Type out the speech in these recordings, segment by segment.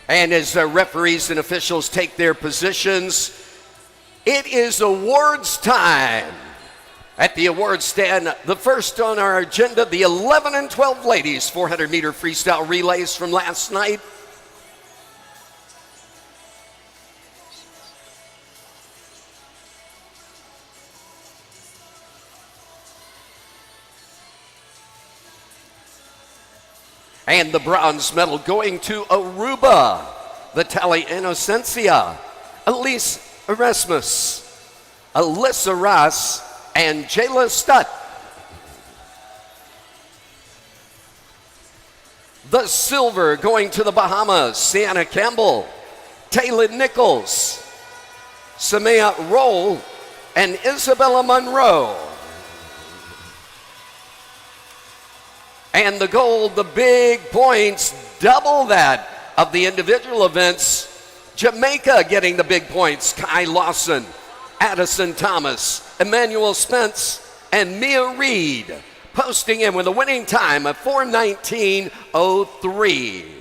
And as referees and officials take their positions, it is awards time. At the awards stand, the first on our agenda, the 11 and 12 ladies 400-meter freestyle relays from last night. And the bronze medal going to Aruba, Vitaly Innocencia, Elise Erasmus, Alyssa Ross, and Jayla Stutt. The silver going to the Bahamas, Sienna Campbell, Taylor Nichols, Samaya Roll, and Isabella Monroe. And the gold, the big points, double that of the individual events. Jamaica getting the big points. Kai Lawson, Addison Thomas, Emmanuel Spence, and Mia Reed posting in with a winning time of 4:19.03.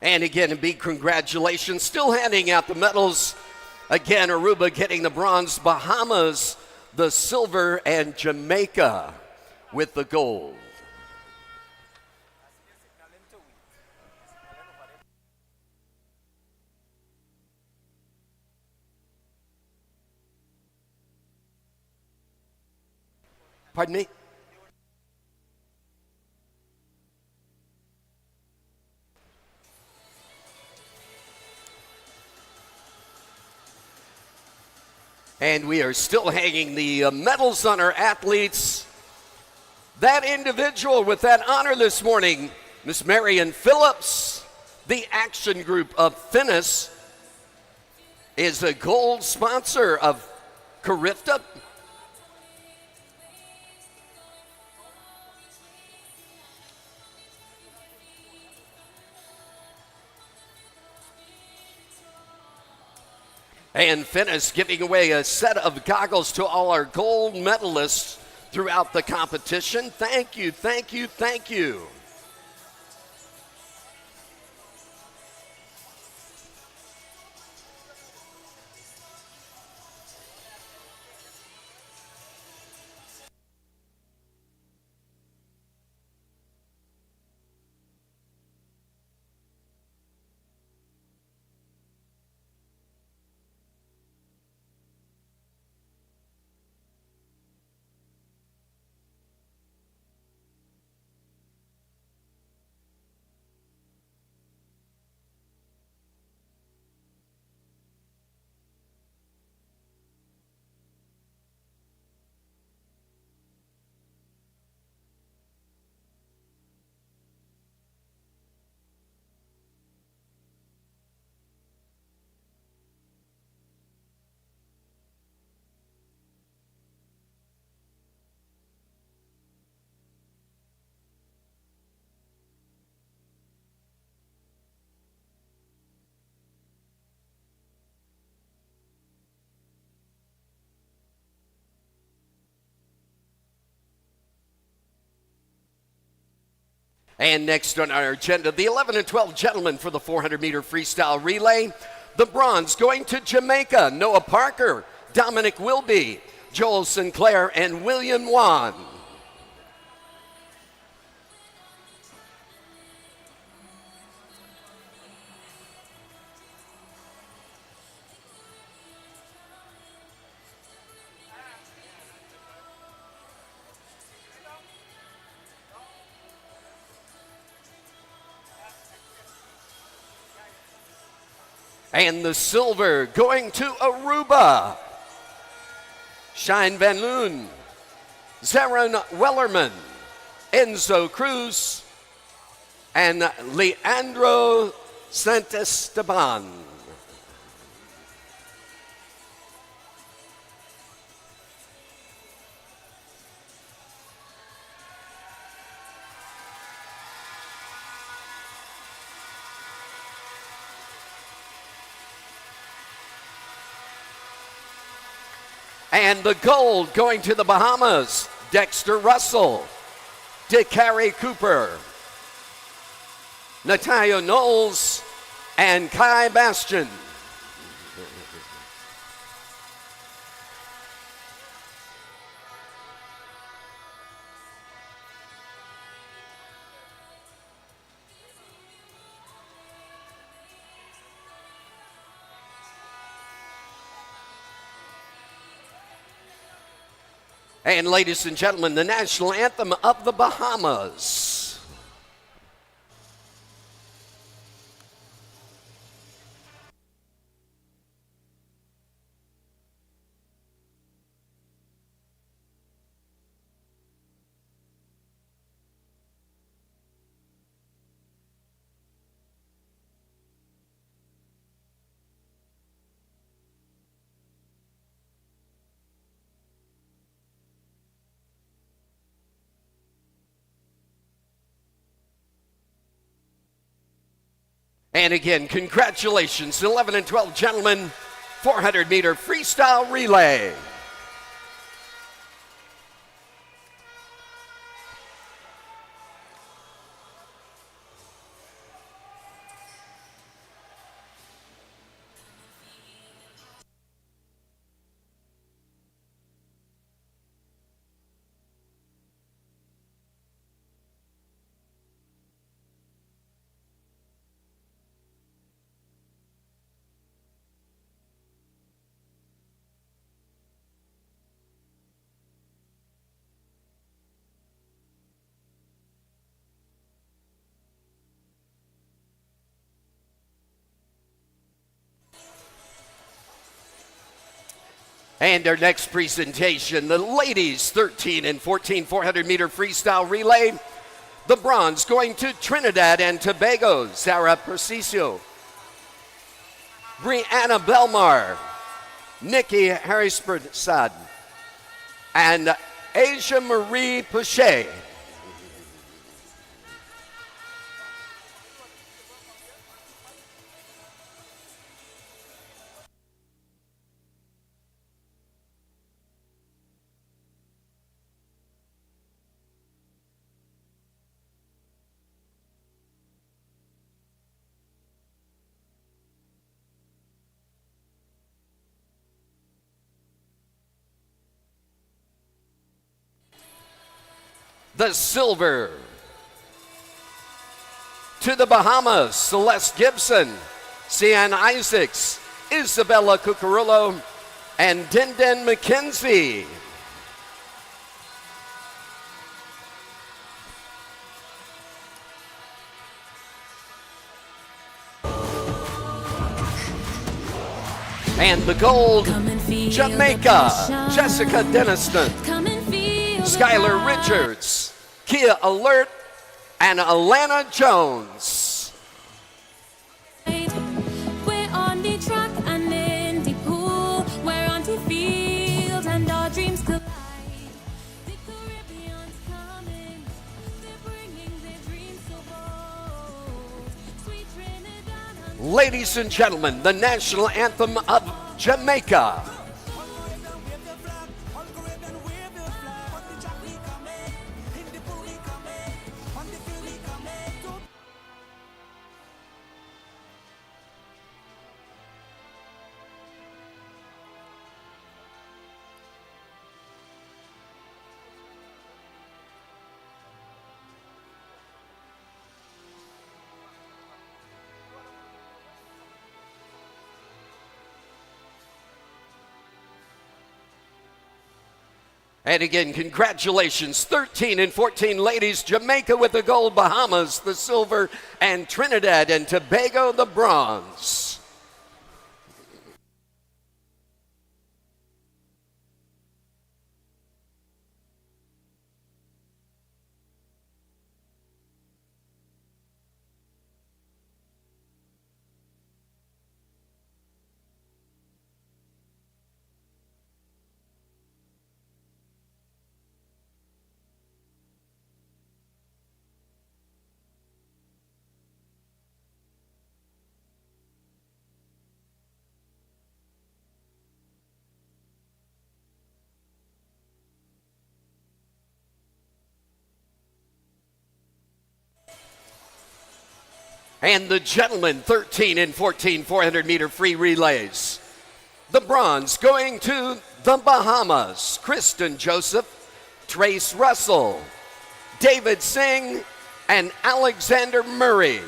And again, a big congratulations. Still handing out the medals. Again, Aruba getting the bronze, Bahamas the silver, and Jamaica with the gold. Pardon me? And we are still hanging the medals on our athletes. That individual with that honor this morning, Miss Marion Phillips, the action group of Finnis, is a gold sponsor of Carifta. And Finnis giving away a set of goggles to all our gold medalists throughout the competition. Thank you, thank you, thank you. And next on our agenda, the 11 and 12 gentlemen for the 400-meter freestyle relay. The bronze going to Jamaica, Noah Parker, Dominic Wilby, Joel Sinclair, and William Wan. And the silver going to Aruba. Shine Van Loon, Zaron Wellerman, Enzo Cruz, and Leandro Santesteban. And the gold going to the Bahamas, Dexter Russell, DeCarrie Cooper, Natalia Knowles, and Kai Bastian. And ladies and gentlemen, the national anthem of the Bahamas. And again, congratulations, 11 and 12 gentlemen, 400-meter freestyle relay. And our next presentation, the ladies 13 and 14 400-meter freestyle relay. The bronze going to Trinidad and Tobago, Zara Persicio, Brianna Belmar, Nikki Harris-Persad, and Asia Marie Pochet. The silver to the Bahamas, Celeste Gibson, Sian Isaacs, Isabella Cucurullo, and Dinden McKenzie. And the gold, Jamaica, Jessica Denniston, Skylar Richards, Kia Alert, and Alana Jones. We're on the track and in the pool. We're on the field and our dreams collide. The Caribbean's coming. They're bringing their dreams so bold. Sweet Trinidad. Ladies and gentlemen, the national anthem of Jamaica. And again, congratulations, 13 and 14 ladies, Jamaica with the gold, Bahamas the silver, and Trinidad and Tobago the bronze. And the gentlemen, 13 and 14 400-meter free relays. The bronze going to the Bahamas, Kristen Joseph, Trace Russell, David Singh, and Alexander Murray.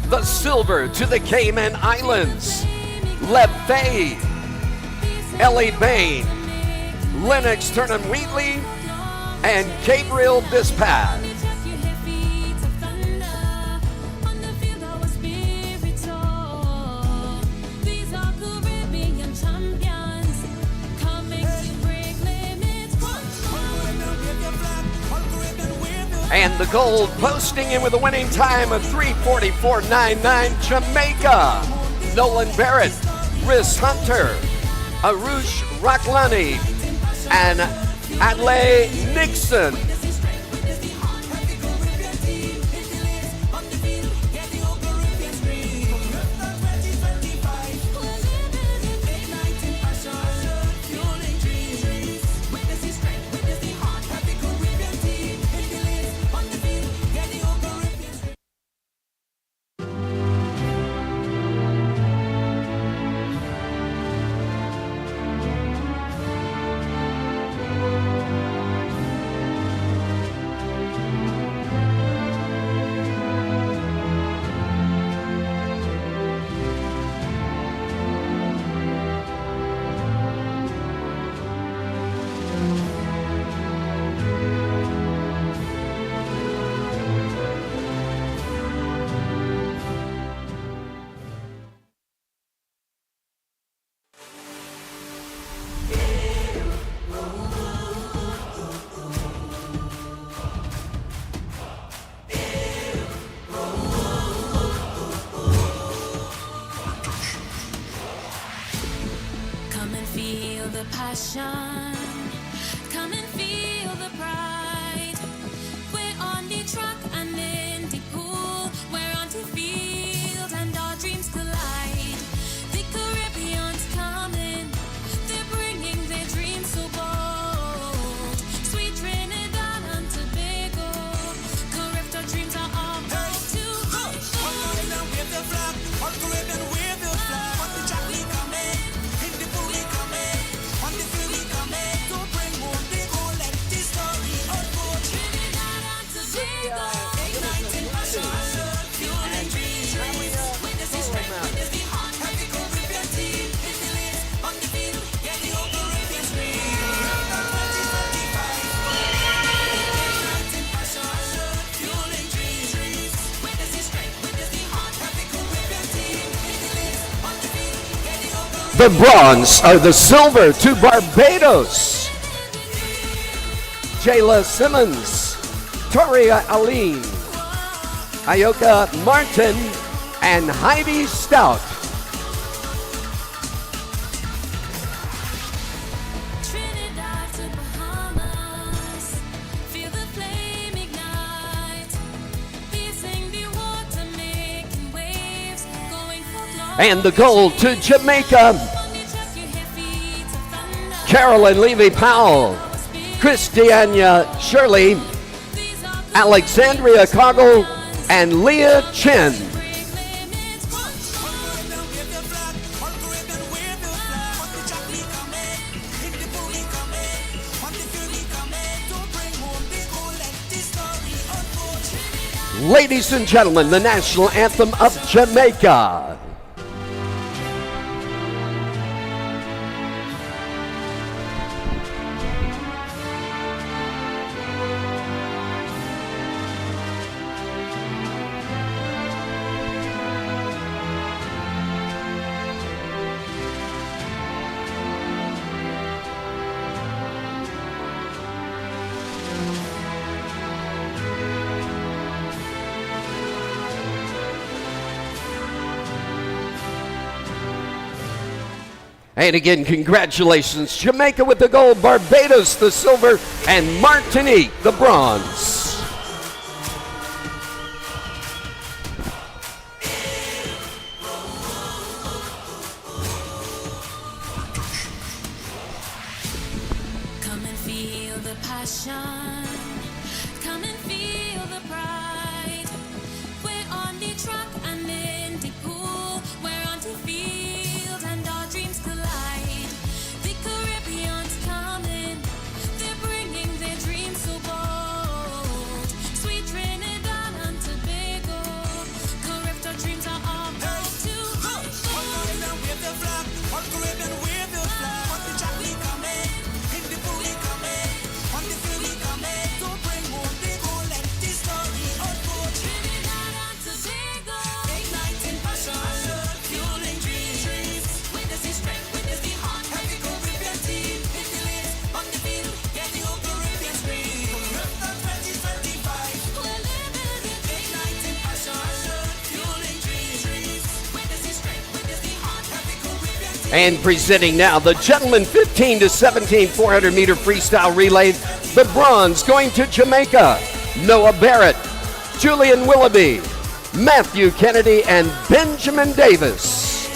The silver to the Cayman Islands, Lev Fay, Ellie Bain, Lennox Turnham-Wheatley, and Gabriel Dispatch. And the gold posting in with a winning time of 3:44.99, Jamaica, Nolan Barrett, Rhys Hunter, Arush Raklani, and Adlai Nixon. Passion, come and feel the pride. We're on the track and in the pool. We're on the field and our dreams collide. The Caribbean's coming, they're bringing their dreams so bold. Sweet Trinidad and Tobago, Carifta dreams are all bold to hold. Caribbean wave the flag, Caribbean wave the flag. On the track we coming, in the pool we coming. On the field we coming, so bring home the goal, let this story unfold. Trinidad and Tobago, igniting passion, fueling dreams. Witness the strength, witness the heart, happy Caribbean team. Hit the lanes, on the field, get the whole Caribbean scream. 2025, igniting passion, fueling dreams. Witness the strength, witness the heart, happy Caribbean team. Hit the lanes, on the field, get the whole Caribbean. The bronze are the silver to Barbados, Jayla Simmons, Toria Aline, Ayoka Martin, and Heidi Stout. Trinidad to Bahamas, feel the flame ignite. Piercing the water, making waves, going for glory. And the gold to Jamaica, On the track you hear feet of thunder. Carolyn Levy-Powell, Christiania Shirley, These are Alexandria Coggle, and Leah Chen. break limits. Caribbean wave the flag, Caribbean wave the flag. On the track we coming, in the pool we coming. On the field we coming, so bring home the goal, let this story unfold. Ladies and gentlemen, the national anthem of Jamaica. And again, congratulations. Jamaica with the gold, Barbados the silver, and Martinique the bronze. Come and feel the passion. Come and feel the pride. We're on the track and in the pool. We're on the field and our dreams collide. The Caribbean's coming. They're bringing their dreams so bold. Sweet Trinidad and Tobago. Carifta dreams are all about to hold. Caribbean wave the flag. All Caribbean wave the flag. On the track we coming. In the pool we coming. On the field we coming. So bring home the goal. Let this story unfold. Trinidad and Tobago. Igniting passion. Fueling dreams. Witness the strength, witness the heart. Happy Caribbean team. Hit the lanes. On the field. Get the whole Caribbean scream. Carifta 2025. We're living it. Igniting passion. Fueling dreams. Witness the strength, witness the heart. Happy Caribbean team. And presenting now the gentlemen 15 to 17 400 meter freestyle relay. The bronze going to Jamaica. Noah Barrett, Julian Willoughby, Matthew Kennedy, and Benjamin Davis.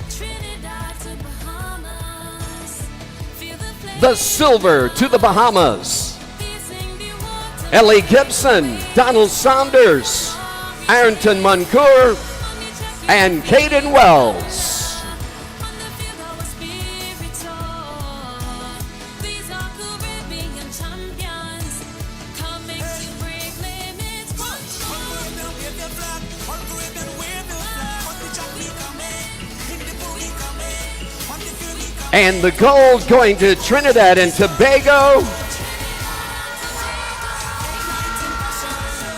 Trinidad to Bahamas. Feel the flame. The silver to the Bahamas. Piercing the water. Ellie Gibson, Donald Saunders, Ironton Muncour, and Caden Wells. On the field our spirits soar. These are Caribbean champions. Coming to break limits once more. Caribbean wave the flag. All Caribbean wave the flag. On the track we coming. In the pool we coming. On the field we coming. And the gold going to Trinidad and Tobago.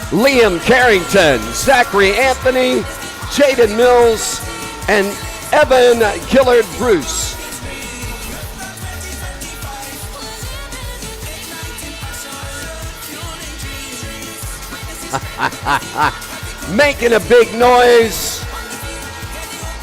Liam Carrington, Zachary Anthony, Jaden Mills, and Evan Gillard Bruce. Making a big noise.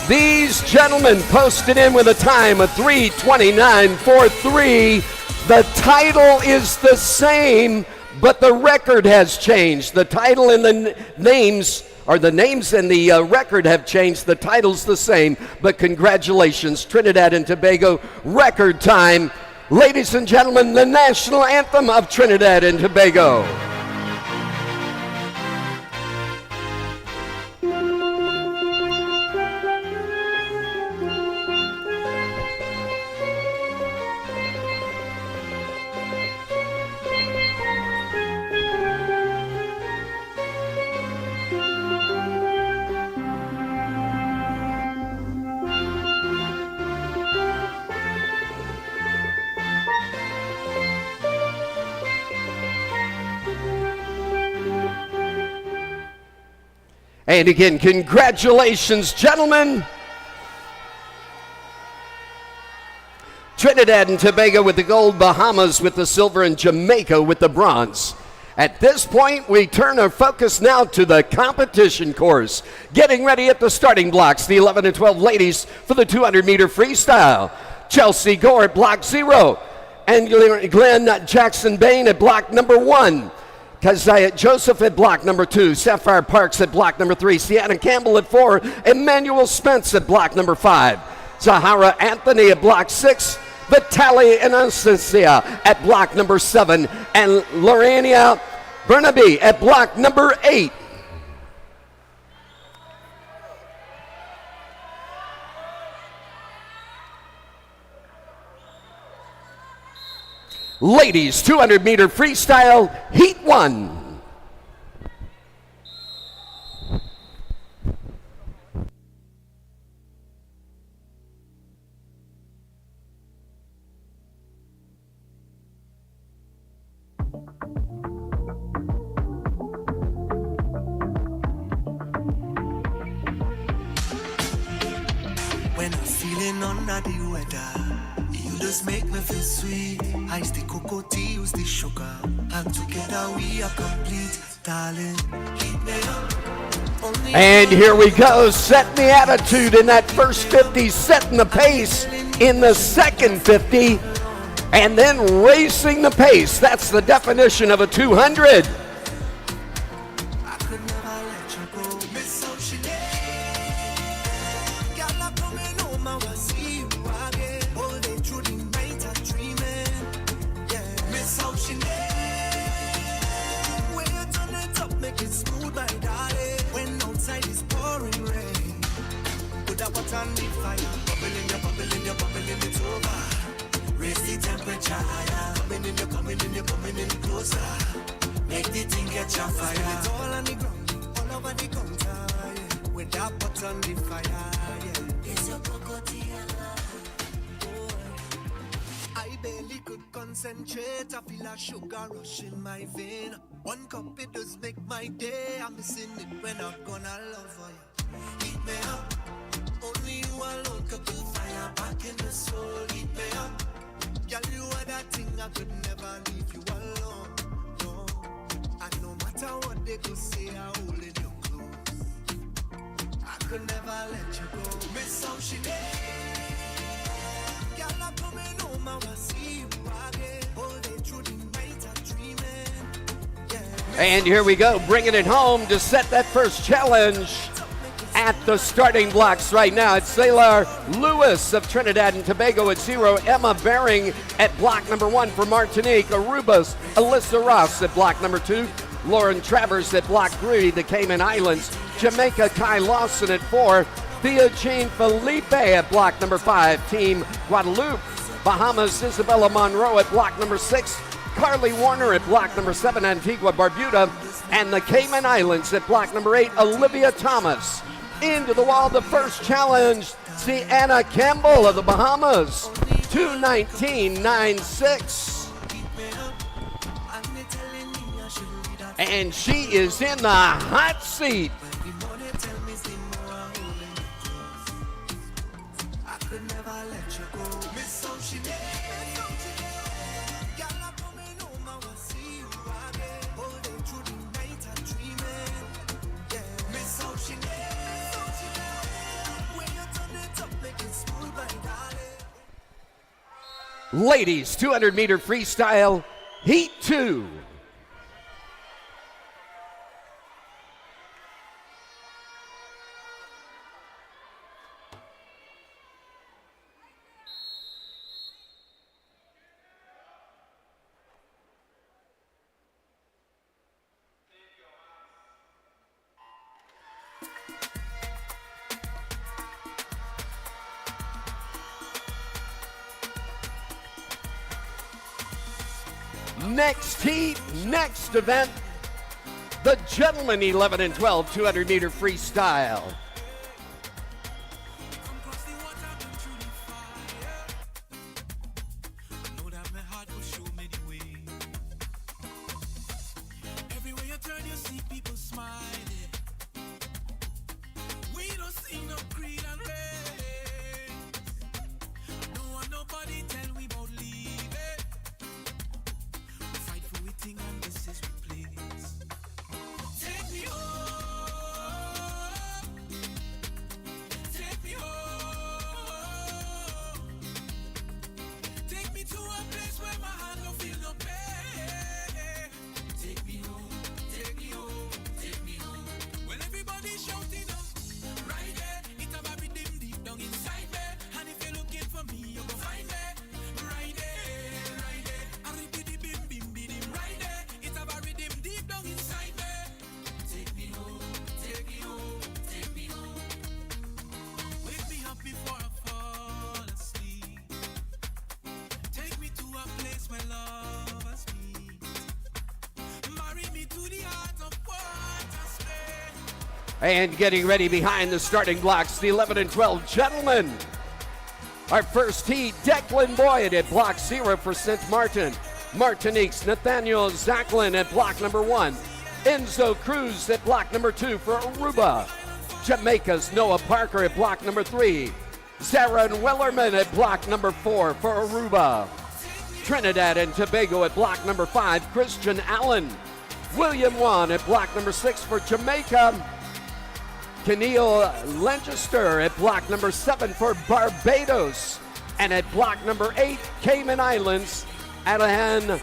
These gentlemen posted in with a time of 3:29.43. The title is the same, but the record has changed. The title and the names, or the names and the record have changed. The title's the same, but congratulations, Trinidad and Tobago, record time. Ladies and gentlemen, the national anthem of Trinidad and Tobago. And again, congratulations, gentlemen. Trinidad and Tobago with the gold, Bahamas with the silver, and Jamaica with the bronze. At this point, we turn our focus now to the competition course. Getting ready at the starting blocks, the 11 and 12 ladies for the 200-meter freestyle. Chelsea Gore at block 0, and Glenn Jackson Bain at block number 1. Keziah Joseph at block number 2, Sapphire Parks at block number 3, Sienna Campbell at 4, Emmanuel Spence at block number 5, Zahara Anthony at block 6, Vitaly Anastasia at block number 7, and Lorania Burnaby at block number 8. Ladies 200-meter freestyle, heat 1. When I'm feeling under the weather, you does make me feel sweet. Ice the cocoa tea, use the sugar, and together we are complete. Darling, heat me up. Only And here we go, setting the attitude in that first 50, setting the pace in the second 50, and then racing the pace. That's the definition of a 200. I could never let you go. Miss Oceanate. Girl, I'm coming home, I will see you again. All day through the night, I'm dreaming. Yeah, Miss Oceanate. When you turn it up, make it smooth, my darling. When outside is pouring rain, put that water on the fire. Bubbling, you're bubbling, you're bubbling, it's over. Raise the temperature higher. Coming in, you're coming in, you're coming in closer. Make the thing catch on fire. It's all on the ground, all over the counter, yeah. With that pot on the fire, yeah. It's your cocoa I barely could concentrate. I feel a sugar rush in my vein. One cup, it does make my day. I'm missing it when I'm gonna love for you. Heat me up. Only you alone could put fire back in the soul. Heat me up. Girl, you are that thing I could never leave you alone. No. And no matter what they could say, I hold in you close. I could never let you go. Miss Oceanate. Girl, I'm coming home, I will see you again. All day through the night, I'm dreaming. Yeah. And here we go, bringing it home to set that first challenge. At the starting blocks right now, it's Sailor Lewis of Trinidad and Tobago at 0. Emma Baring at block number 1 for Martinique. Arubas, Alyssa Ross at block number 2. Lauren Travers at block 3, the Cayman Islands. Jamaica, Kai Lawson at 4. Thea Jean Felipe at block number 5. Team Guadeloupe. Bahamas, Isabella Monroe at block number 6. Carly Warner at block number 7. Antigua, Barbuda. And the Cayman Islands at block number 8. Olivia Thomas. Into the wall, the first challenge, Sienna Campbell of the Bahamas, 2:19.96. And she is in the hot seat. Ladies, 200-meter freestyle, heat 2. Next heat, next event, the gentlemen 11 and 12 200-meter freestyle. And getting ready behind the starting blocks, the 11 and 12 gentlemen. Our first heat, Declan Boyd at block 0 for St. Martin. Martinique's Nathaniel Zachlin at block number 1. Enzo Cruz at block number 2 for Aruba. Jamaica's Noah Parker at block number 3. Sarah Wellerman at block number 4 for Aruba. Trinidad and Tobago at block number 5, Christian Allen. William Wan at block number 6 for Jamaica. Keneal Lancaster at block number 7 for Barbados. And at block number 8, Cayman Islands, Alahan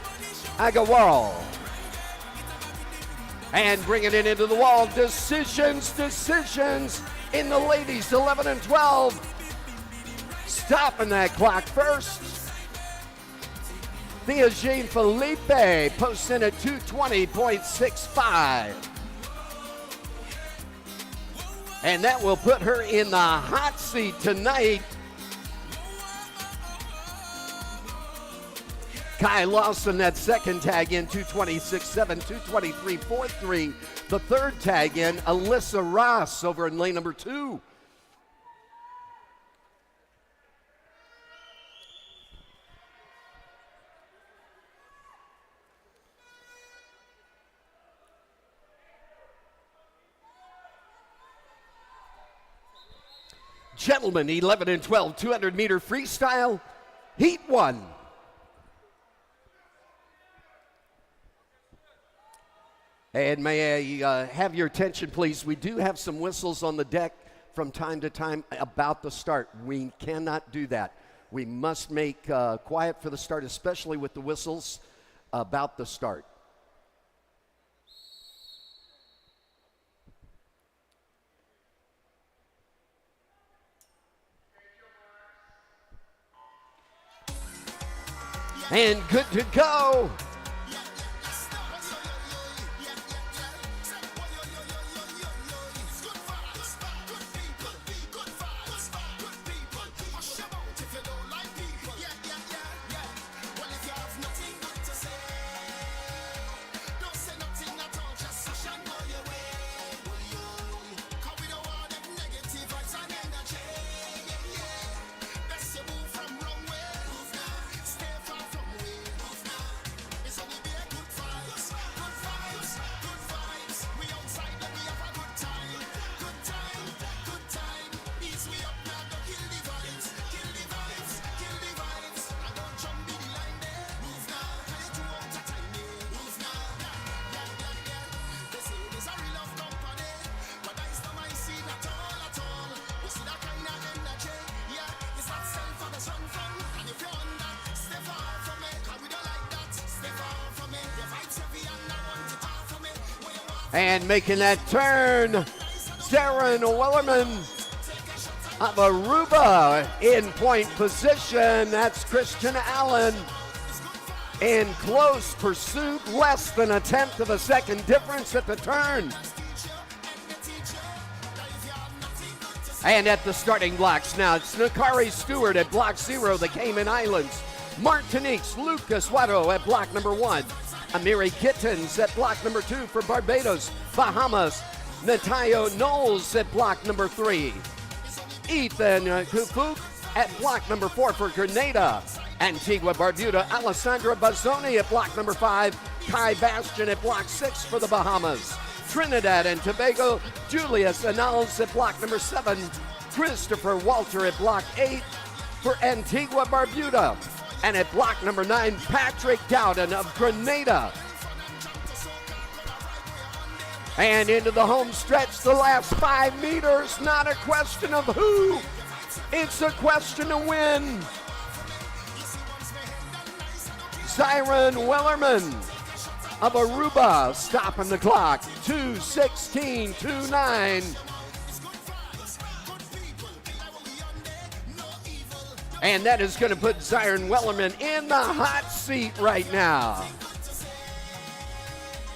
Agawal. And bringing it into the wall, decisions in the ladies, 11 and 12. Stopping that clock first. Thea Jean Felipe posts in at 220.65. And that will put her in the hot seat tonight. Kai Lawson, that second tag in, 226.7, 223.43. The third tag in, Alyssa Ross over in lane number 2. Gentlemen, 11 and 12, 200-meter freestyle, heat 1. And may I have your attention, please? We do have some whistles on the deck from time to time about the start. We cannot do that. We must make quiet for the start, especially with the whistles about the start. And good to go. And making that turn, Sarah Wellerman of Aruba in point position. That's Christian Allen in close pursuit, less than a tenth of a second difference at the turn. And at the starting blocks now, it's Nakari Stewart at block 0, the Cayman Islands. Martinique's Lucas Watto at block number 1. Amiri Kittens at block number 2 for Barbados. Bahamas, Natayo Knowles at block number 3. Ethan Kufuk at block number 4 for Grenada. Antigua Barbuda, Alessandra Bazzoni at block number 5. Kai Bastian at block 6 for the Bahamas. Trinidad and Tobago, Julius Annals at block number 7. Christopher Walter at block 8 for Antigua Barbuda. And at block number 9, Patrick Dowden of Grenada. And into the home stretch, the last 5 meters. Not a question of who, it's a question of when. Siren Wellerman of Aruba stopping the clock, 2:16.29. And that is going to put Siren Wellerman in the hot seat right now.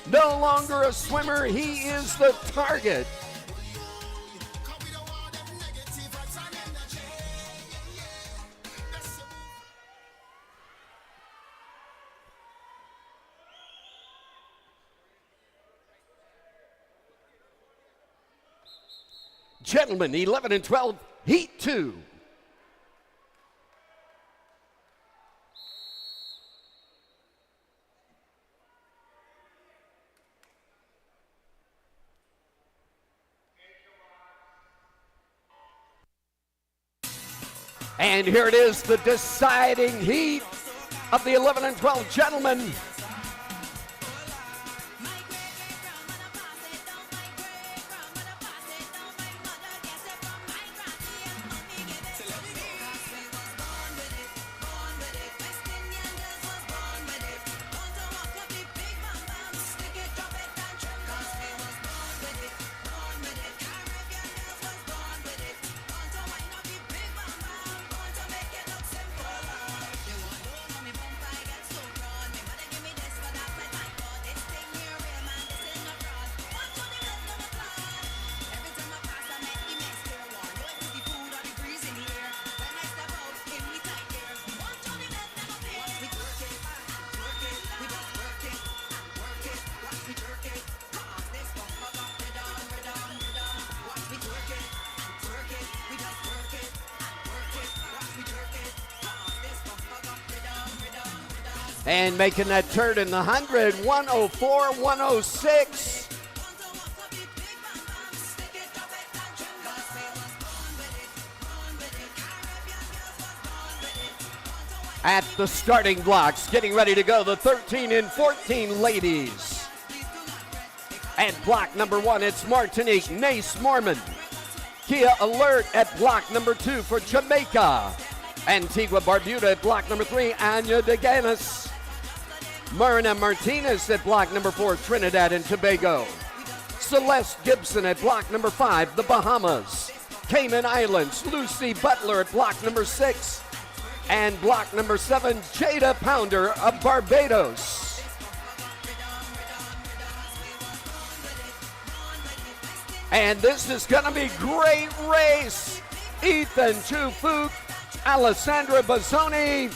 No longer a swimmer, he is the target. Gentlemen, 11 and 12, heat 2. And here it is, the deciding heat of the 11 and 12 gentlemen. And making that turn in the 100, 104, 106. At the starting blocks, getting ready to go, the 13 and 14 ladies. At block number 1, it's Martinique, Nace Mormon. Kia Alert at block number 2 for Jamaica. Antigua Barbuda at block number 3, Anya de Ganis. Marina Martinez at block number 4, Trinidad and Tobago. Celeste Gibson at block number 5, the Bahamas. Cayman Islands, Lucy Butler at block number 6. And block number 7, Jada Pounder of Barbados. And this is gonna be great race. Ethan Chufuk, Alessandra Bazzoni.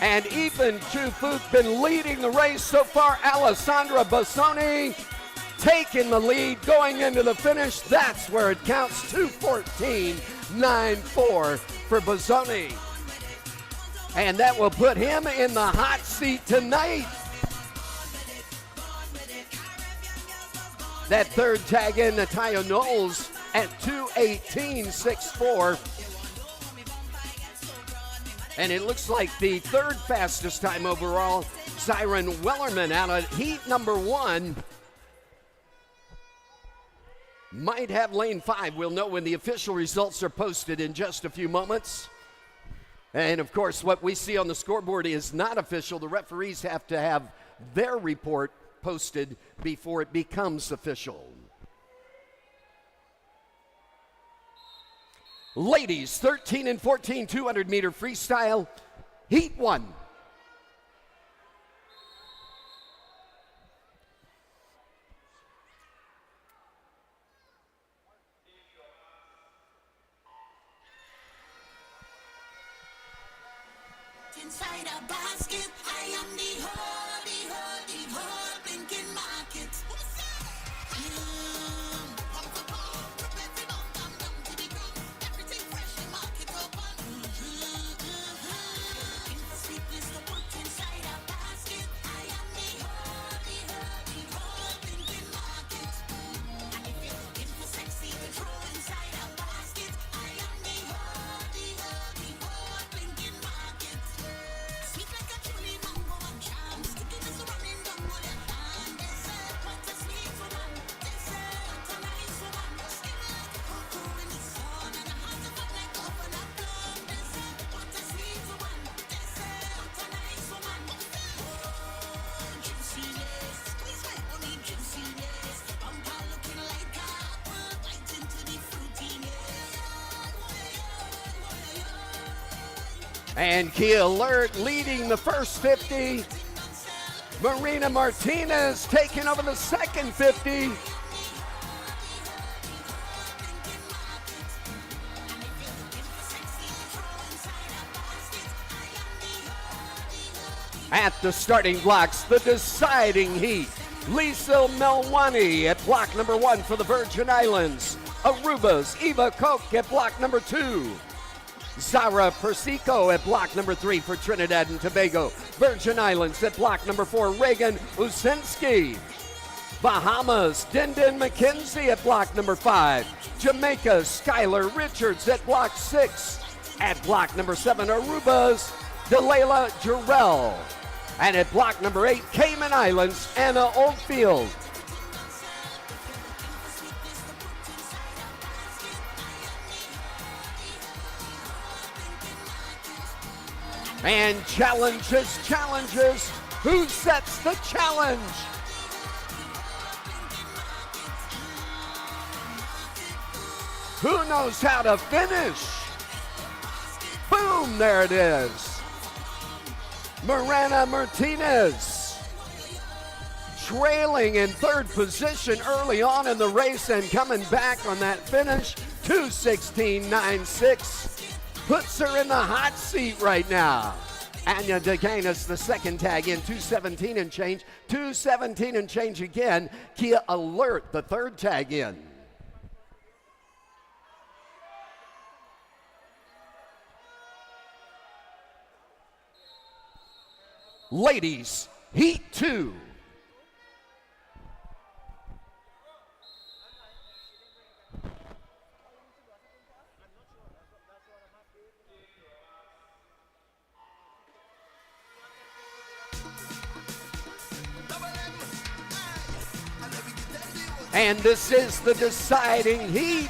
And Ethan Chufuk been leading the race so far. Alessandra Bazzoni taking the lead going into the finish. That's where it counts. 2:14.94 for Bazzoni. And that will put him in the hot seat tonight. That third tag in, Natalia Knowles at 2:18.64. And it looks like the third fastest time overall, Siren Wellerman out of heat number 1. Might have lane 5. We'll know when the official results are posted in just a few moments. And of course, what we see on the scoreboard is not official. The referees have to have their report posted before it becomes official. Ladies, 13 and 14, 200-meter freestyle, heat 1. Inside a basket, I am the whole thinking market. Everything fresh in market open. Sweetness to put inside a basket. I am the whole thinking market. And if you're looking for sexy to throw inside a basket, I am the whole thinking market. Sweet like a truly mango and jam. Stickiness running down with your hand. They say, what a sweet woman. They say, what a nice woman. Your skin like a cocoa in the sun. And a heart of fat like coconut blood. They say, what a sweet woman. They say, what a nice woman. Oh, juiciness. Squeeze my honey juiciness. Bumper looking like a apple. Bite into the fruitiness. And Kia Alert leading the first 50. Marina Martinez taking over the second 50. At the starting blocks, the deciding heat. Lisa Melwani at block number 1 for the Virgin Islands. Aruba's Eva Koch at block number 2. Zara Persico at block number 3 for Trinidad and Tobago. Virgin Islands at block number 4, Reagan Usinski. Bahamas, Dindin McKenzie at block number 5. Jamaica, Skylar Richards at block 6. At block number 7, Aruba's Delayla Jarrell. And at block number 8, Cayman Islands, Anna Oldfield. And challenges. Who sets the challenge? Who knows how to finish? Boom, there it is. Miranda Martinez, trailing in third position early on in the race and coming back on that finish. 2:16.96 puts her in the hot seat right now. Anya DeGanis, the second tag in, 2:17 and change. 2:17 and change again. Kia Alert, the third tag in. Ladies, Heat 2. And this is the deciding heat.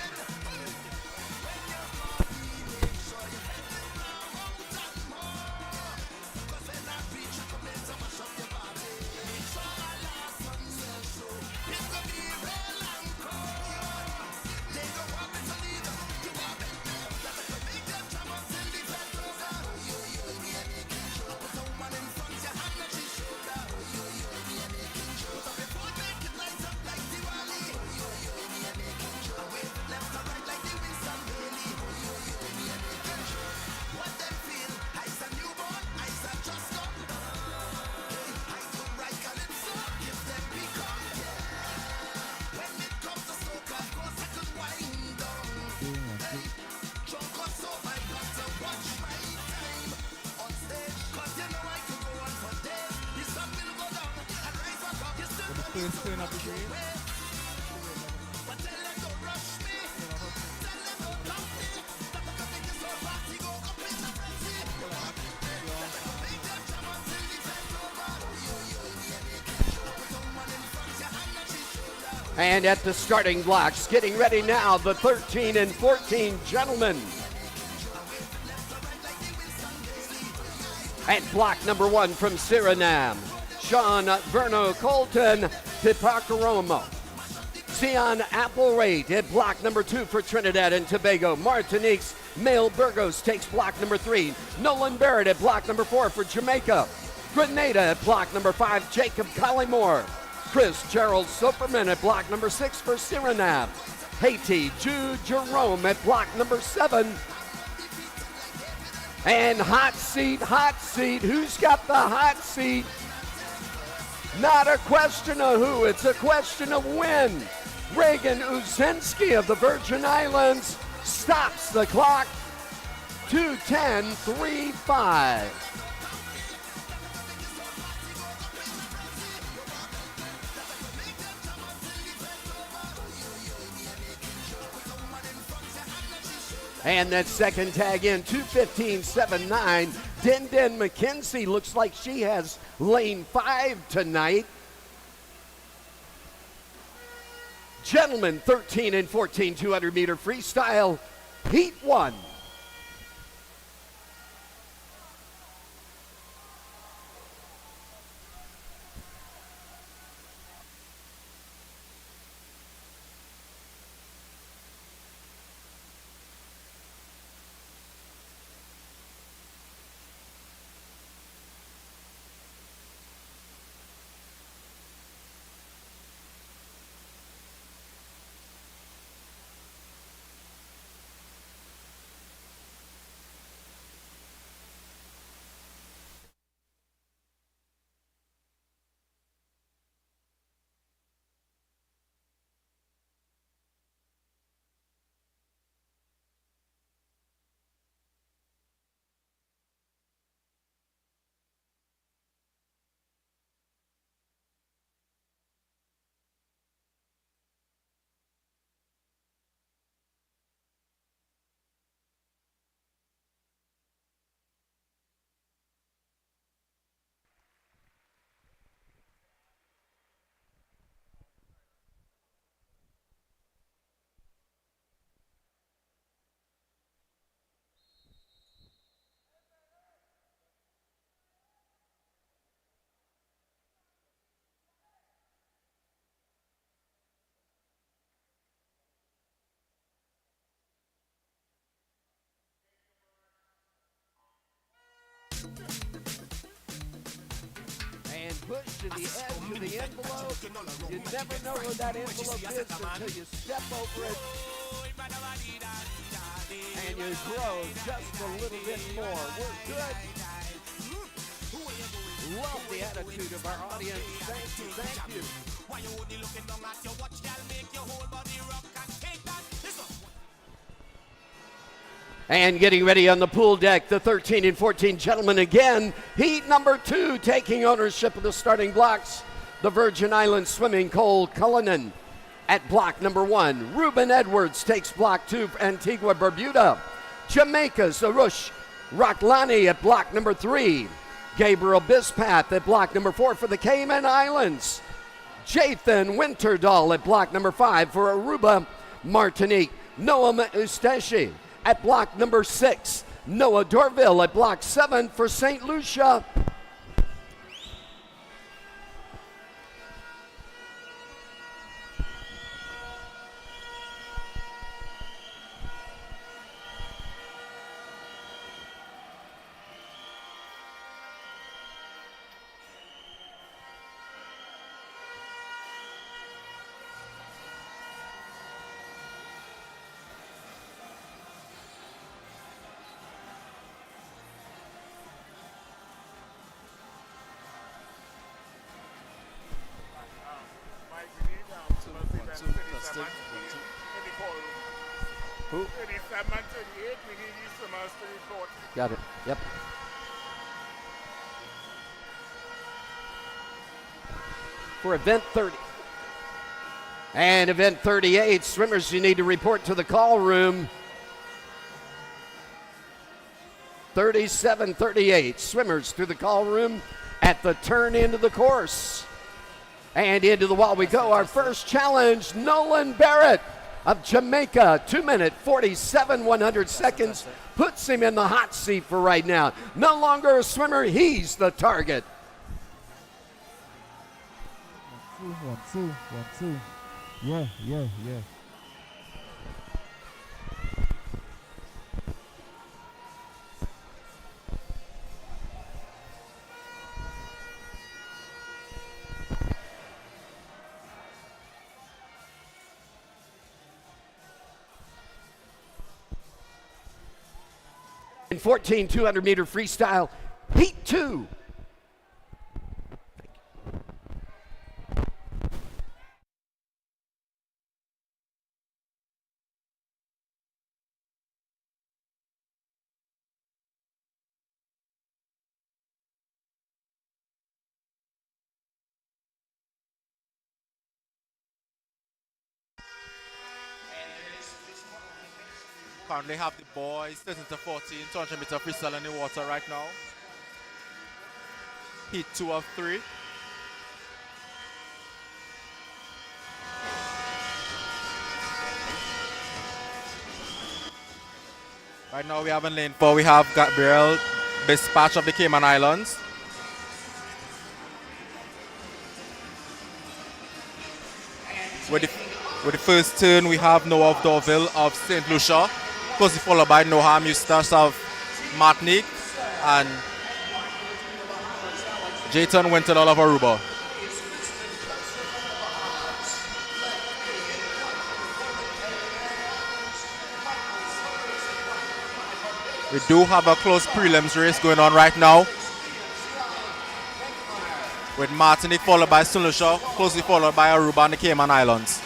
And at the starting blocks, getting ready now, the 13 and 14 gentlemen. At block number 1 from Suriname, Sean Verno Colton Tipacaromo. Sion Applewright at block number 2 for Trinidad and Tobago. Martinique's Mail Burgos takes block number 3. Nolan Barrett at block number 4 for Jamaica. Grenada at block number 5, Jacob Collymore. Chris Gerald Superman at block number 6 for Suriname. Haiti, Jude Jerome at block number 7. And hot seat, who's got the hot seat? Not a question of who, it's a question of when. Reagan Uzinski of the Virgin Islands stops the clock. 2:10.35. And that second tag in, 2:15.79. Dindin McKenzie looks like she has lane 5 tonight. Gentlemen, 13 and 14, 200-meter freestyle, Heat 1. push to the edge of the envelope. You never know where that envelope is until you step over it. And you grow just a little bit more. We're good. Love the attitude of our audience. Thank you, thank you. And getting ready on the pool deck, the 13 and 14 gentlemen again. Heat number 2 taking ownership of the starting blocks. The Virgin Islands swimming Cole Cullinan at block number 1. Ruben Edwards takes block 2 for Antigua Barbuda. Jamaica's Arush Raklani at block number 3. Gabriel Bispath at block number 4 for the Cayman Islands. Jathan Winterdahl at block number 5 for Aruba, Martinique. Noah Ustashi at block number 6. Noah Dorville at block 7 for St. Lucia. Who? 37 and 38, we need these swimmers to report. Got it. Yep. For event 30. And event 38, swimmers, you need to report to the call room. 37-38, swimmers through the call room at the turn into the course. And into the wall we go. Our first challenge, Nolan Barrett of Jamaica, 2 minute 47 100 seconds, puts him in the hot seat for right now. No longer a swimmer, he's the target. 1 2. Yeah. 14 200 meter freestyle, heat 2. Currently have the boys 13 to 14, 200 meter freestyle in the water right now. Heat 2 of 3. Right now we have in lane 4, we have Gabriel Bispatch of the Cayman Islands. With the first turn, we have Noah Dorville of St. Lucia, closely followed by Noam Eustace of Martinique and Jayton Winterdahl of Aruba. We do have a close prelims race going on right now, with Martinique followed by St. Lucia, closely followed by Aruba and the Cayman Islands.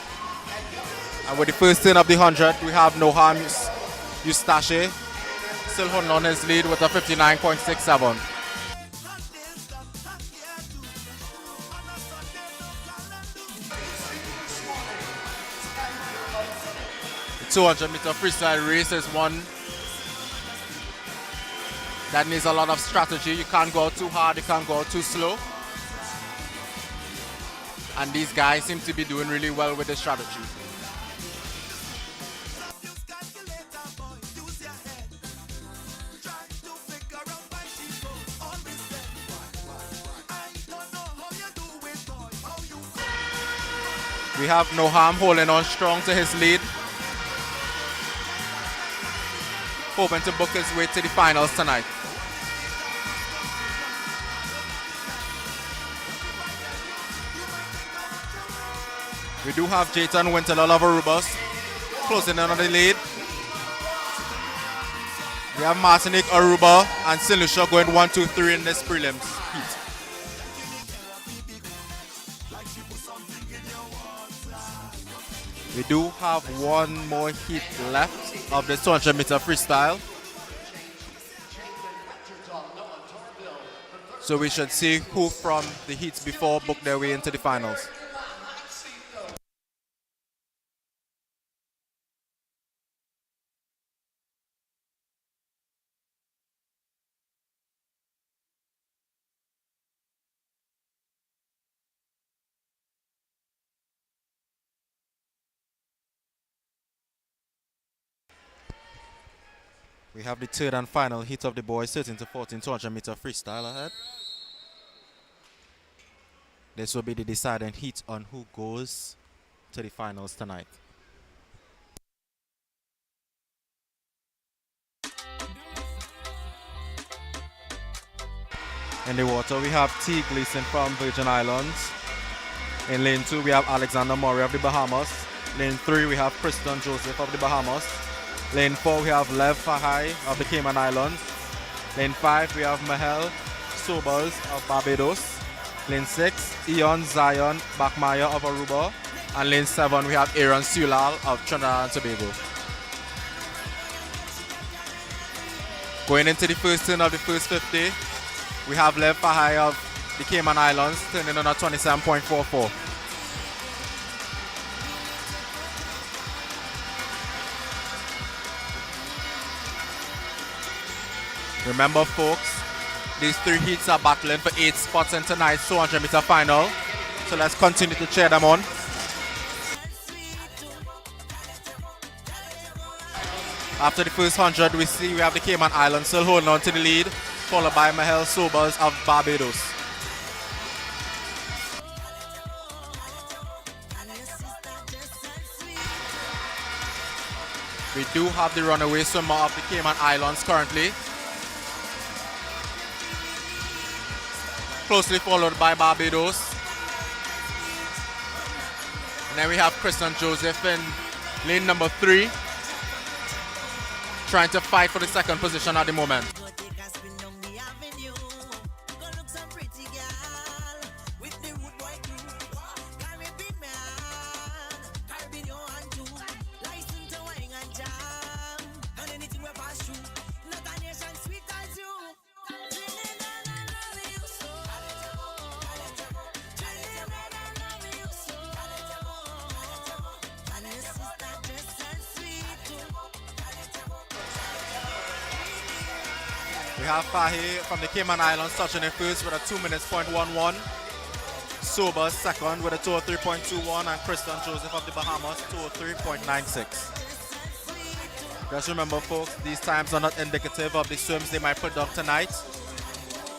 And with the first turn of the 100, we have Noam Eustache still holding on his lead with a 59.67. The 200 meter freestyle race is one that needs a lot of strategy. You can't go out too hard, you can't go out too slow. And these guys seem to be doing really well with the strategy. We have Noam holding on strong to his lead, hoping to book his way to the finals tonight. We do have Jayton Winterlall of Arubas closing in on the lead. We have Martinique, Aruba, and St. Lucia going 1, 2, 3 in this prelims heat. We do have one more heat left of the 200 meter freestyle. So we should see who from the heats before book their way into the finals. We have the third and final heat of the boys, 13 to 14, 200 meter freestyle ahead. This will be the deciding heat on who goes to the finals tonight. In the water, we have T. Gleason from Virgin Islands. In lane 2, we have Alexander Murray of the Bahamas. Lane 3, we have Preston Joseph of the Bahamas. Lane 4, we have Lev Fahai of the Cayman Islands. Lane 5, we have Mahel Sobers of Barbados. Lane 6, Ion Zion Bakmaya of Aruba. And lane 7, we have Aaron Sulal of Trinidad and Tobago. Going into the first turn of the first 50, we have Lev Fahai of the Cayman Islands turning on a 27.44. Remember, folks, these three heats are battling for 8 spots in tonight's 200 meter final. So let's continue to cheer them on. After the first 100, we have the Cayman Islands still holding on to the lead, followed by Mahel Sobers of Barbados. We do have the runaway swimmer of the Cayman Islands currently, closely followed by Barbados. And then we have Preston Joseph in lane number 3, trying to fight for the second position at the moment. We have Fahi from the Cayman Islands touching in first with a 2 minutes .11. Sobers second with a 203.21, and Preston Joseph of the Bahamas 203.96. Just remember, folks, these times are not indicative of the swims they might put up tonight.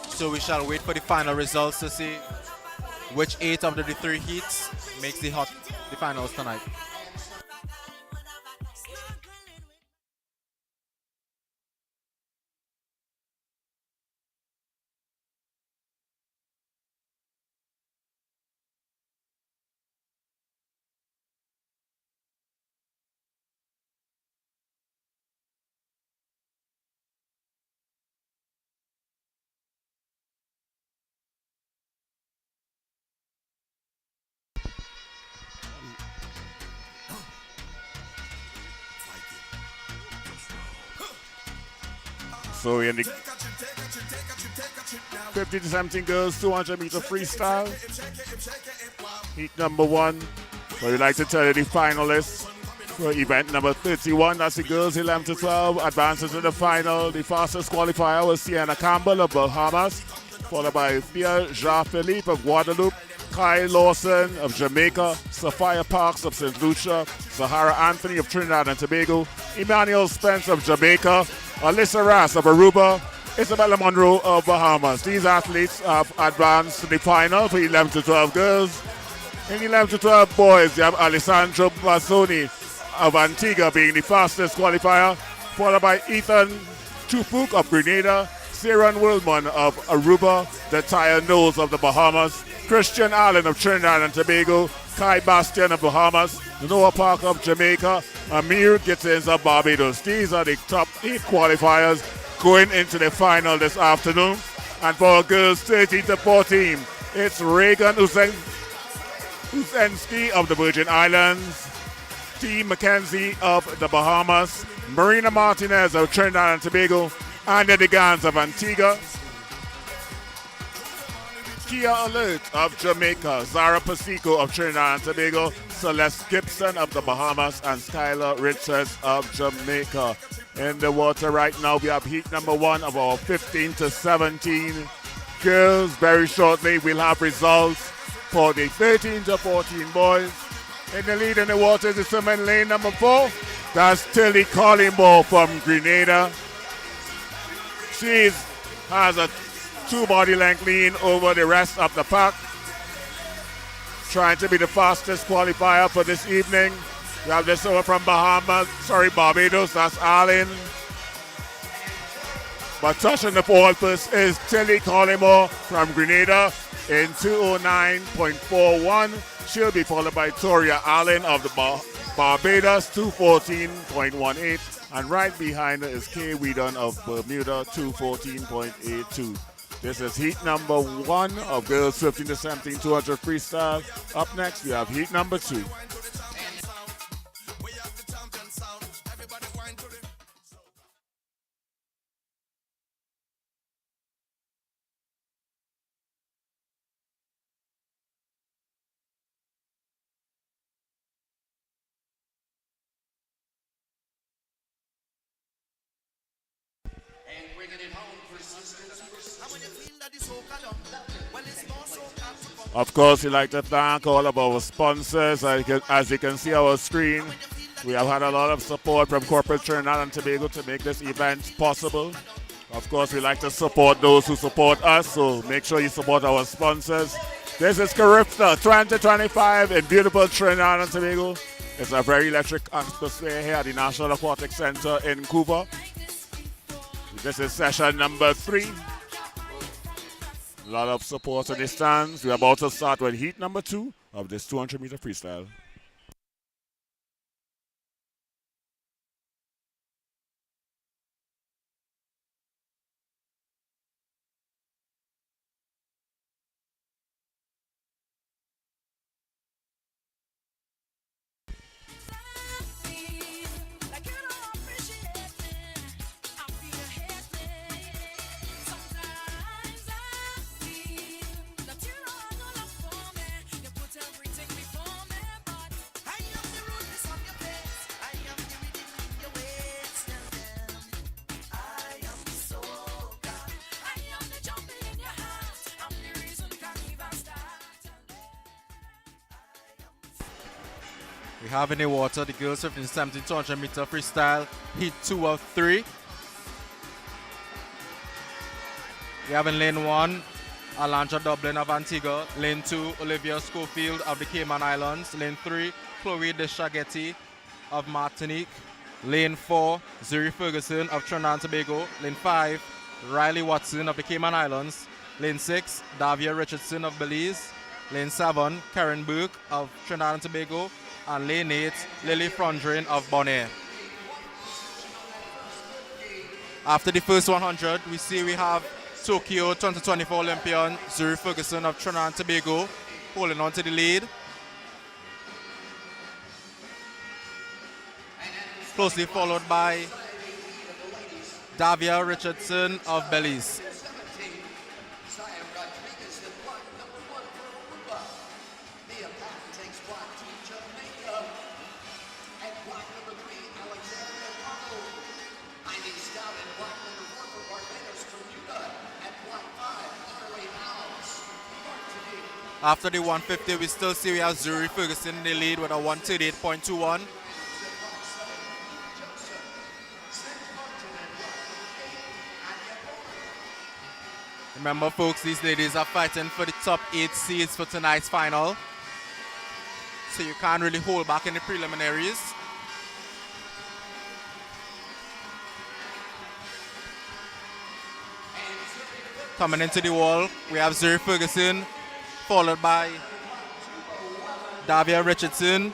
So we shall wait for the final results to see which 8 of the 3 heats makes the finals tonight. So in the 15 to 17 girls 200 meter freestyle, heat number 1. So we'd like to tell you the finalists for event number 31. That's the girls 11 to 12 advances to the final. The fastest qualifier was Sienna Campbell of Bahamas, followed by Pierre Jean-Philippe of Guadeloupe, Kai Lawson of Jamaica, Sophia Parks of St. Lucia, Sahara Anthony of Trinidad and Tobago, Emmanuel Spence of Jamaica, Alyssa Rass of Aruba, Isabella Monroe of Bahamas. These athletes have advanced to the final for 11 to 12 girls. In 11 to 12 boys, you have Alessandro Bassoni of Antigua being the fastest qualifier, followed by Ethan Tufuk of Grenada, Ciaran Wilman of Aruba, the Tire Nose of the Bahamas, Christian Allen of Trinidad and Tobago, Kai Bastian of Bahamas, Noah Parker of Jamaica, Amir Gittins of Barbados. These are the top 8 qualifiers going into the final this afternoon. And for our girls 13 to 14, it's Reagan Uzensky of the Virgin Islands, T. McKenzie of the Bahamas, Marina Martinez of Trinidad and Tobago, Anya DeGans of Antigua, Kia Alert of Jamaica, Zara Pacico of Trinidad and Tobago, Celeste Gibson of the Bahamas, and Skylar Richards of Jamaica. In the water right now, we have heat number 1 of our 15 to 17 girls. Very shortly, we'll have results for the 13 to 14 boys. In the lead in the water is the swimming lane number 4. That's Tilly Collingbow from Grenada. She has a 2 body length lead over the rest of the pack. Trying to be the fastest qualifier for this evening. We have this over from Barbados, that's Allen. But touching the pole first is Tilly Collymore from Grenada in 209.41. She'll be followed by Toria Allen of the Barbados, 214.18. And right behind her is Kay Whedon of Bermuda, 214.82. This is heat number 1 of girls 15 to 17 200 freestyle. Up next, we have heat number 2. Of course, we'd like to thank all of our sponsors. As you can see our screen, we have had a lot of support from corporate Trinidad and Tobago to make this event possible. Of course, we like to support those who support us, so make sure you support our sponsors. This is Carifta 2025 in beautiful Trinidad and Tobago. It's a very electric atmosphere here at the National Aquatic Center in Couva. This is session number 3. A lot of support in the stands. We're about to start with heat number 2 of this 200-meter freestyle. We have in the water the girls 15 17 200 meter freestyle, heat 2 of 3. We have in lane 1, Alondra Dublin of Antigua. Lane 2, Olivia Schofield of the Cayman Islands. Lane 3, Chloe Deschaghetti of Martinique. Lane 4, Zuri Ferguson of Trinidad and Tobago. Lane 5, Riley Watson of the Cayman Islands. Lane 6, Davia Richardson of Belize. Lane 7, Karen Burke of Trinidad and Tobago. And lane 8, Lily Frondrin of Bonaire. After the first 100, we have Tokyo 2024 Olympian Zuri Ferguson of Trinidad and Tobago holding on to the lead. Closely followed by Davia Richardson of Belize. After the 150, we still see we have Zuri Ferguson in the lead with a 138.21. Remember, folks, these ladies are fighting for the top 8 seeds for tonight's final. So you can't really hold back in the preliminaries. Coming into the wall, we have Zuri Ferguson followed by Davia Richardson,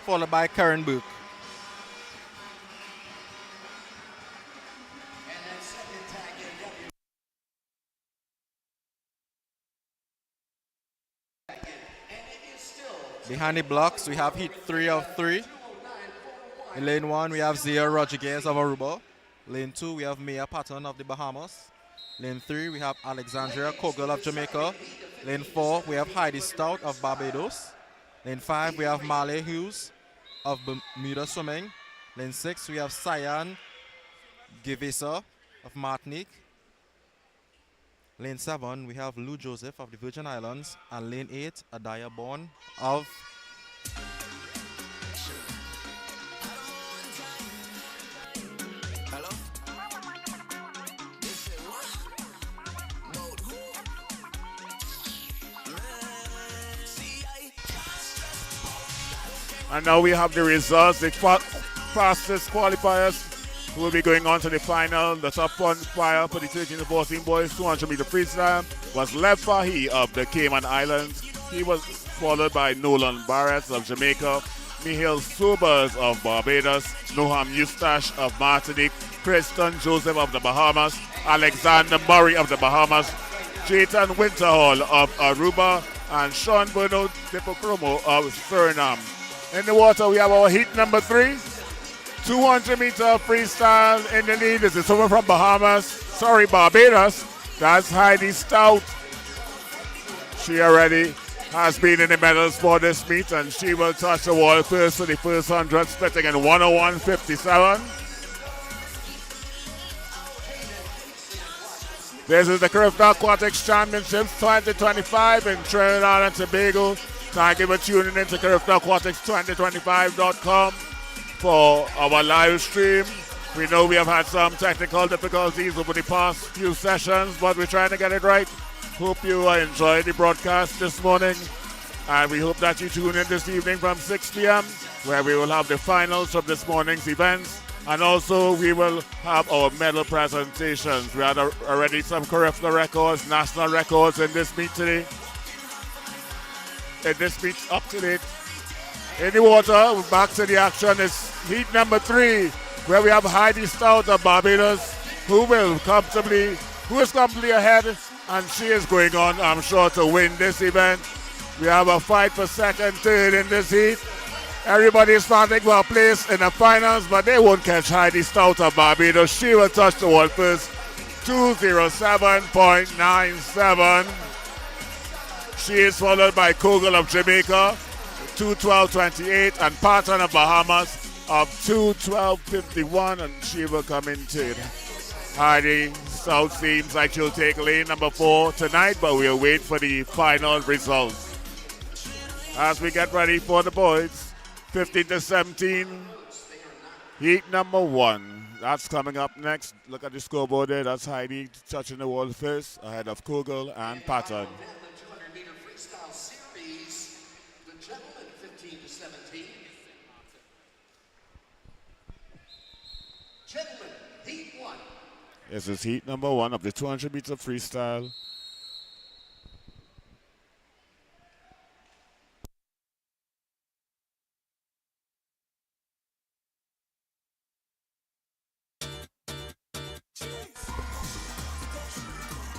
followed by Karen Burke. Behind the blocks, we have heat 3 of 3. In lane 1, we have Zia Rodriguez of Aruba. Lane 2, we have Mia Patton of the Bahamas. Lane 3, we have Alexandria Kogel of Jamaica. Lane 4, we have Heidi Stout of Barbados. Lane 5, we have Marley Hughes of Bermuda Swimming. Lane 6, we have Cyan Givesa of Martinique. Lane 7, we have Lou Joseph of the Virgin Islands. And lane 8, Adaya Bourne of And now we have the results. The fastest qualifiers who will be going on to the final. The top one qualifier for the 13 to 14 boys, 200 meter freestyle, was Lev Fahy of the Cayman Islands. He was followed by Nolan Barrett of Jamaica, Mihail Sobers of Barbados, Noham Eustache of Martinique, Kristen Joseph of the Bahamas, Alexander Murray of the Bahamas, Jayton Winterhall of Aruba, and Sean Bruno Dipocromo of Suriname. In the water, we have our heat number 3. 200 meter freestyle in the lead. This is someone from Barbados. That's Heidi Stout. She already has been in the medals for this meet, and she will touch the wall first for the first 100, splitting in 101.57. This is the Carifta Aquatics Championships 2025 in Trinidad and Tobago. Thank you for tuning in to CariftaAquatics2025.com for our live stream. We know we have had some technical difficulties over the past few sessions, but we're trying to get it right. Hope you enjoyed the broadcast this morning, and we hope that you tune in this evening from 6 p.m. where we will have the finals of this morning's events, and also we will have our medal presentations. We had already some Carifta records, national records in this meet today. In this meet up to date. In the water, we're back to the action. It's heat number 3, where we have Heidi Stout of Barbados, who is comfortably ahead, and she is going on, I'm sure, to win this event. We have a fight for second, third in this heat. Everybody is fighting for a place in the finals, but they won't catch Heidi Stout of Barbados. She will touch the wall first. 207.97. She is followed by Kogel of Jamaica, 212.28, and Patton of Bahamas of 212.51, and she will come in third. Heidi Stout seems like she'll take lane number 4 tonight, but we'll wait for the final results. As we get ready for the boys, 15 to 17, heat number 1. That's coming up next. Look at the scoreboard there. That's Heidi touching the wall first, ahead of Kogel and Patton. This is heat number 1 of the 200 meter freestyle.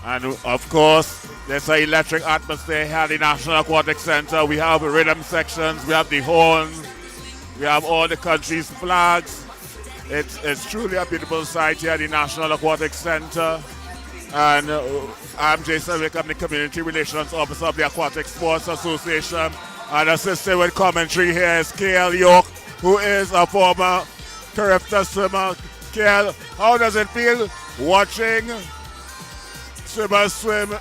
And of course, there's an electric atmosphere here at the National Aquatic Center. We have rhythm sections, we have the horns, we have all the country's flags. It's truly a beautiful sight here at the National Aquatic Center. And I'm Jason Wick, I'm the Community Relations Officer of the Aquatic Sports Association. And assisting with commentary here is KL York, who is a former Carifta swimmer. KL, how does it feel watching swimmers swim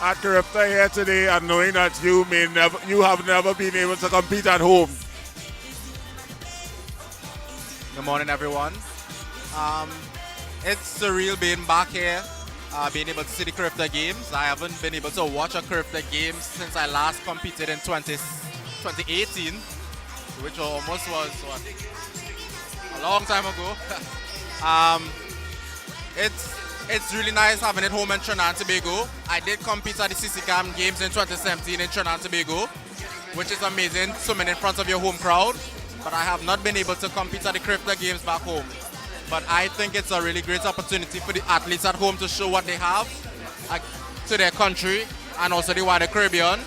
at Carifta here today and knowing that you have never been able to compete at home? Good morning, everyone. It's surreal being back here, being able to see the Carifta Games. I haven't been able to watch a Carifta Games since I last competed in 2018, which almost was a long time ago. It's It's really nice having it home in Trinidad and Tobago. I did compete at the CCCAM Games in 2017 in Trinidad and Tobago, which is amazing, swimming in front of your home crowd. But I have not been able to compete at the Carifta Games back home. But I think it's a really great opportunity for the athletes at home to show what they have to their country and also the wider Caribbean.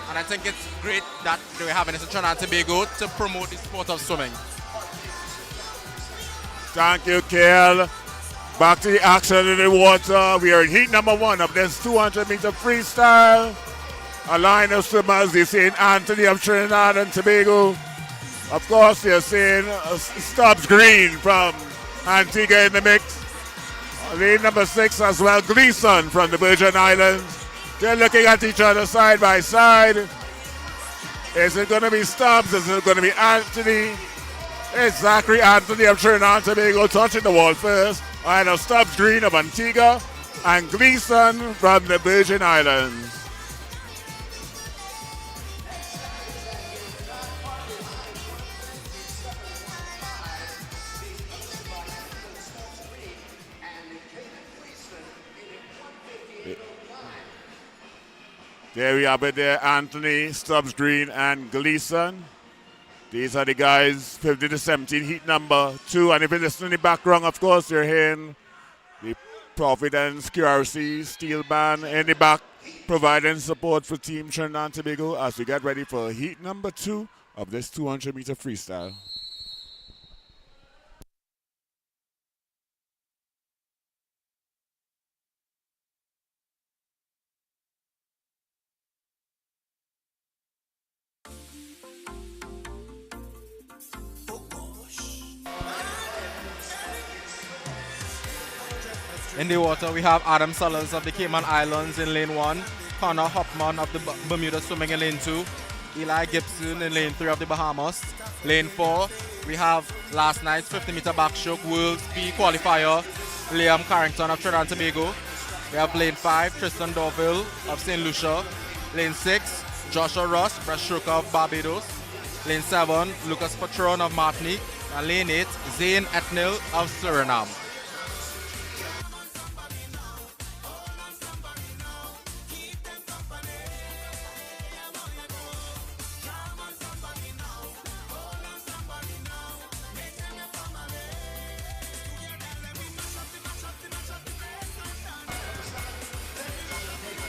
And I think it's great that we're having this in Trinidad and Tobago to promote the sport of swimming. Thank you, Kel. Back to the action in the water. We are in heat number 1 of this 200-meter freestyle. A line of swimmers, the St. Anthony of Trinidad and Tobago. Of course, you're seeing Stubbs Green from Antigua in the mix. Lane number 6 as well, Gleason from the Virgin Islands. They're looking at each other side by side. Is it going to be Stubbs? Is it going to be Anthony? It's Zachary Anthony of Trinidad and Tobago touching the wall first. I know Stubbs Green of Antigua and Gleason from the Virgin Islands. There we have it there, Anthony, Stubbs Green, and Gleason. These are the guys, 50 to 17, heat number 2. And if you listen in the background, of course, you're hearing the Providence QRC Steel Band in the back, providing support for Team Trinidad and Tobago as we get ready for heat number 2 of this 200-meter freestyle. In the water, we have Adam Sellers of the Cayman Islands in lane 1, Connor Hopman of the Bermuda swimming in lane 2, Eli Gibson in lane 3 of the Bahamas. Lane 4, we have last night's 50-meter backstroke World Speed qualifier, Liam Carrington of Trinidad and Tobago. We have lane 5, Tristan Dorville of St. Lucia. Lane 6, Joshua Ross, breaststroke of Barbados. Lane 7, Lucas Patron of Martinique. And lane 8, Zane Etnil of Suriname.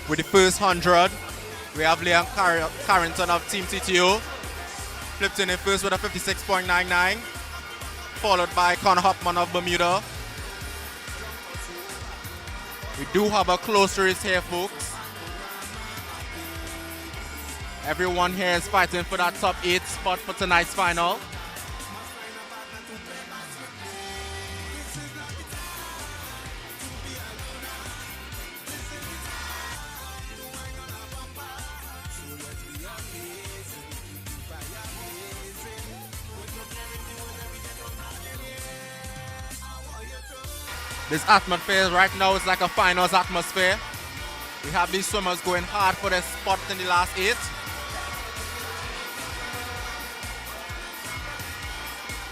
With the first 100, we have Liam Carrington of Team TTO, flipped in first with a 56.99, followed by Connor Hopman of Bermuda. We do have a close race here, folks. Everyone here is fighting for that top 8 spot for tonight's final. This atmosphere right now is like a finals atmosphere. We have these swimmers going hard for their spot in the last 8.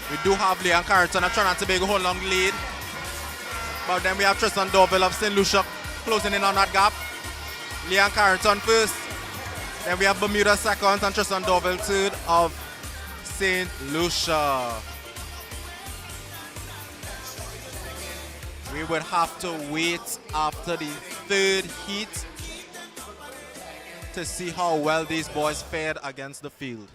We do have Liam Carrington of Trinidad and Tobago holding on the lead. But then we have Tristan Dorville of St. Lucia closing in on that gap. Liam Carrington first. Then we have Bermuda second and Tristan Dorville third of St. Lucia. We would have to wait after the 3rd heat to see how well these boys fared against the field.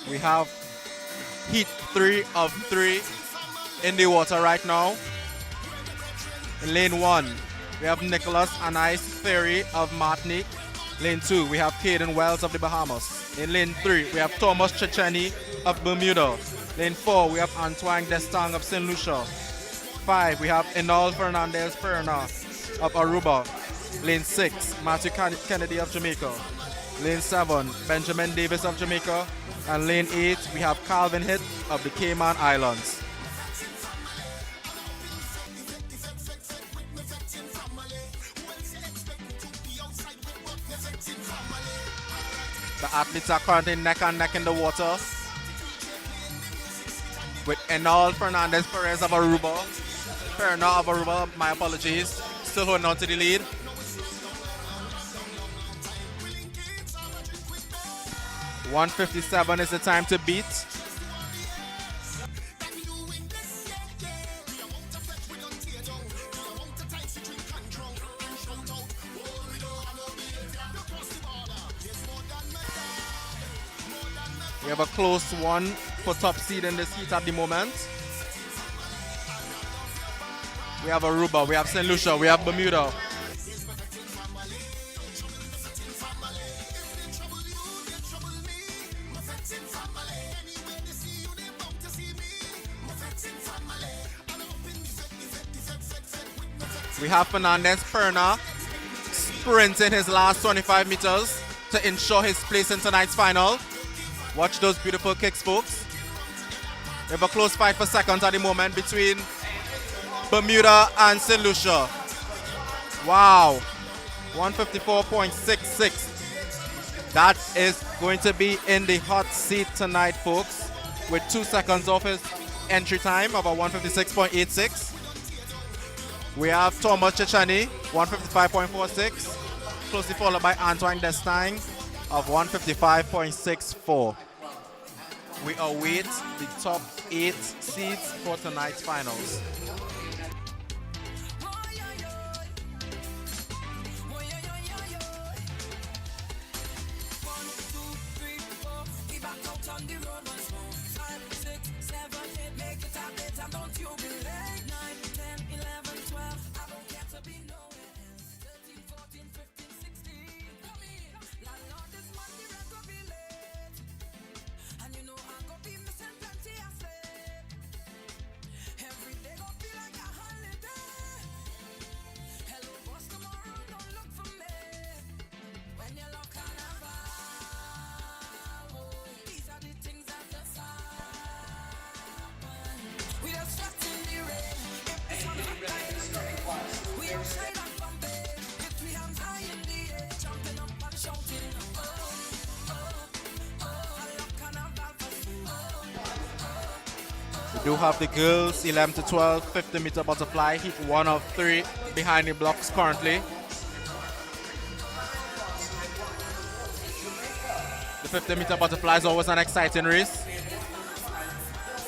We have heat 3 of 3 in the water right now. In lane 1, we have Nicholas Anais Ferry of Martinique. Lane 2, we have Caden Wells of the Bahamas. In lane 3, we have Thomas Chicheni of Bermuda. Lane 4, we have Antoine Destang of St. Lucia. 5, we have Enol Fernandez Perna of Aruba. Lane 6, Matthew Kennedy of Jamaica. Lane 7, Benjamin Davis of Jamaica. And lane 8, we have Calvin Hitt of the Cayman Islands. The athletes are currently neck and neck in the water with Enal Fernandez Perez of Aruba. Perna of Aruba, my apologies. Still holding on to the lead. .157 is the time to beat. We have a close one for top seed in this heat at the moment. We have Aruba, we have St. Lucia, we have Bermuda. We have Fernandez Perna sprinting his last 25 meters to ensure his place in tonight's final. Watch those beautiful kicks, folks. We have a close fight for seconds at the moment between Bermuda and St. Lucia. Wow. 154.66. That is going to be in the hot seat tonight, folks, with 2 seconds off his entry time of a 156.86. We have Thomas Chichani, 155.46, closely followed by Antoine Destine of 155.64. We await the top 8 seeds for tonight's finals. We do have the girls 11 to 12 50 meter butterfly, heat 1 of 3 behind the blocks currently. The 50 meter butterfly is always an exciting race.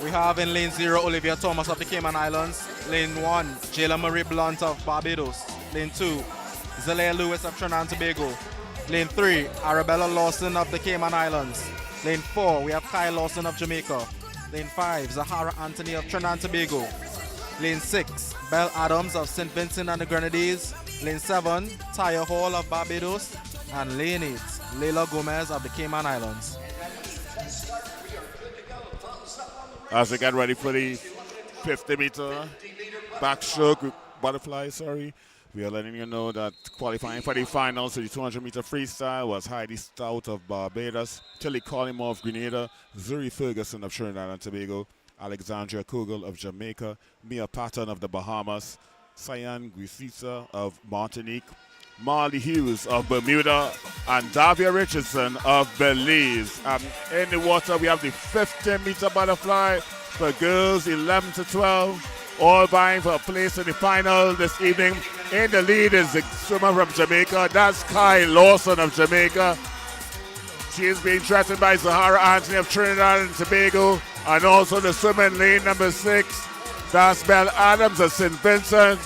We have in lane 0 Olivia Thomas of the Cayman Islands, lane 1 Jayla Marie Blunt of Barbados, lane 2 Zelaya Lewis of Trinidad and Tobago, lane 3 Arabella Lawson of the Cayman Islands, lane 4 we have Kyle Lawson of Jamaica, lane 5 Zahara Anthony of Trinidad and Tobago, lane 6 Belle Adams of St. Vincent and the Grenadines, lane 7 Taya Hall of Barbados, and lane 8 Leila Gomez of the Cayman Islands. As we get ready for the 50 meter backstroke butterfly, we are letting you know that qualifying for the finals of the 200 meter freestyle was Heidi Stout of Barbados, Tilly Collymore of Grenada, Zuri Ferguson of Trinidad and Tobago, Alexandria Kugel of Jamaica, Mia Patton of the Bahamas, Cyan Guisisa of Martinique, Marley Hughes of Bermuda, and Davia Richardson of Belize. In the water, we have the 50 meter butterfly for girls 11 to 12, all vying for a place in the final this evening. In the lead is the swimmer from Jamaica. That's Kai Lawson of Jamaica. She is being threatened by Zahara Anthony of Trinidad and Tobago, and also the swimmer in lane number 6. That's Belle Adams of St. Vincent.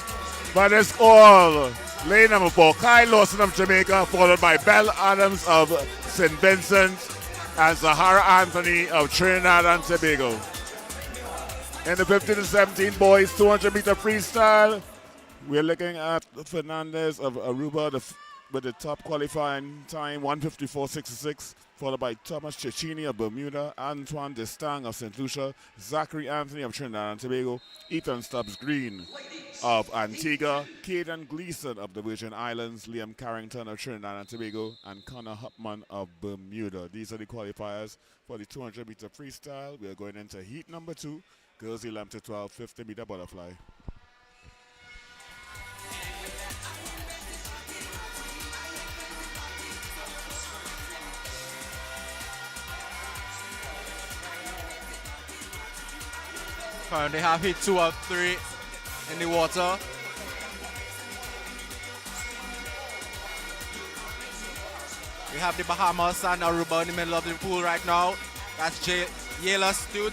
But it's all lane number 4, Kai Lawson of Jamaica, followed by Belle Adams of St. Vincent and Zahara Anthony of Trinidad and Tobago. In the 15 to 17 boys 200 meter freestyle, we're looking at Fernandez of Aruba with the top qualifying time, 154.66, followed by Thomas Cecchini of Bermuda, Antoine Destang of St. Lucia, Zachary Anthony of Trinidad and Tobago, Ethan Stubbs Green of Antigua, Caden Gleason of the Virgin Islands, Liam Carrington of Trinidad and Tobago, and Connor Hupman of Bermuda. These are the qualifiers for the 200-meter freestyle. We are going into heat number 2, girls 11 to 12, 50-meter butterfly. Currently have hit 2 of 3 in the water. We have the Bahamas and Aruba in the middle of the pool right now. That's Yela Stute.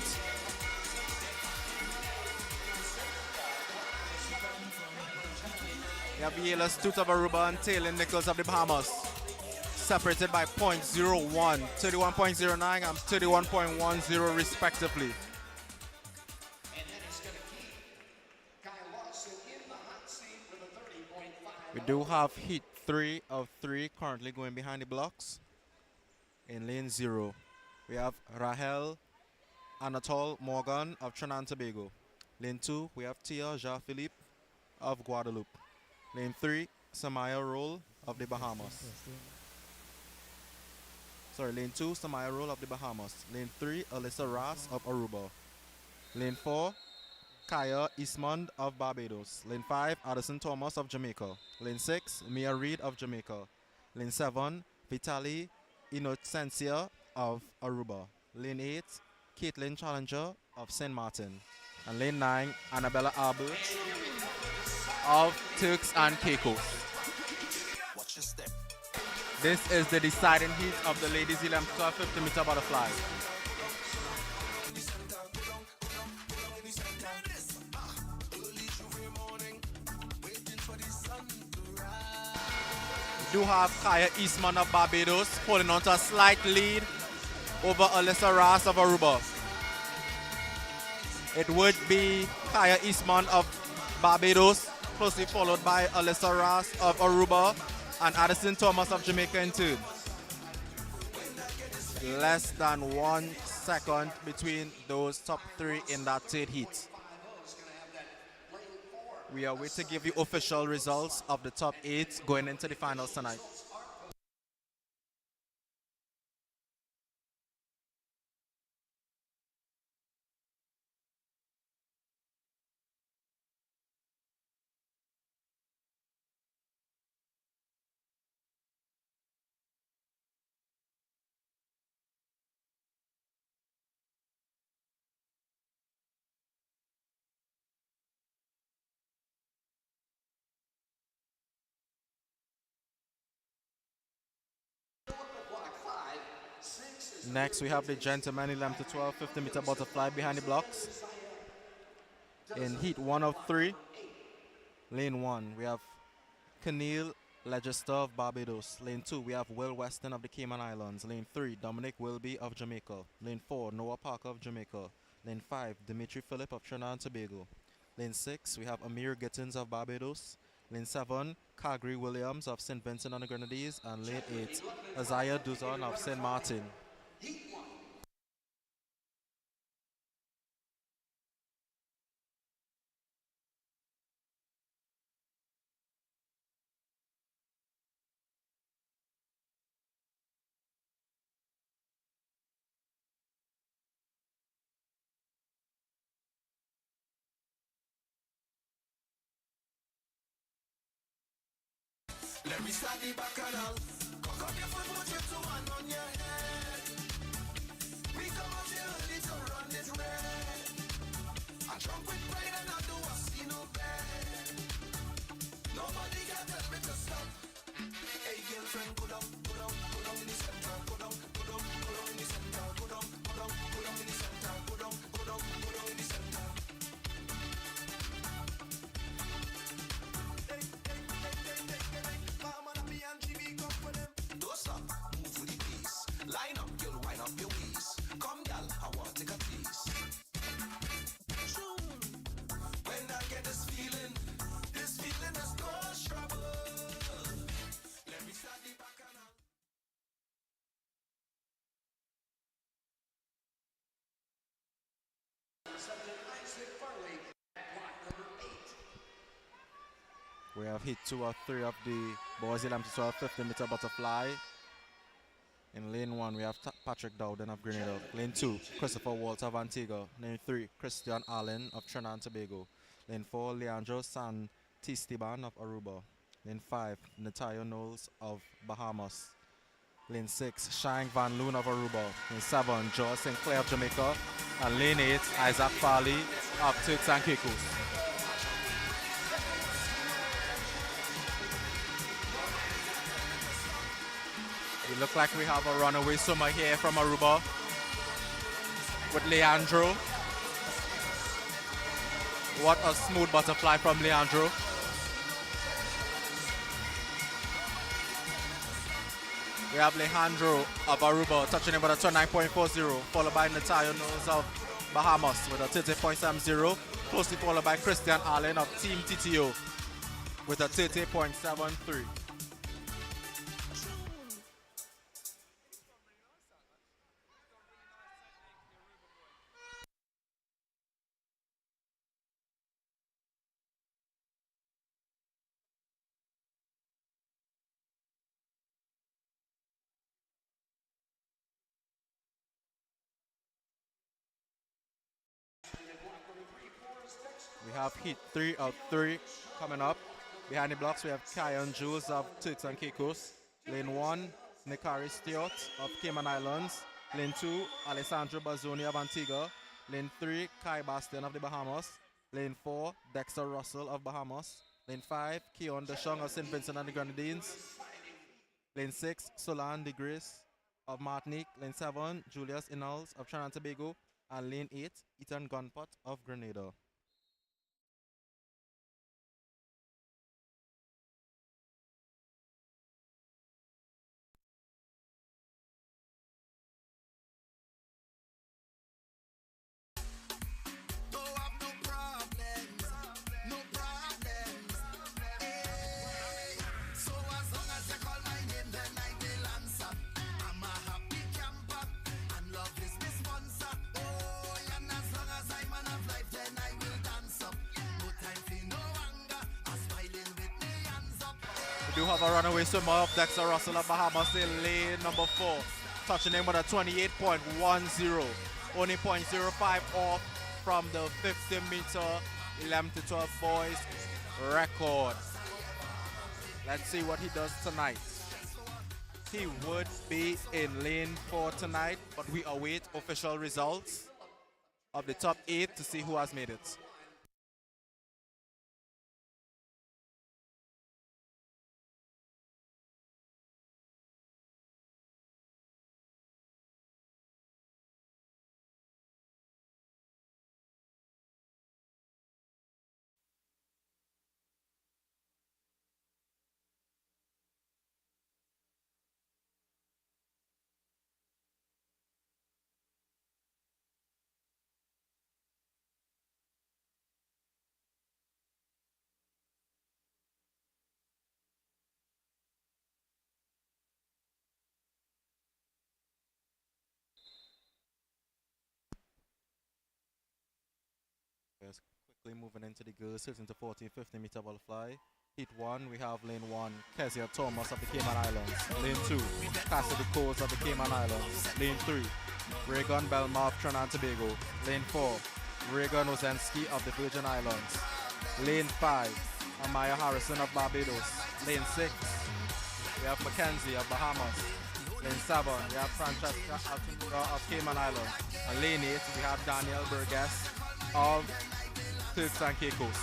We have Yela Stute of Aruba and Taylor Nichols of the Bahamas. Separated by 0.01, 31.09 and 31.10 respectively. We do have heat 3 of 3 currently going behind the blocks. In lane 0, we have Rahel Anatole Morgan of Trinidad and Tobago. Lane 2, we have Tia Jean-Philippe of Guadeloupe. Lane 3, Samaya Roll of the Bahamas. Lane 2, Samaya Roll of the Bahamas. Lane 3, Alyssa Ras of Aruba. Lane 4, Kaya Eastmond of Barbados. Lane 5, Addison Thomas of Jamaica. Lane 6, Mia Reed of Jamaica. Lane 7, Vitali Inocencia of Aruba. Lane 8, Caitlin Challenger of St. Martin. And lane 9, Annabella Albert of Turks and Caicos. This is the deciding heat of the ladies 11 to 12 50-meter butterfly. We do have Kaya Eastman of Barbados holding on to a slight lead over Alyssa Ras of Aruba. It would be Kaya Eastman of Barbados, closely followed by Alyssa Ras of Aruba and Addison Thomas of Jamaica in third. Less than 1 second between those top 3 in that third heat. We are waiting to give you official results of the top 8 going into the finals tonight. Next, we have the gentlemen 11 to 12 50-meter butterfly behind the blocks. In heat 1 of 3, lane 1, we have Keneal Legister of Barbados. Lane 2, we have Will Weston of the Cayman Islands. Lane 3, Dominic Wilby of Jamaica. Lane 4, Noah Parker of Jamaica. Lane 5, Dimitri Phillip of Trinidad and Tobago. Lane 6, we have Amir Gittins of Barbados. Lane 7, Calgary Williams of St. Vincent and the Grenadines. And lane 8, Isaiah Duzon of St. Martin. Let me start the bacchanal. Cock up your foot, put your 2 hand on your head. We come out here early to run this red. I drunk with pride and I do I see no bed. Nobody can tell me to stop. Hey girlfriend, go down in the center. Go down in the center. Go down in the center. Go down in the center. Line up, girl, wind up your waist. Come, girl, I want to take a piece. When I get this feeling is no trouble. Let me start the bacchanal. We have hit 2 or 3 of the boys 11 to 12 50-meter butterfly. In lane 1, we have Patrick Dowden of Grenada. Lane 2, Christopher Walter of Antigua. Lane 3, Christian Allen of Trinidad and Tobago. Lane 4, Leandro Santisteban of Aruba. Lane 5, Natalia Knowles of Bahamas. Lane 6, Shang Van Loon of Aruba. Lane 7, George Sinclair of Jamaica. And lane 8, Isaac Farley of Turks and Caicos. We look like we have a runaway swimmer here from Aruba with Leandro. What a smooth butterfly from Leandro. We have Leandro of Aruba touching in with a 29.40, followed by Natalia Knowles of Bahamas with a 30.70, closely followed by Christian Allen of Team TTO with a 30.73. We have heat 3 of 3 coming up. Behind the blocks, we have Kyan Jules of Turks and Caicos. Lane 1, Nikari Stewart of Cayman Islands. Lane 2, Alessandro Bazzoni of Antigua. Lane 3, Kai Bastian of the Bahamas. Lane 4, Dexter Russell of Bahamas. Lane 5, Keon DeShong of St. Vincent and the Grenadines. Lane 6, Solan de Grace of Martinique. Lane 7, Julius Inalls of Trinidad and Tobago. And lane 8, Ethan Gunpot of Grenada. We do have a runaway swimmer of Dexter Russell of Bahamas in lane number 4, touching in with a 28.10, only 0.05 off from the 50-meter 11 to 12 boys record. Let's see what he does tonight. He would be in lane 4 tonight, but we await official results of the top 8 to see who has made it. Yes, quickly moving into the girls, 13 to 14, 50-meter butterfly. Heat 1, we have lane 1, Kezia Thomas of the Cayman Islands. Lane 2, Cassidy Coles of the Cayman Islands. Lane 3, Reagan Belma of Trinidad and Tobago. Lane 4, Reagan Ozensky of the Virgin Islands. Lane 5, Amaya Harrison of Barbados. Lane 6, we have Mackenzie of Bahamas. Lane 7, we have Francesca Altamura of Cayman Islands. And lane 8, we have Daniel Burgess of Turks and Caicos.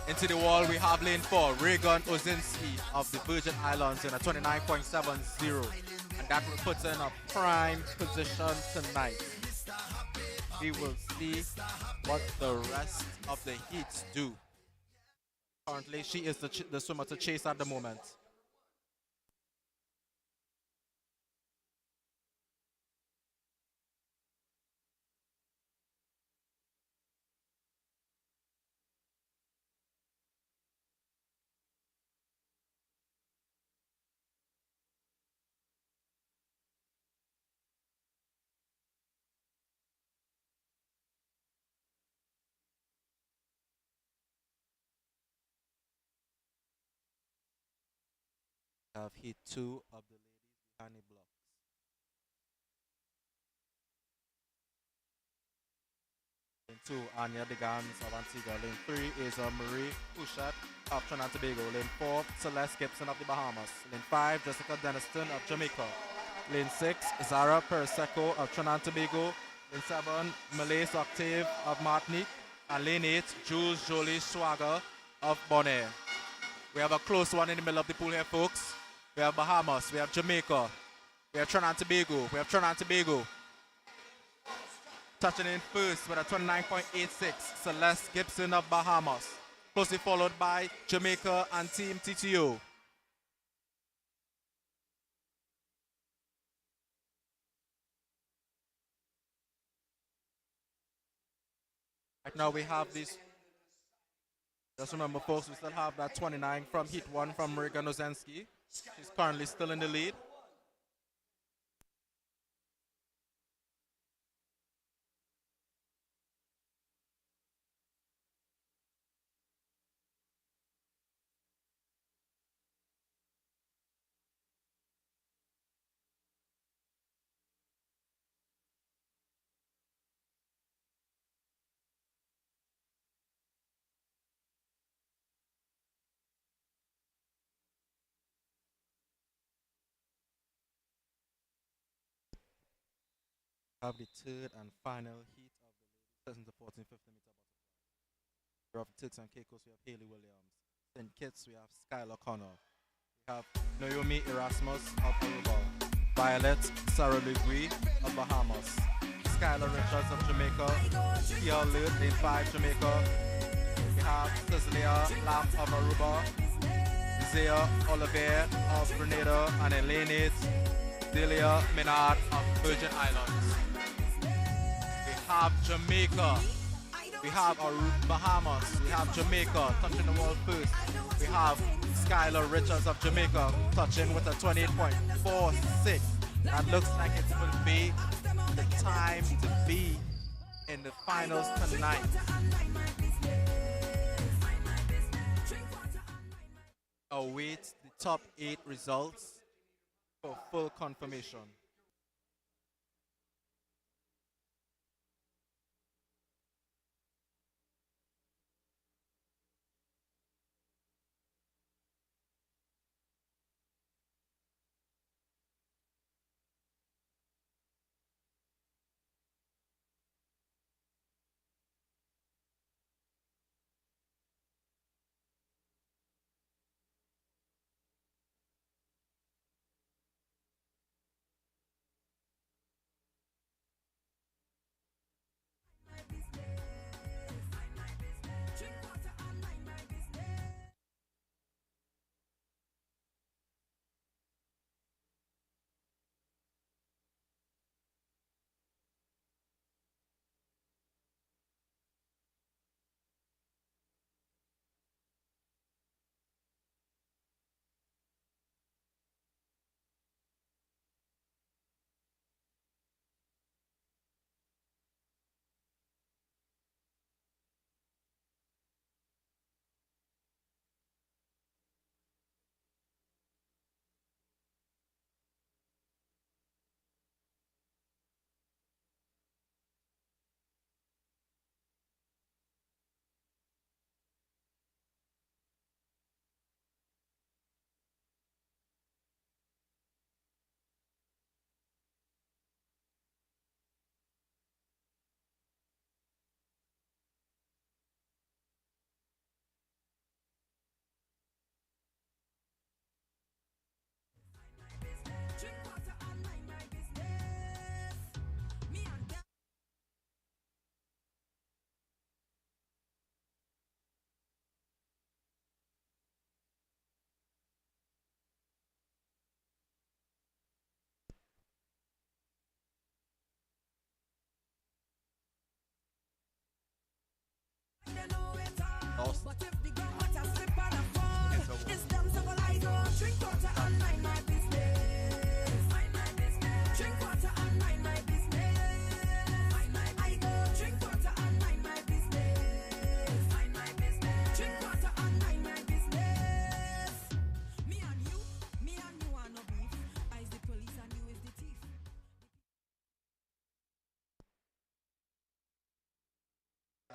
Into the wall, we have lane 4, Reagan Ozinski of the Virgin Islands in a 29.70. And that will put her in a prime position tonight. We will see what the rest of the heats do. Currently, she is the swimmer to chase at the moment. have Heat 2 of the ladies behind the blocks. Lane 2, Anya Digans of Antigua. Lane 3 is Marie Pouchet of Trinidad and Tobago. Lane 4, Celeste Gibson of the Bahamas. Lane 5, Jessica Deniston of Jamaica. Lane 6, Zara Perseco of Trinidad and Tobago. Lane 7, Malaise Octave of Martinique. And lane 8, Jules Jolie Swagger of Bonaire. We have a close one in the middle of the pool here, folks. We have Bahamas, we have Jamaica, we have Trinidad and Tobago, we have Trinidad and Tobago. Touching in first with a 29.86, Celeste Gibson of Bahamas. Closely followed by Jamaica and Team TTO. Right now we have this. Just remember, folks, we still have that 29 from Heat 1 from Marika Nozensky. She's currently still in the lead. Have the third and final heat of the ladies 2014 50-meter butterfly. We have Turks and Caicos, we have Haley Williams. St. Kitts, we have Skylar Connor. We have Naomi Erasmus of Aruba. Violet Sarah Legui of Bahamas. Skylar Richards of Jamaica. Kia Lute, lane 5, Jamaica. We have Cecilia Lamp of Aruba. Zia Oliver of Grenada. And then lane 8, Delia Menard of Virgin Islands. We have Jamaica, we have Bahamas, we have Jamaica touching the wall first. We have Skylar Richards of Jamaica touching with a 28.46. That looks like it will be the time to be in the finals tonight. Await the top 8 results for full confirmation.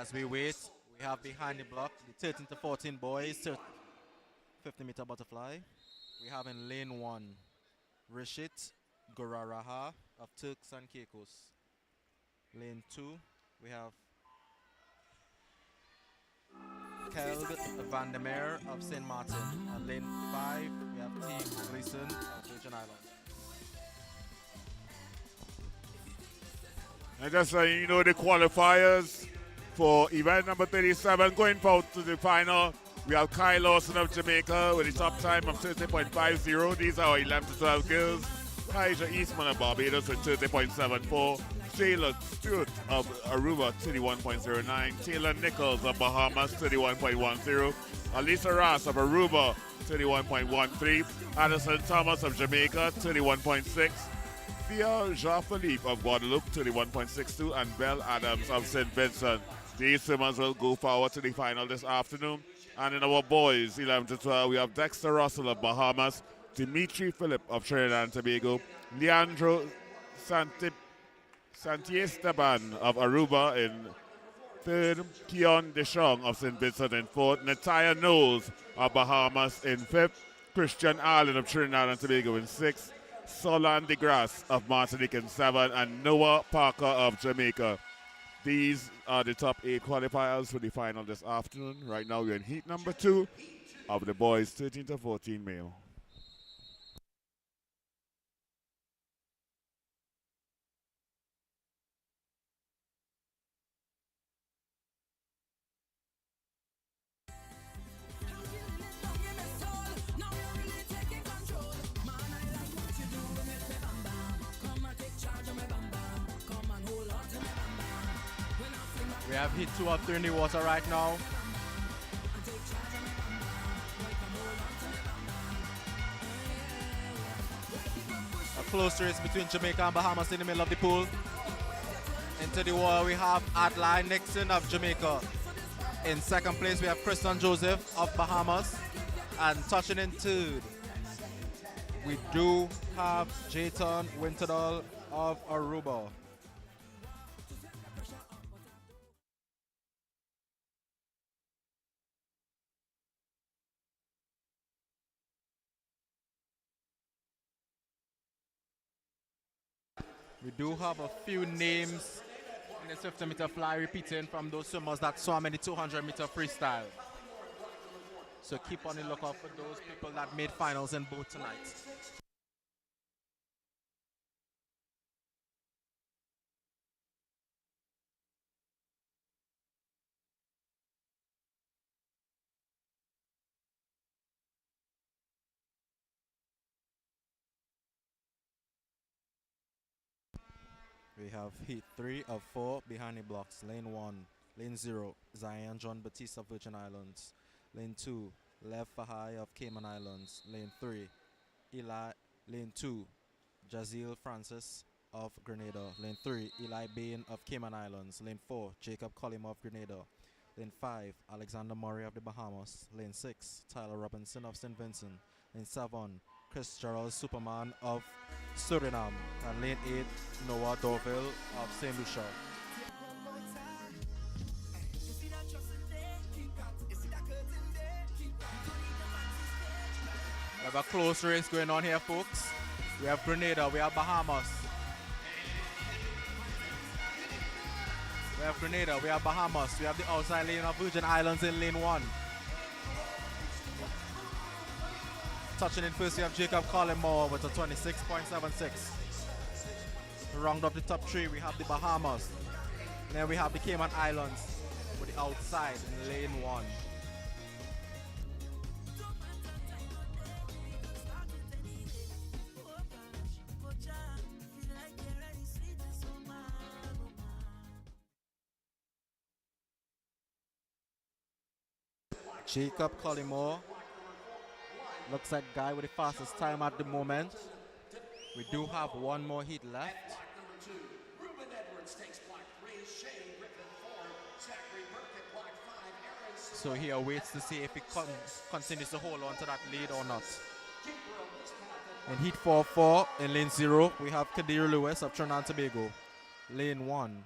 As we wait, we have behind the block the 13 to 14 boys, 50-meter butterfly. We have in lane 1, Rishit Goraraha of Turks and Caicos. Lane 2, we have Keld Van der Meer of St. Martin. And lane 5, we have Team Gleason of Virgin Islands. And just so you know, the qualifiers for event number 37 going out to the final. We have Kai Lawson of Jamaica with a top time of 30.50. These are our 11 to 12 girls. Kaija Eastman of Barbados with 30.74. Shayla Stewart of Aruba, 31.09. Taylor Nichols of Bahamas, 31.10. Alisa Ross of Aruba, 31.13. Addison Thomas of Jamaica, 31.6. Thea Jean-Philippe of Guadeloupe, 31.62. And Belle Adams of St. Vincent. These swimmers will go forward to the final this afternoon. And in our boys, 11 to 12, we have Dexter Russell of Bahamas, Dimitri Philip of Trinidad and Tobago, Leandro Santiesteban of Aruba in third, Keon Deschong of St. Vincent in fourth, Natalia Knowles of Bahamas in fifth, Christian Allen of Trinidad and Tobago in sixth, Solan DeGrasse of Martinique in seventh, and Noah Parker of Jamaica. These are the top 8 qualifiers for the final this afternoon. Right now we're in heat number 2 of the boys 13 to 14 male. We have heat 2 up there in the water right now. A close race between Jamaica and Bahamas in the middle of the pool. Into the water we have Adline Nixon of Jamaica. In second place we have Kristen Joseph of Bahamas. And touching in third, we do have Jayton Winterdall of Aruba. We do have a few names in the 50-meter fly repeating from those swimmers that swam in the 200-meter freestyle. So keep on the lookout for those people that made finals in both tonight. We have heat 3 of 4 behind the blocks. Lane 1, lane 0, Zion John Batiste of Virgin Islands. Lane 2, Lev Fahai of Cayman Islands. Lane 3, lane 2, Jazeel Francis of Grenada. Lane 3, Eli Bain of Cayman Islands. Lane 4, Jacob Collim of Grenada. Lane 5, Alexander Murray of the Bahamas. Lane 6, Tyler Robinson of St. Vincent. Lane 7, Chris Gerald Superman of Suriname. And lane 8, Noah Dorville of St. Lucia. We have a close race going on here, folks. We have Grenada, we have Bahamas. We have Grenada, we have Bahamas. We have the outside lane of Virgin Islands in lane 1. Touching in first, we have Jacob Collymore with a 26.76. To round up the top 3, we have the Bahamas. And then we have the Cayman Islands with the outside in lane 1. Jacob Collymore looks like guy with the fastest time at the moment. We do have one more heat left. So he awaits to see if he continues to hold on to that lead or not. In heat 4-4, in lane 0, we have Kadir Lewis of Trinidad and Tobago. Lane 1,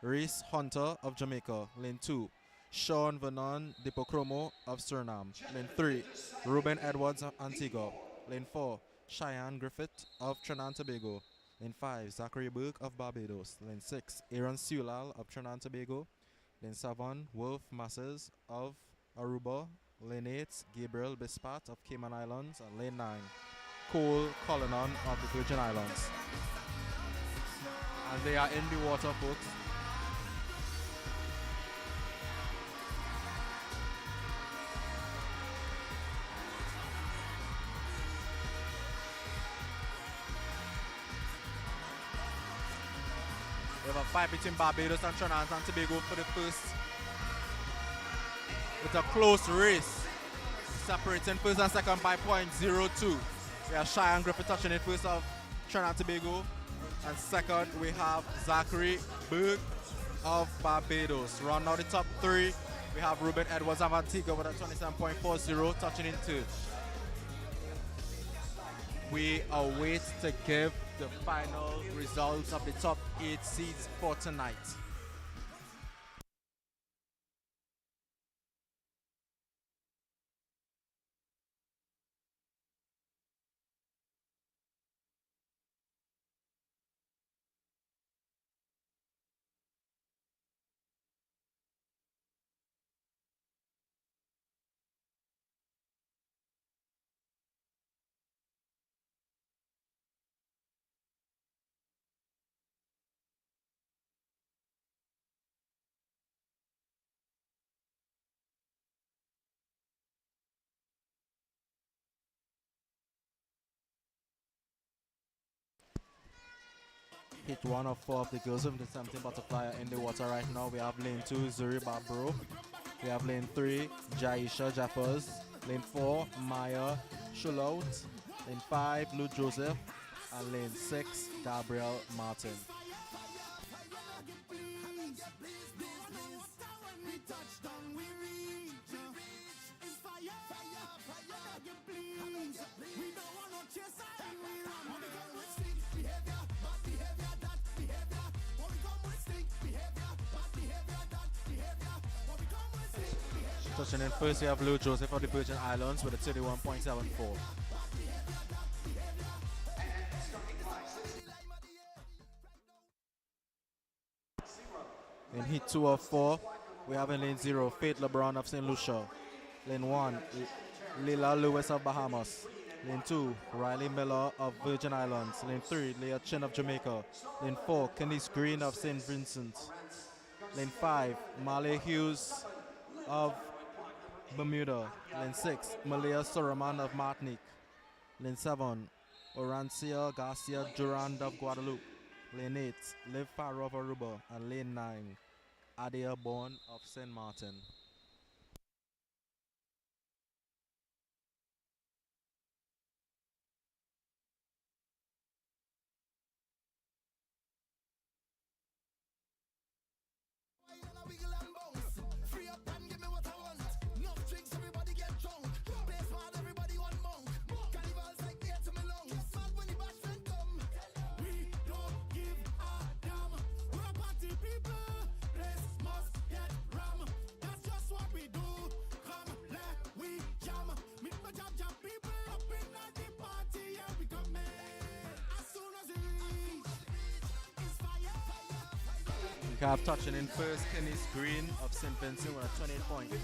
Reese Hunter of Jamaica. Lane 2, Sean Vernon Dipocromo of Suriname. Lane 3, Ruben Edwards of Antigua. Lane 4, Cheyenne Griffith of Trinidad and Tobago. Lane 5, Zachary Burke of Barbados. Lane 6, Aaron Seulal of Trinidad and Tobago. Lane 7, Wolf Masses of Aruba. Lane 8, Gabriel Bispat of Cayman Islands. And lane 9, Cole Collinon of the Virgin Islands. And they are in the water, folks. We have a fight between Barbados and Trinidad and Tobago for the first, with a close race, separating first and second by .02. We have Cheyenne Griffith touching in first of Trinidad and Tobago, and second we have Zachary Burke of Barbados. Round out the top 3, we have Ruben Edwards of Antigua with a 27.40 touching in 2. We await to give the final results of the top 8 seeds for tonight. Hit 1 of 4 of the girls with the 17 butterfly in the water right now. We have lane 2, Zuri Babro. We have lane 3, Jaisha Jaffers. Lane 4, Maya Shulout. Lane 5, Lou Joseph. And lane 6, Gabriel Martin. Touching in first, we have Lou Joseph of the Virgin Islands with a 31.74. In heat 2 of 4, we have in lane 0, Faith LeBron of St. Lucia. Lane 1, Lila Lewis of Bahamas. Lane 2, Riley Miller of Virgin Islands. Lane 3, Leah Chin of Jamaica. Lane 4, Kennis Green of St. Vincent. Lane 5, Marley Hughes of Bermuda. Lane 6, Malia Suraman of Martinique. Lane 7, Orancia Garcia Durand of Guadeloupe. Lane 8, Liv Farrow of Aruba. And lane 9, Adia Bourne of St. Martin. We have touching in first, Kennis Green of St. Vincent with a 28.89.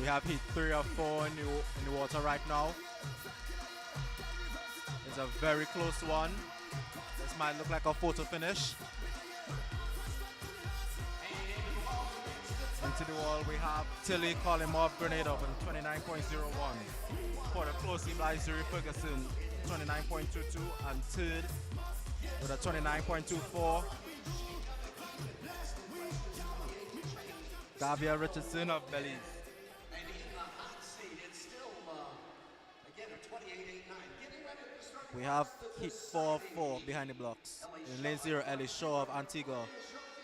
We have hit 3 or 4 in the water right now. It's a very close one. This might look like a photo finish. Into the wall we have Tilly Kolimov Grenada with 29.01. For the close team lies Zuri Ferguson 29.22 and third with a 29.24. Davia Richardson of Belize. And he's in the hot seat. It's still, again, a 28.89. Getting ready to start. We have hit 4-4 behind the blocks. In lane 0, Ellie Shaw of Antigua.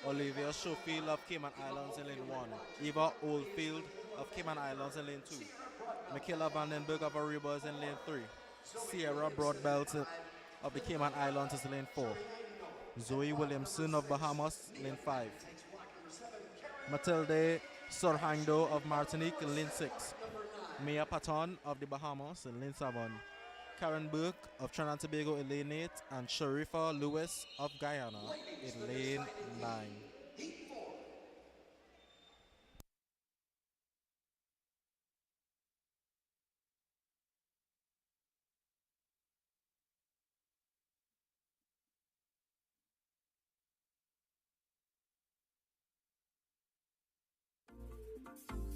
Olivia Schofield of Cayman Islands in lane 1. Eva Oldfield of Cayman Islands in lane 2. Michaela Vandenberg of Aruba is in lane 3. Sierra Broadbelt of the Cayman Islands is in lane 4. Zoe Williamson of Bahamas, lane 5. Matilde Sorhando of Martinique in lane 6. Mia Patton of the Bahamas in lane 7. Karen Burke of Trinidad and Tobago in lane 8. And Sharifa Lewis of Guyana in lane 9.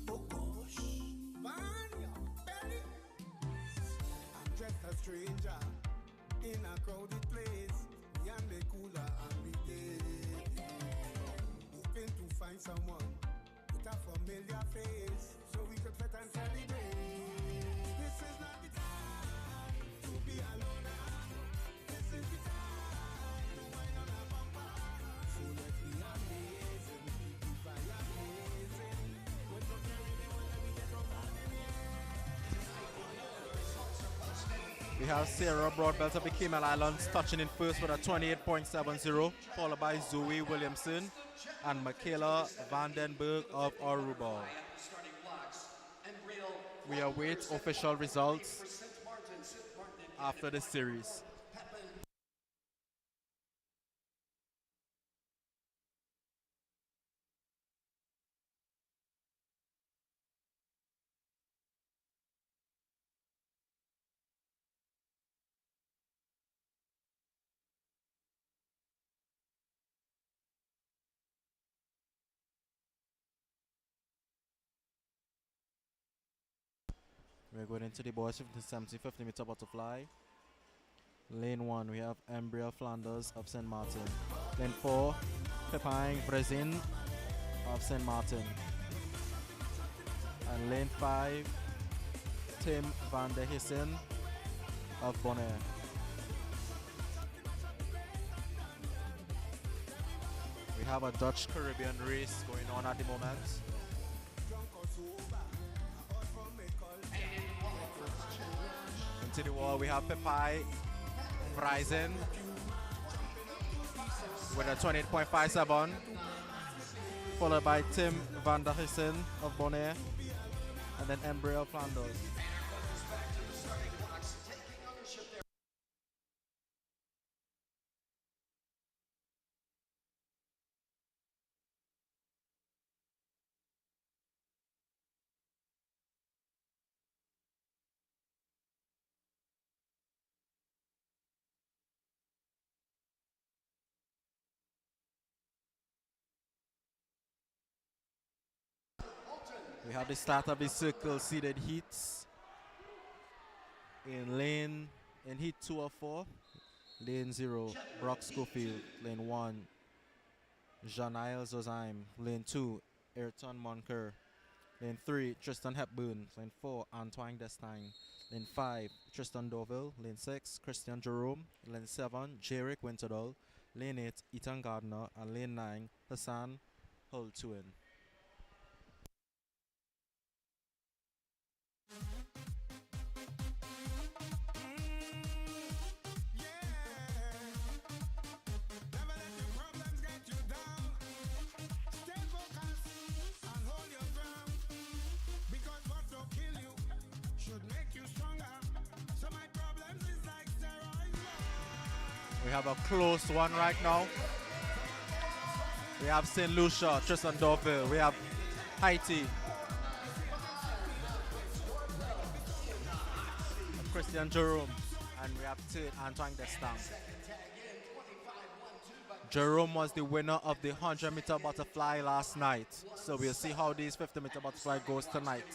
Oh gosh, man, your belly. I'm just a stranger in a crowded place. Me and the cooler and the day. Hoping to find someone with a familiar face so we could fit and celebrate. This is not the time to be alone. This is the time to wind on a bumper. So let's be amazing, if I amazing. We have Sarah Broadbelt of the Cayman Islands touching in first with a 28.70, followed by Zoe Williamson and Michaela Vandenberg of Aruba. We await official results after the series. We're going into the boys 50 meter butterfly. Lane 1, we have Embria Flanders of St. Martin. Lane 4, Pepijn Brezin of St. Martin. And lane 5, Tim van der Hissen of Bonaire. We have a Dutch Caribbean race going on at the moment. Into the wall we have Pepijn Brezin with a 28.57, followed by Tim van der Hissen of Bonaire, and then Embria Flanders. We have the start of the circle seeded heats. In heat 2 of 4, lane 0, Brock Schofield, lane 1, Janail Zozheim, lane 2, Ayrton Monker, lane 3, Tristan Hepburn, lane 4, Antoine Destine, lane 5, Tristan Dorville, lane 6, Christian Jerome, lane 7, Jarek Winterdahl, lane 8, Ethan Gardner, and lane 9, Hassan Hultuin. Kill We have a close one right now. We have St. Lucia, Tristan Dorville. We have Haiti, Christian Jerome. And we have third Antoine Destin. Jerome was the winner of the 100-meter butterfly last night. So we'll see how these 50-meter butterfly goes tonight.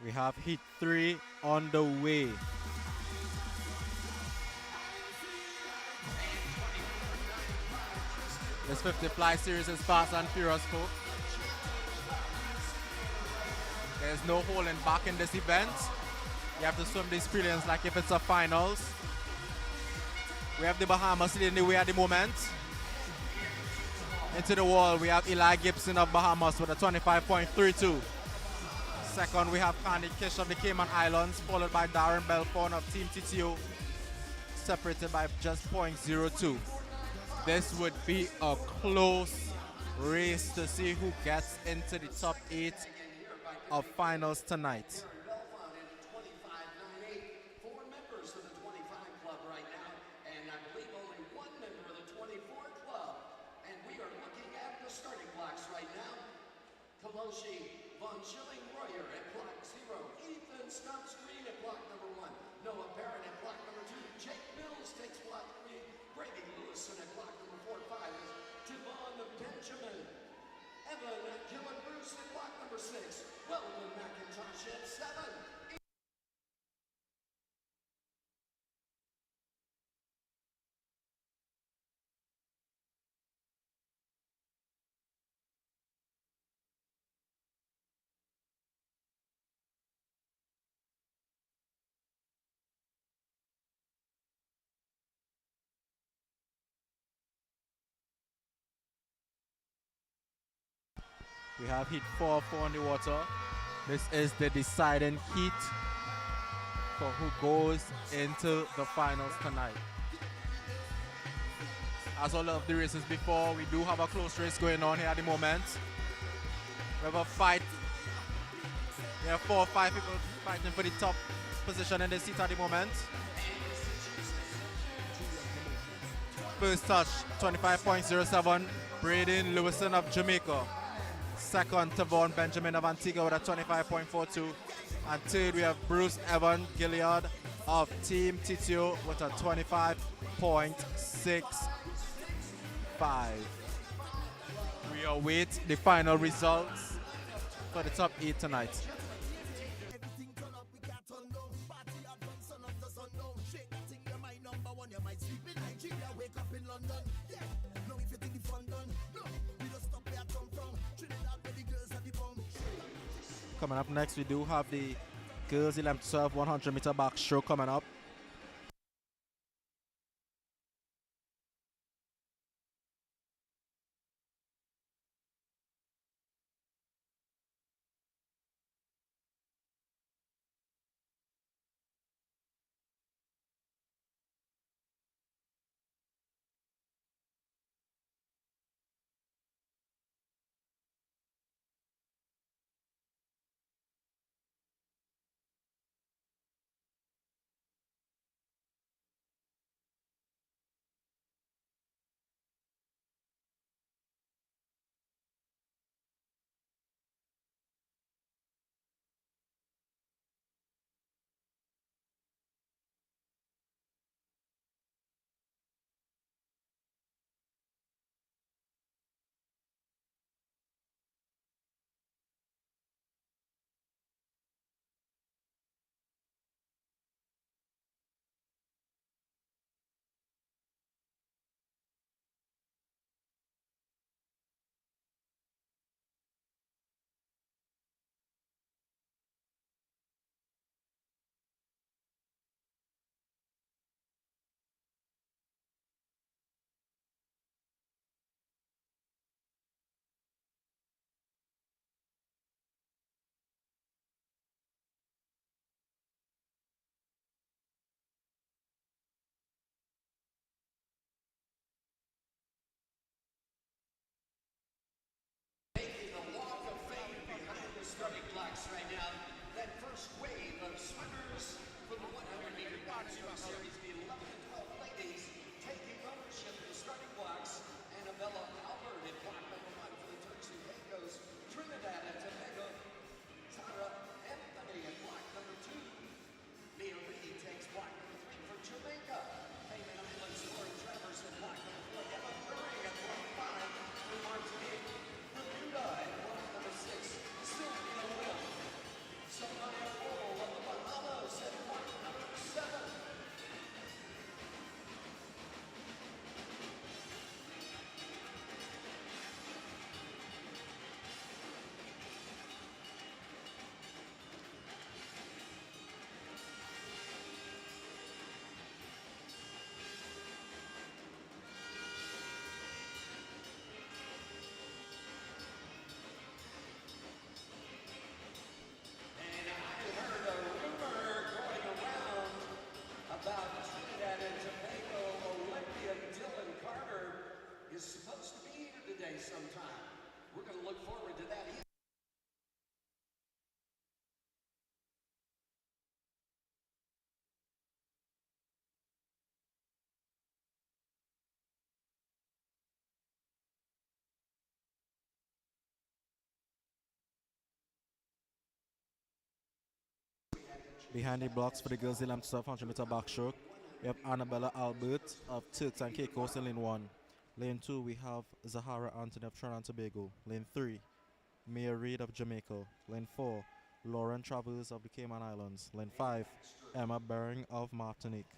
We have heat 3 on the way. This 50 fly series is fast and furious, folks. There's no holding back in this event. You have to swim these prelims like if it's a finals. We have the Bahamas leading the way at the moment. Into the wall, we have Eli Gibson of Bahamas with a 25.32. Second, we have Candy Kish of the Cayman Islands, followed by Darren Belfort of Team TTO, separated by just 0.02. This would be a close race to see who gets into the top 8 of finals tonight. Four members of the 25 club right now, and I believe only one member of the 24 club. And we are looking at the starting blocks right now. Kaloshi Von Schilling Royer at block 0. Ethan Stubbs Green at block number 1. Noah Barrett at block number 2. Jake Mills takes block 3. Brady Lewison at block number 4 5. Devon Benjamin. Evan Kevin Bruce at block number 6. Weldon McIntosh at 7. We have heat 4 on the water. This is the deciding heat for who goes into the finals tonight. As all of the races before, we do have a close race going on here at the moment. We have a fight. We have 4 or 5 people fighting for the top position in the seat at the moment. First touch, 25.07, Braden Lewison of Jamaica. Second, Tavon Benjamin of Antigua with a 25.42. And third, we have Bruce Evan Gilliard of Team TTO with a 25.65. We await the final results for the top 8 tonight. Everything turn up, we can't turn down. Party hard from sun up to sundown. Shake that thing, you're my number one. You might sleep in Nigeria, wake up in London. Yeah, no, if you think the fun done, no, we don't stop where I come from. Trinidad, where the girls have the bomb. Coming up next, we do have the girls 11 to 12 100-meter backstroke coming up. Day sometime. We're going to look forward to that. Behind the blocks for the girls, 11 to 1200 meter backstroke, we have Annabella Albert of Turks and Caicos in lane 1. Lane 2, we have Zahara Anthony of Trinidad and Tobago. Lane 3, Mia Reid of Jamaica. Lane 4, Lauren Travers of the Cayman Islands. Lane 5, Emma Bering of Martinique.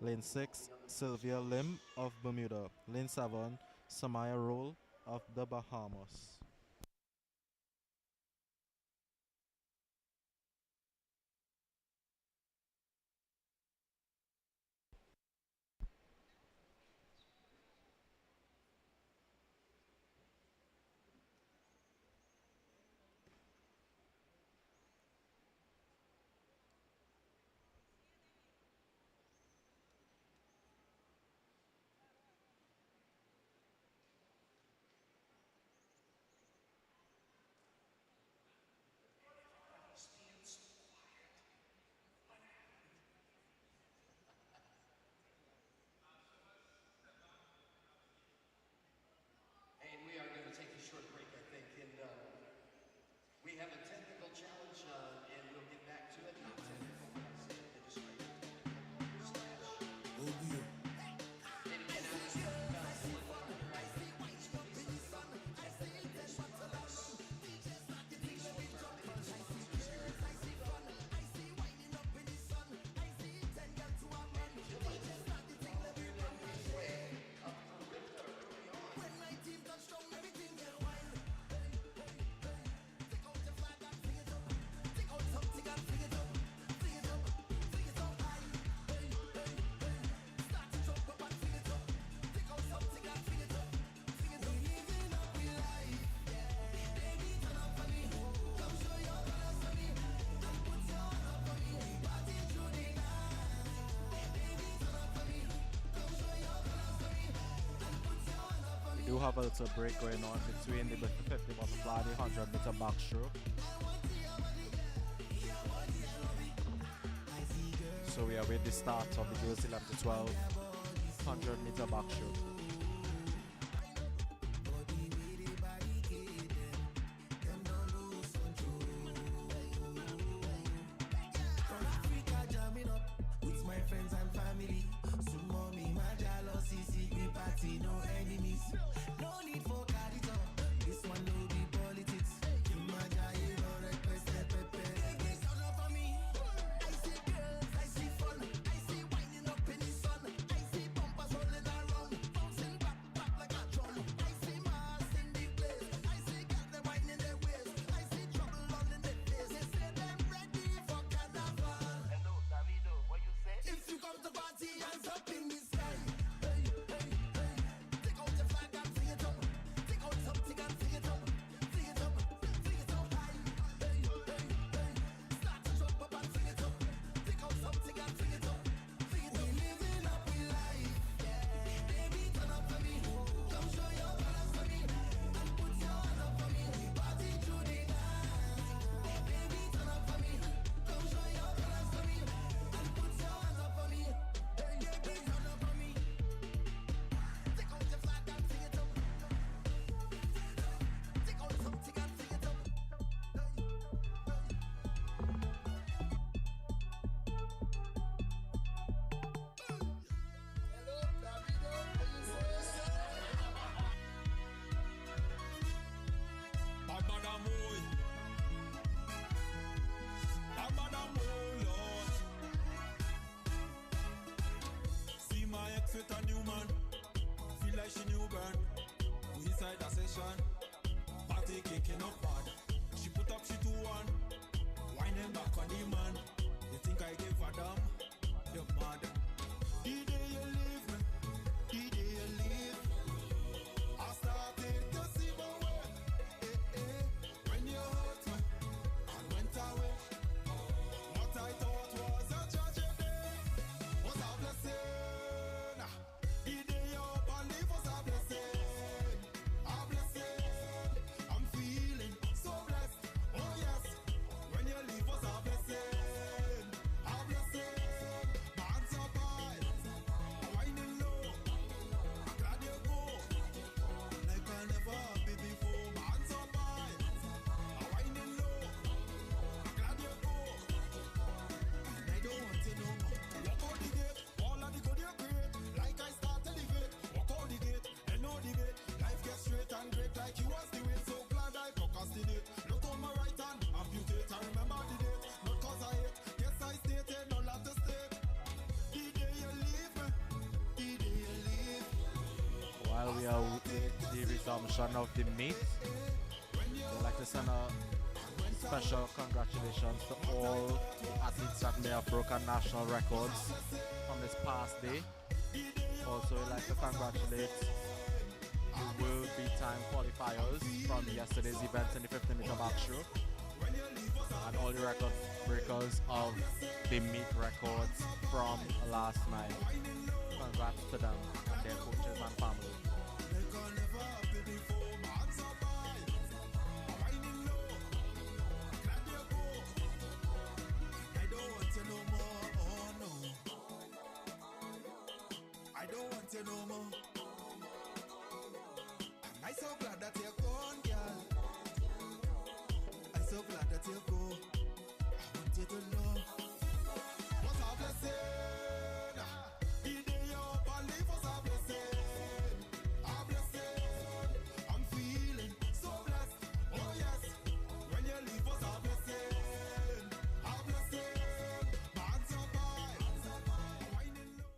Lane 6, Sylvia Lim of Bermuda. Lane 7, Samaya Roll of the Bahamas. And we are going to take a short break, I think, and we have a technical challenge, and we'll get back to it. Not technical, but I say administrative. And again, I was talking about We do have a little break going on between the 50 butterfly and the 100 meter backstroke. So we are with the start of the girls 11 to 12 100 meter backstroke. Friends and family, so mommy, my jealousy, secret party, no enemies. No need for carito, this one no be politics. Imagine no request, pepe. Baby, turn up for me. I see girls, I see fun, I see winding up in the sun. I see bumpers rolling around, bouncing back like a drum. I see mass in the place, I see girls them winding their waist. I see trouble all in their face. They say them ready for carnival. Hello, Davido, what you say? If you come to party, hands up in the sky. Hey, hey, hey. Take out your flag and fling it up. Take out something and fling it up. Fling it up, fling it up high. Hey, hey, hey. Start to jump up and fling it up. Take out something and fling it up. Fling it up. We living up in life. Yeah. Baby, turn up for me. Come show your colors for me. And put your hand up for me. We party through the night. Baby, turn up for me. Come show your colors for me. And put your hands up for me. Hey, hey, turn up for me. Take out your flag and fling it up. Take out something and fling it up. Hello, Davido, what you say? Lord. See my ex with a new man. Feel like she new burn. We inside the session. Party kicking up hard. She put up, she 2-1. Winding back on the man. You think I give a damn? The mad. The day you leave me, the day you leave. I started to see my way. When you hurt me and went away. What I thought was a tragedy was a blessing. The day you up and leave was a blessing. A blessing. while we are with the resumption of the meet, I'd like to send a special congratulations to all athletes that may have broken national records from this past day. Also, I'd like to congratulate the World Beat Time qualifiers from yesterday's event in the 50-meter backstroke and all the record breakers of the meet records from last night. Congrats to them and their coaches and family. I don't want you no more. I'm so glad that you're gone, girl. I'm so glad that you're gone. I want you to know what's our blessing. The day you're up and leave us a blessing. A blessing. I'm feeling so blessed. Oh yes. When you leave us a blessing. A blessing. Man so by. Winding low.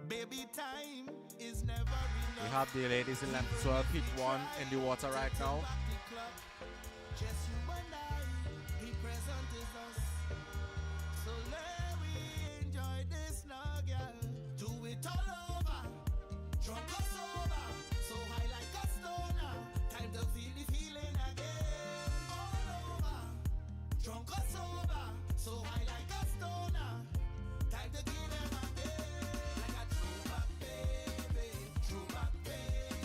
Baby, time is never enough. We have the ladies in length 12, hit 1 in the water right now. Just you and I, the present is us. So let we enjoy this now, girl. Do it all over, drunk or sober. So high like a stoner. Time to feel the feeling again. All over, drunk or sober. So high like a stoner. Time to give them again. Like a throwback baby, throwback baby,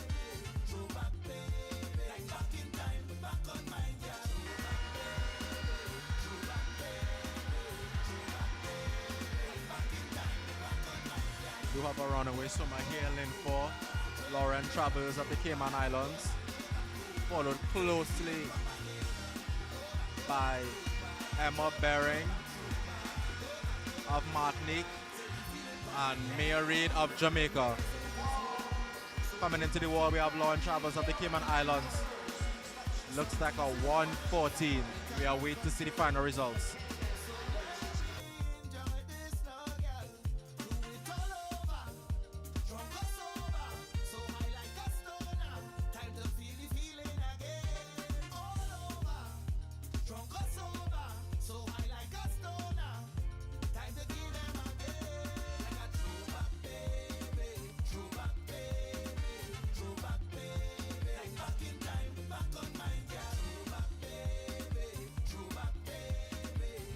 throwback baby. Like back in time, back on my girl. Throwback baby, throwback baby, like back in time, back on my girl. We have a runaway swimmer hailing for Lauren Travers of the Cayman Islands, followed closely by Emma Bering of Martinique and Mia Reid of Jamaica. Coming into the wall, we have Lauren Travers of the Cayman Islands. Looks like a 1:14. We are waiting to see the final results. Enjoy this now, girl. Do it all over, drunk or sober. So high like a stoner. Time to feel the feeling again. All over, drunk or sober. So high like a stoner. Time to give them again. Like a throwback baby, throwback baby, throwback baby. Like back in time, back on my girl. Throwback baby, throwback baby,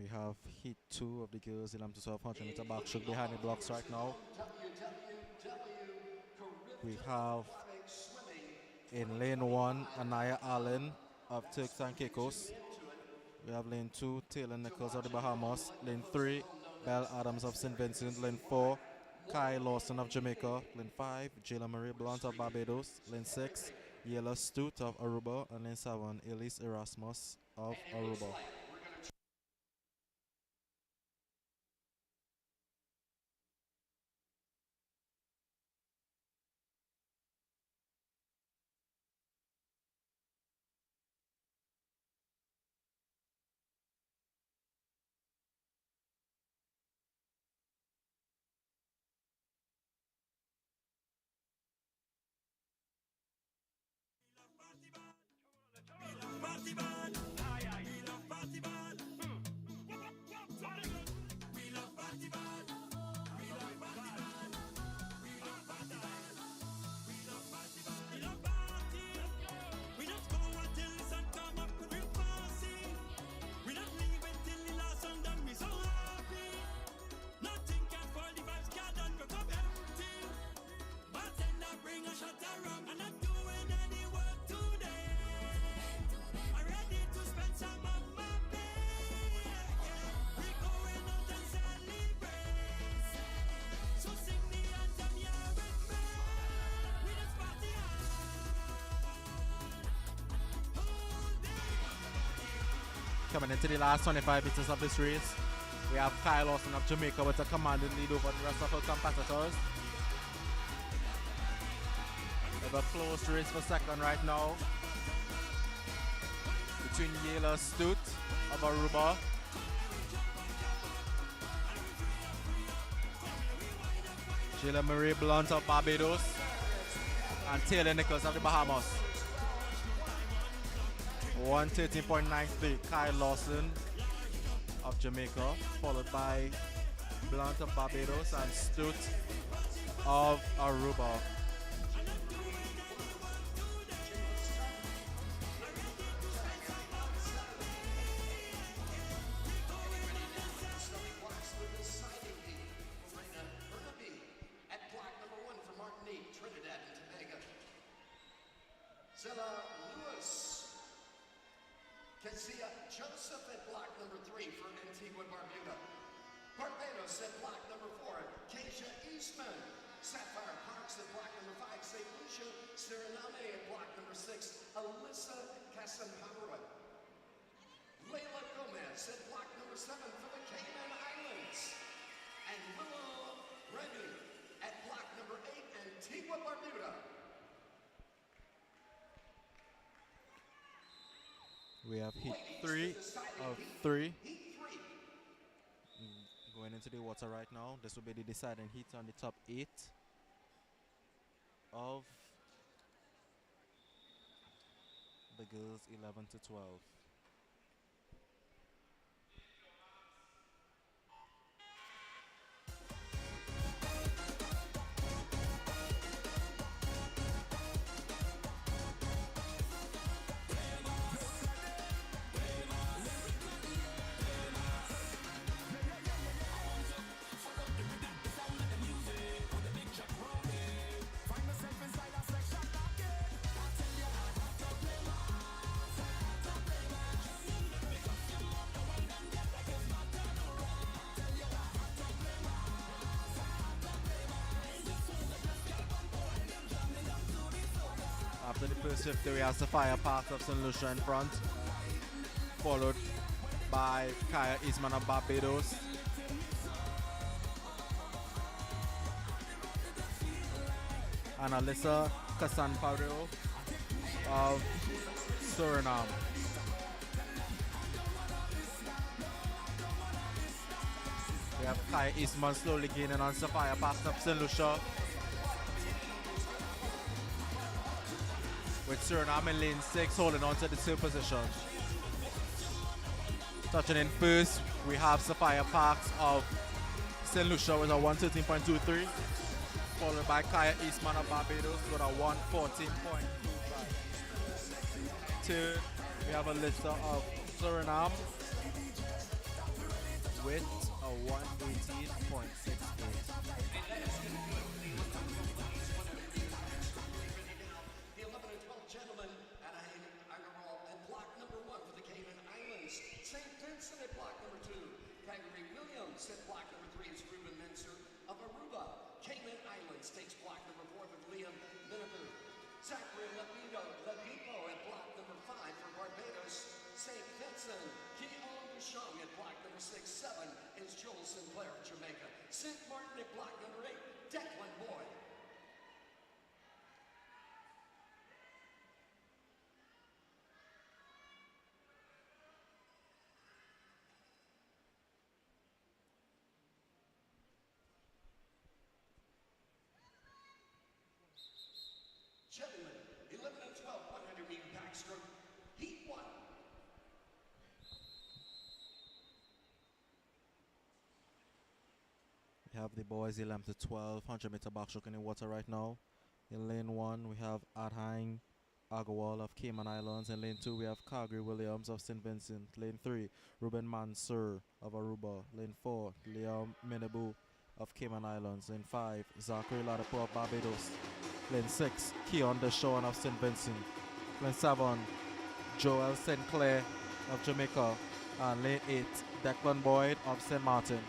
We have heat 2 of the girls 11 to 1200 meter backstroke behind the blocks right now. We have in lane 1 Anaya Allen of Turks and Caicos. We have lane 2 Taylor Nichols of the Bahamas. Lane 3 Belle Adams of St. Vincent. Lane 4 Kai Lawson of Jamaica. Lane 5 Jayla Marie Blunt of Barbados. Lane 6 Yella Stute of Aruba. And lane 7 Elise Erasmus of Aruba. Party ball. We love party ball. We love party ball. We love party ball. We love party ball. We love party ball. We love party. We just go until the sun come up. We party. We don't leave until the last song done. We so happy. Nothing can fall. The vibes can't done. We come empty. Bartender bring a shot of rum. And I'm doing any work today. I'm ready to spend some of my pay. We going out and celebrate. So sing the anthem, yeah, with me. We just party hard. Whole day. Coming into the last 25 meters of this race, we have Kyle Lawson of Jamaica with a commanding lead over the rest of our competitors. We have a close race for second right now between Yela Stute of Aruba Jayla Marie Blunt of Barbados and Taylor Nichols of the Bahamas. 113.93 Kyle Lawson of Jamaica, followed by Blunt of Barbados and Stute of Aruba. At block number 1 for Martinique, Trinidad and Tobago. Zella Lewis. Kezia Joseph at block number 3 for Antigua Barbuda. Barbados at block number 4, Keisha Eastman. Sapphire Parks at block number 5, St. Lucia. Suriname at block number 6, Alyssa Casampara. Layla Gomez at block number 7 for the Cayman Islands. And Willow Remy at block number 8, Antigua Barbuda. We have heat 3 of 3 going into the water right now. This will be the deciding heat on the top 8 of the girls 11 to 12. After the first 50, we have Sophia Parks of St. Lucia in front, followed by Kaya Eastman of Barbados. And Alyssa Casamparo of Suriname. We have Kaya Eastman slowly gaining on Sophia Parks of St. Lucia, with Suriname in lane 6 holding on to the 2 position. Touching in first, we have Sophia Parks of St. Lucia with a 113.23, followed by Kaya Eastman of Barbados with a 114.25. Third, we have Alyssa of Suriname, with a 118.68. The 11 and 12 gentlemen at Agarwal at block number 1 for the Cayman Islands. St. Vincent at block number 2. Gregory Williams at block number 3 is Ruben Menser of Aruba. Cayman Islands takes block number 4 with Liam Minibu. Zachary Lepipo at block number 5 for Barbados. St. Vincent. Keon Duchong at block number 6. 7 is Joel Sinclair of Jamaica. St. Martin at block number 8. Declan Boyd. Gentlemen, 11 and 12, 100 meter backstroke, heat 1. We have the boys 11 to 12, 100 meter backstroke in the water right now. In lane 1, we have Adhang Agarwal of Cayman Islands. In lane 2, we have Calgary Williams of St. Vincent. Lane 3, Ruben Mansur of Aruba. Lane 4, Liam Minibu of Cayman Islands. Lane 5, Zachary Ladapo of Barbados. Lane 6, Keon Deshawn of St. Vincent. Lane 7, Joel Sinclair of Jamaica. And lane 8, Declan Boyd of St. Martin.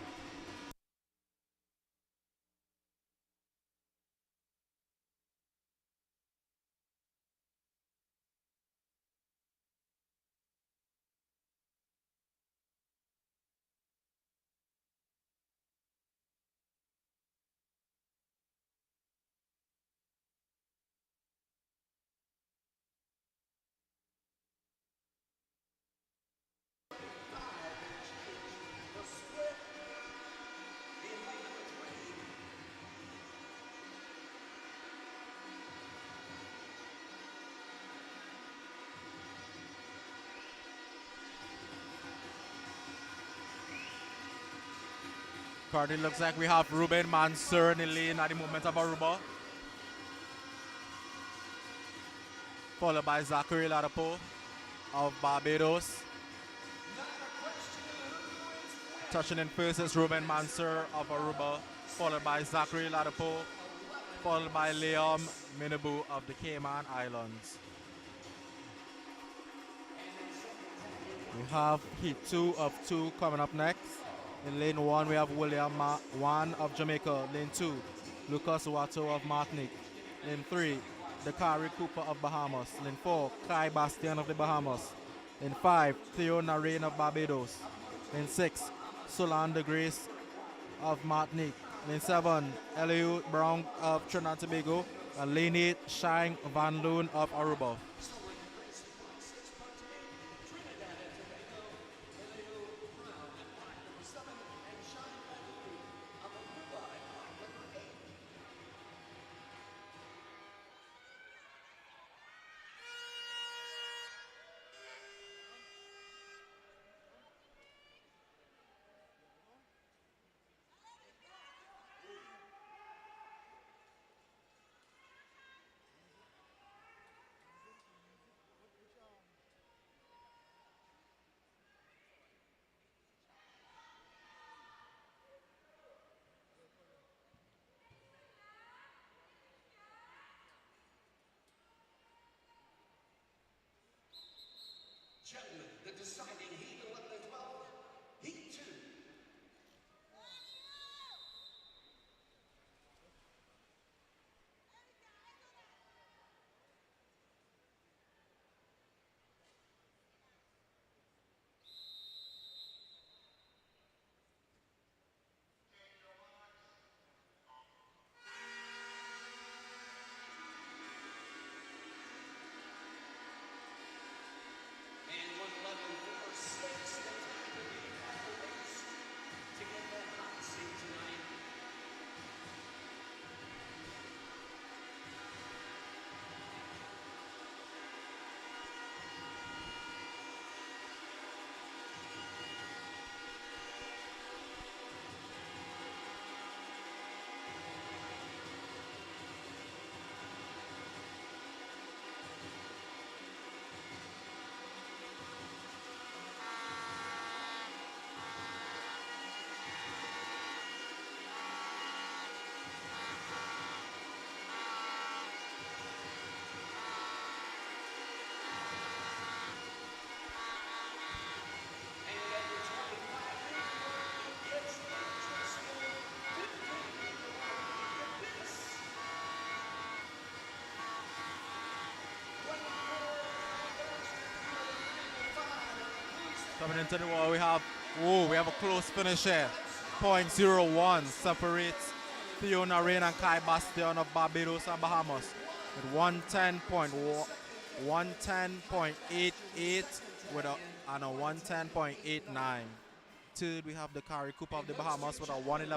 Currently looks like we have Ruben Mansur in the lane at the moment of Aruba. Followed by Zachary Ladapo of Barbados. Touching in first is Ruben Mansur of Aruba. Followed by Zachary Ladapo. Followed by Liam Minibu of the Cayman Islands. We have heat 2 of 2 coming up next. In lane 1, we have William Wan of Jamaica. Lane 2, Lucas Wato of Martinique. Lane 3, Dakari Cooper of Bahamas. Lane 4, Kai Bastian of the Bahamas. Lane 5, Theo Narain of Barbados. Lane 6, Solan de Grace of Martinique. Lane 7, Eliud Brown of Trinidad and Tobago. And lane 8, Shine Van Loon of Aruba. Gentlemen, the deciding heat 11 and 12, heat 2. And 111 for Coming into the wall, we have a close finish here. .01 separates Fiona Rain and Kai Bastion of Barbados and Bahamas with 110.88 with and a 110.89. Third, we have the Couva of the Bahamas with a 111.68. Lanes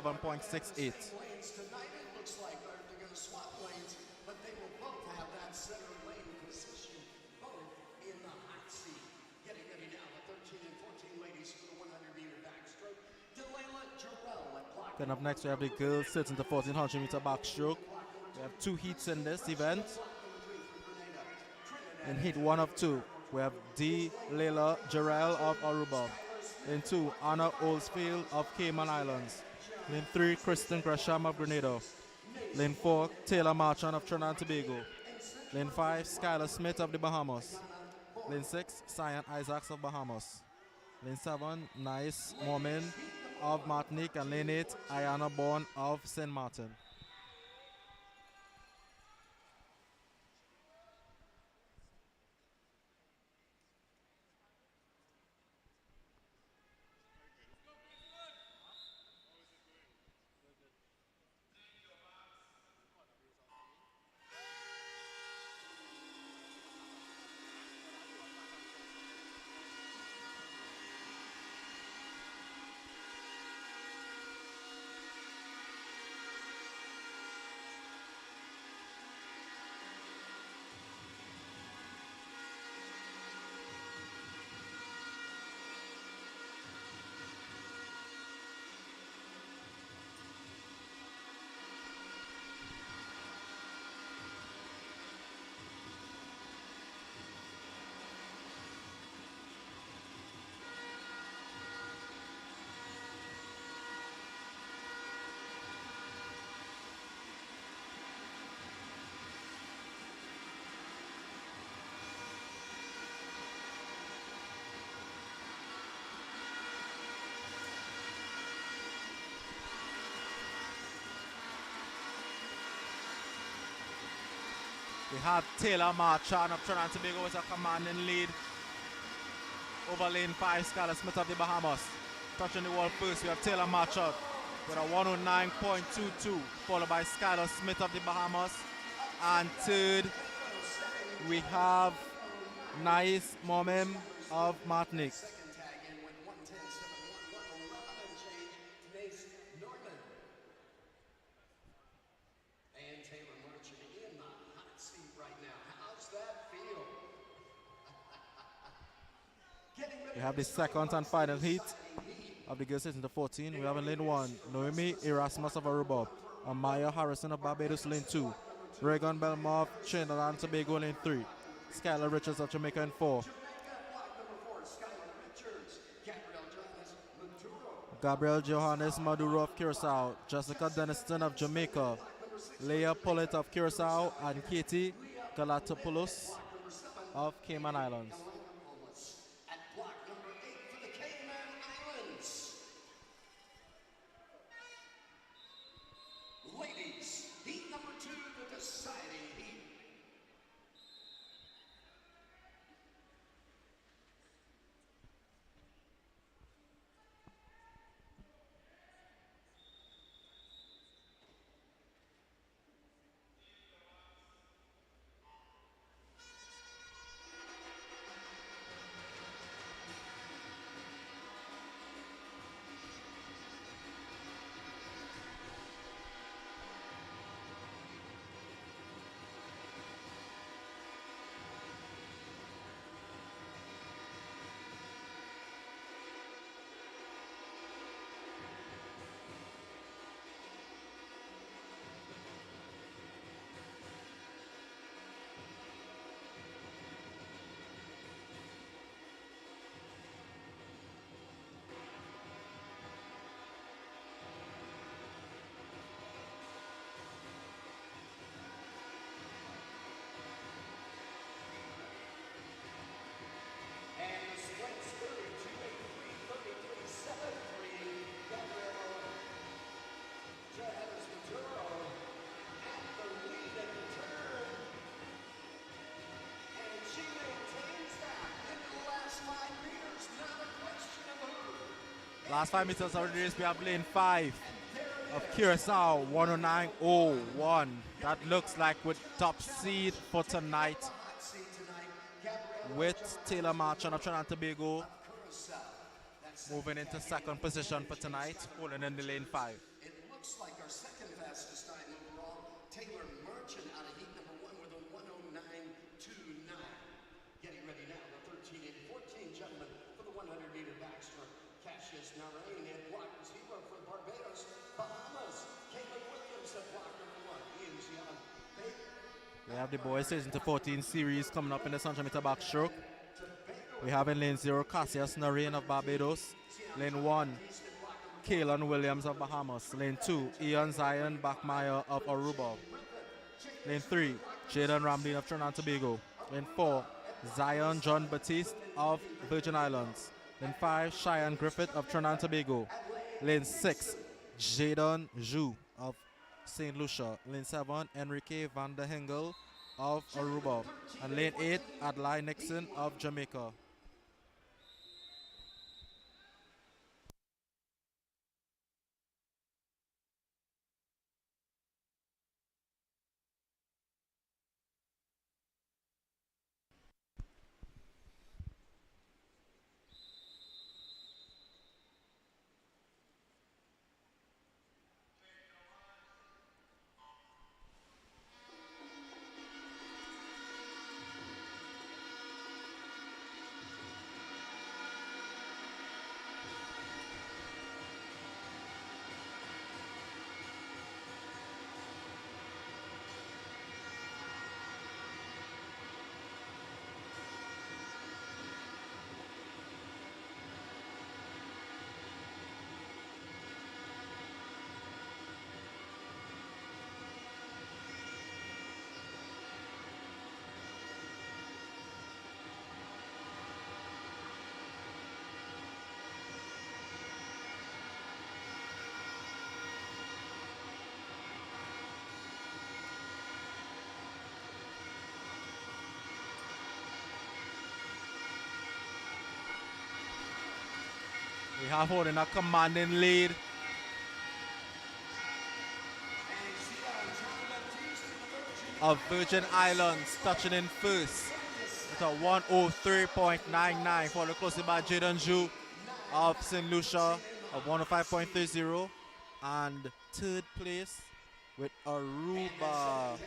tonight, it looks like they're going to swap lanes, but they will both have that center lane position, both in the hot seat. Getting ready now, the 13 and 14 ladies for the 100-meter backstroke. Delayla Jarrell at block. Then up next, we have the girls sitting to 1400-meter backstroke. We have 2 heats in this event. In heat 1 of 2, we have Delayla Jarrell of Aruba. In 2, Anna Oldsfield of Cayman Islands. Lane 3, Kristen Gresham of Grenada. Lane 4, Taylor Marchand of Trinidad and Tobago. Lane 5, Skylar Smith of the Bahamas. Lane 6, Cyan Isaacs of Bahamas. Lane 7, Nice Mormon of Martinique. And lane 8, Ayana Bourne of St. Martin. We have Taylor Marchand of Trinidad and Tobago with a commanding lead over lane 5, Skylar Smith of the Bahamas. Touching the wall first, we have Taylor Marchand with a 109.22, followed by Skylar Smith of the Bahamas. And third, we have Nice Mormon of Martinique. Second tag in with 110.71, 111 and change, Denise Norman. And Taylor marching in the hot seat right now. How's that feel? Getting ready We have the second and final heat of the girls sitting to 14. We have in lane 1, Noemi Erasmus of Aruba, and Maya Harrison of Barbados lane 2, Reagan Belmore of Trinidad and Tobago lane 3, Skylar Richards of Jamaica in 4, block number 4, Skylar Richards, Gabriel Johannes Maduro of Curacao, Jessica Deniston of Jamaica, Leah Pullett of Curacao, and Katie Galatopoulos of Cayman Islands. at block number 8 for the Cayman Islands. Ladies, heat number 2, the deciding heat. Last 5 meters of the race, we have lane 5 of Curacao, 109.01. That looks like with top seed for tonight with Taylor Marchand of Trinidad and Tobago moving into second position for tonight, holding in the lane 5. It looks like our second fastest time overall, Taylor Marchand out of heat number 1 with a 109.29. Getting ready now, the 13 and 14 gentlemen for the 100-meter backstroke. Cassius Narain and block receiver for Barbados, Bahamas. Caleb Williams at block number 1. Ian Gian Baker. We have the boys season to 14 series coming up in the 100-meter backstroke. We have in lane 0 Cassius Narain of Barbados. Lane 1 Kaelan Williams of Bahamas. Lane 2 Ian Zion Bachmeyer of Aruba. Lane 3 Jaden Ramlin of Trinidad and Tobago. Lane 4 Zion John Baptiste of Virgin Islands. Lane 5 Cheyenne Griffith of Trinidad and Tobago. Lane 6 Jaden Zhu of St. Lucia. Lane 7 Enrique van der Hengel of Aruba. And lane 8 Adlai Nixon of Jamaica. We have holding a commanding lead. Of Virgin Islands touching in first with a 103.99, followed closely by Jaden Zhu of St. Lucia of 105.30, and third place with Aruba,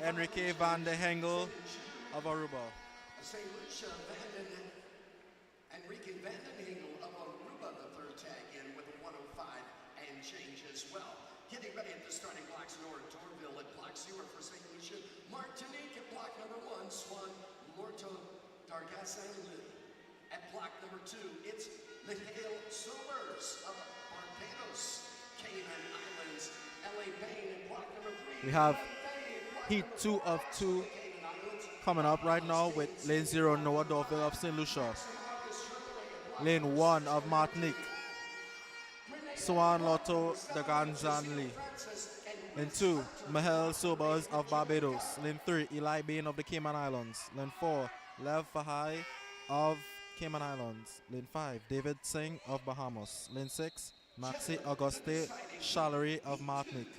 Enrique van der Hengel of Aruba. St. Lucia Enrique van den Hengel of Aruba, the third tag in with a 105 and change as well. Getting ready at the starting blocks, Nord Torville at block 0 for St. Lucia. Martinique at block number 1, Swan Lorto Dargassan at block number 2. It's Michael Sobers of Barbados, Cayman Islands, L.A. Bain at block number 3. We have heat 2 of 2 coming up right now with lane 0 Noah Dorville of St. Lucia. Lane 1 of Martinique, Swan Lotto de Ganzanli. Lane 2, Mahel Sobers of Barbados. Lane 3, Eli Bain of the Cayman Islands. Lane 4, Lev Fahai of Cayman Islands. Lane 5, David Singh of Bahamas. Lane 6, Maxi Auguste Challery of Martinique.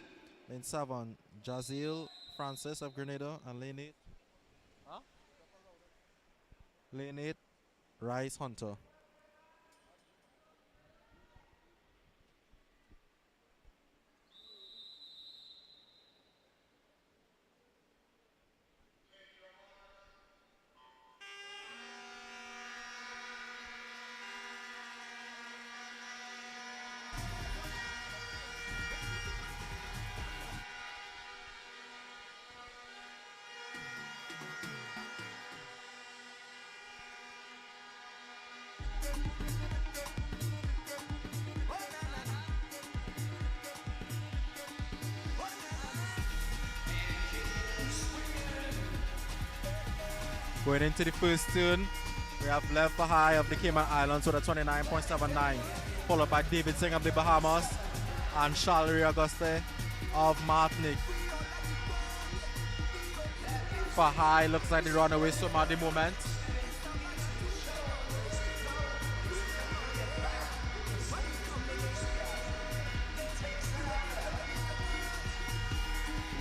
Lane 7, Jazeel Francis of Grenada. And lane 8, Lane 8, Rice Hunter. Going into the first turn, we have Lev Fahai of the Cayman Islands with a 29.79, followed by David Singh of the Bahamas and Challery Auguste of Martinique. Fahai looks like the runaway swimmer at the moment.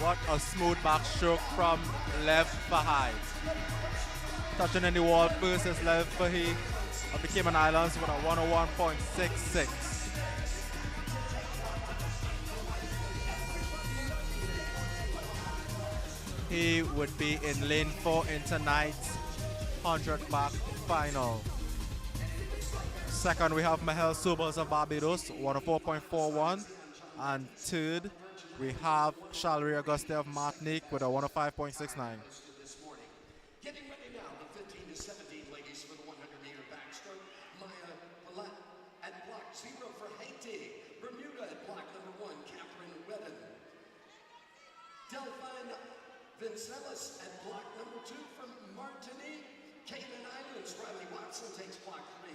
What a smooth backstroke from left for high. Touching in the wall first is left for he of the Cayman Islands with a 101.66. He would be in lane 4 in tonight's 100 back final. Second, we have Mahel Sobers of Barbados, 104.41. And third, we have Shalry Auguste of Martinique with a 105.69. Getting ready now, the 15 to 17 ladies for the 100-meter backstroke. Maya Palat at block 0 for Haiti. Bermuda at block number 1, Catherine Redden. Delphine Vincelis at block number 2 from Martinique. Cayman Islands, Riley Watson takes block 3.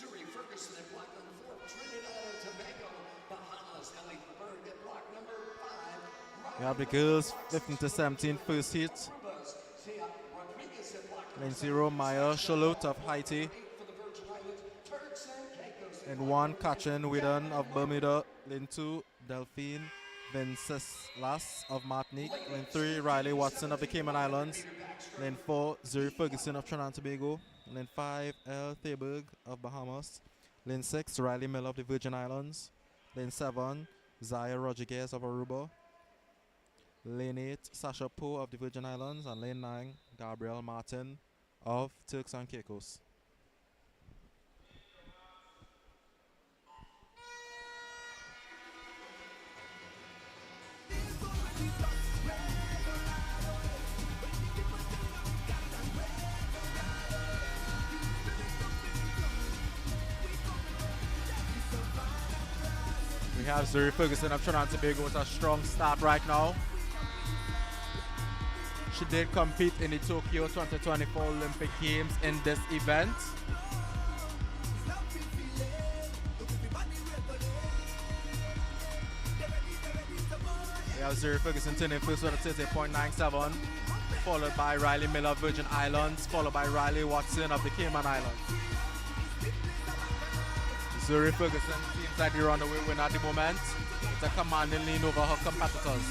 Zuri Ferguson at block number 4, Trinidad and Tobago. Bahamas, Ellie Berg at block number 5. We have the girls 15 to 17 first heat. Lane 0, Maya Charlotte of Haiti. Lane 1, Katrin Whedon of Bermuda. Lane 2, Delphine Venceslas of Martinique. Lane 3, Riley Watson of the Cayman Islands. Lane 4, Zuri Ferguson of Trinidad and Tobago. Lane 5, El Theberg of Bahamas. Lane 6, Riley Miller of the Virgin Islands. Lane 7, Zaya Rodriguez of Aruba. Lane 8, Sasha Poe of the Virgin Islands. And lane 9, Gabrielle Martin of Turks and Caicos. We have Zuri Ferguson of Trinidad and Tobago with a strong start right now. She did compete in the Tokyo 2024 Olympic Games in this event. We have Zuri Ferguson turning first with a 30.97, followed by Riley Miller of Virgin Islands, followed by Riley Watson of the Cayman Islands. Zuri Ferguson seems like the runaway winner at the moment. It's a commanding lead over her competitors.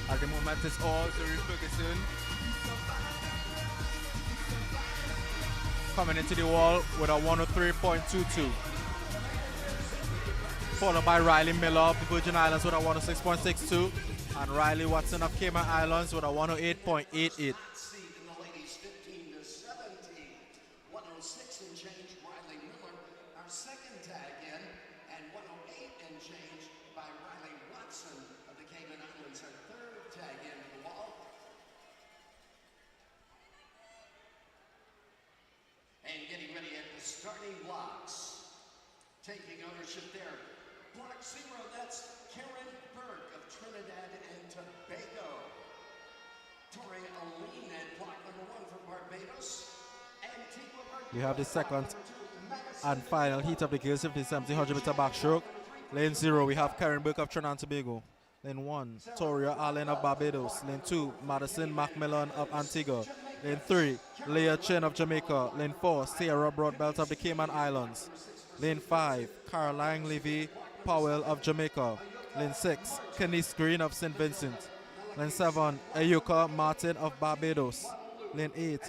At the moment, it's all Zuri Ferguson. Coming into the wall with a 103.22. Followed by Riley Miller of the Virgin Islands with a 106.62. And Riley Watson of Cayman Islands with a 108.88. In the ladies 15 to 17, 106 and change, Riley Miller, our second tag in, and 108 and change by Riley Watson of the Cayman Islands, our third tag in to the wall. And getting ready at the starting blocks. Taking ownership there. Block 0, that's Karen Burke of Trinidad and Tobago. Tori Aline at block number 1 from Barbados. We have the second and final heat of the girls 50-70 100-meter backstroke. Lane 0, we have Karen Burke of Trinidad and Tobago. Lane 1, Toria Allen of Barbados. Lane 2, Madison Macmillan of Antigua. Lane 3, Leah Chin of Jamaica. Lane 4, Sierra Broadbelt of the Cayman Islands. Lane 5, Caroline Levy Powell of Jamaica. Lane 6, Kenise Green of St. Vincent. Lane 7, Ayuka Martin of Barbados. Lane 8,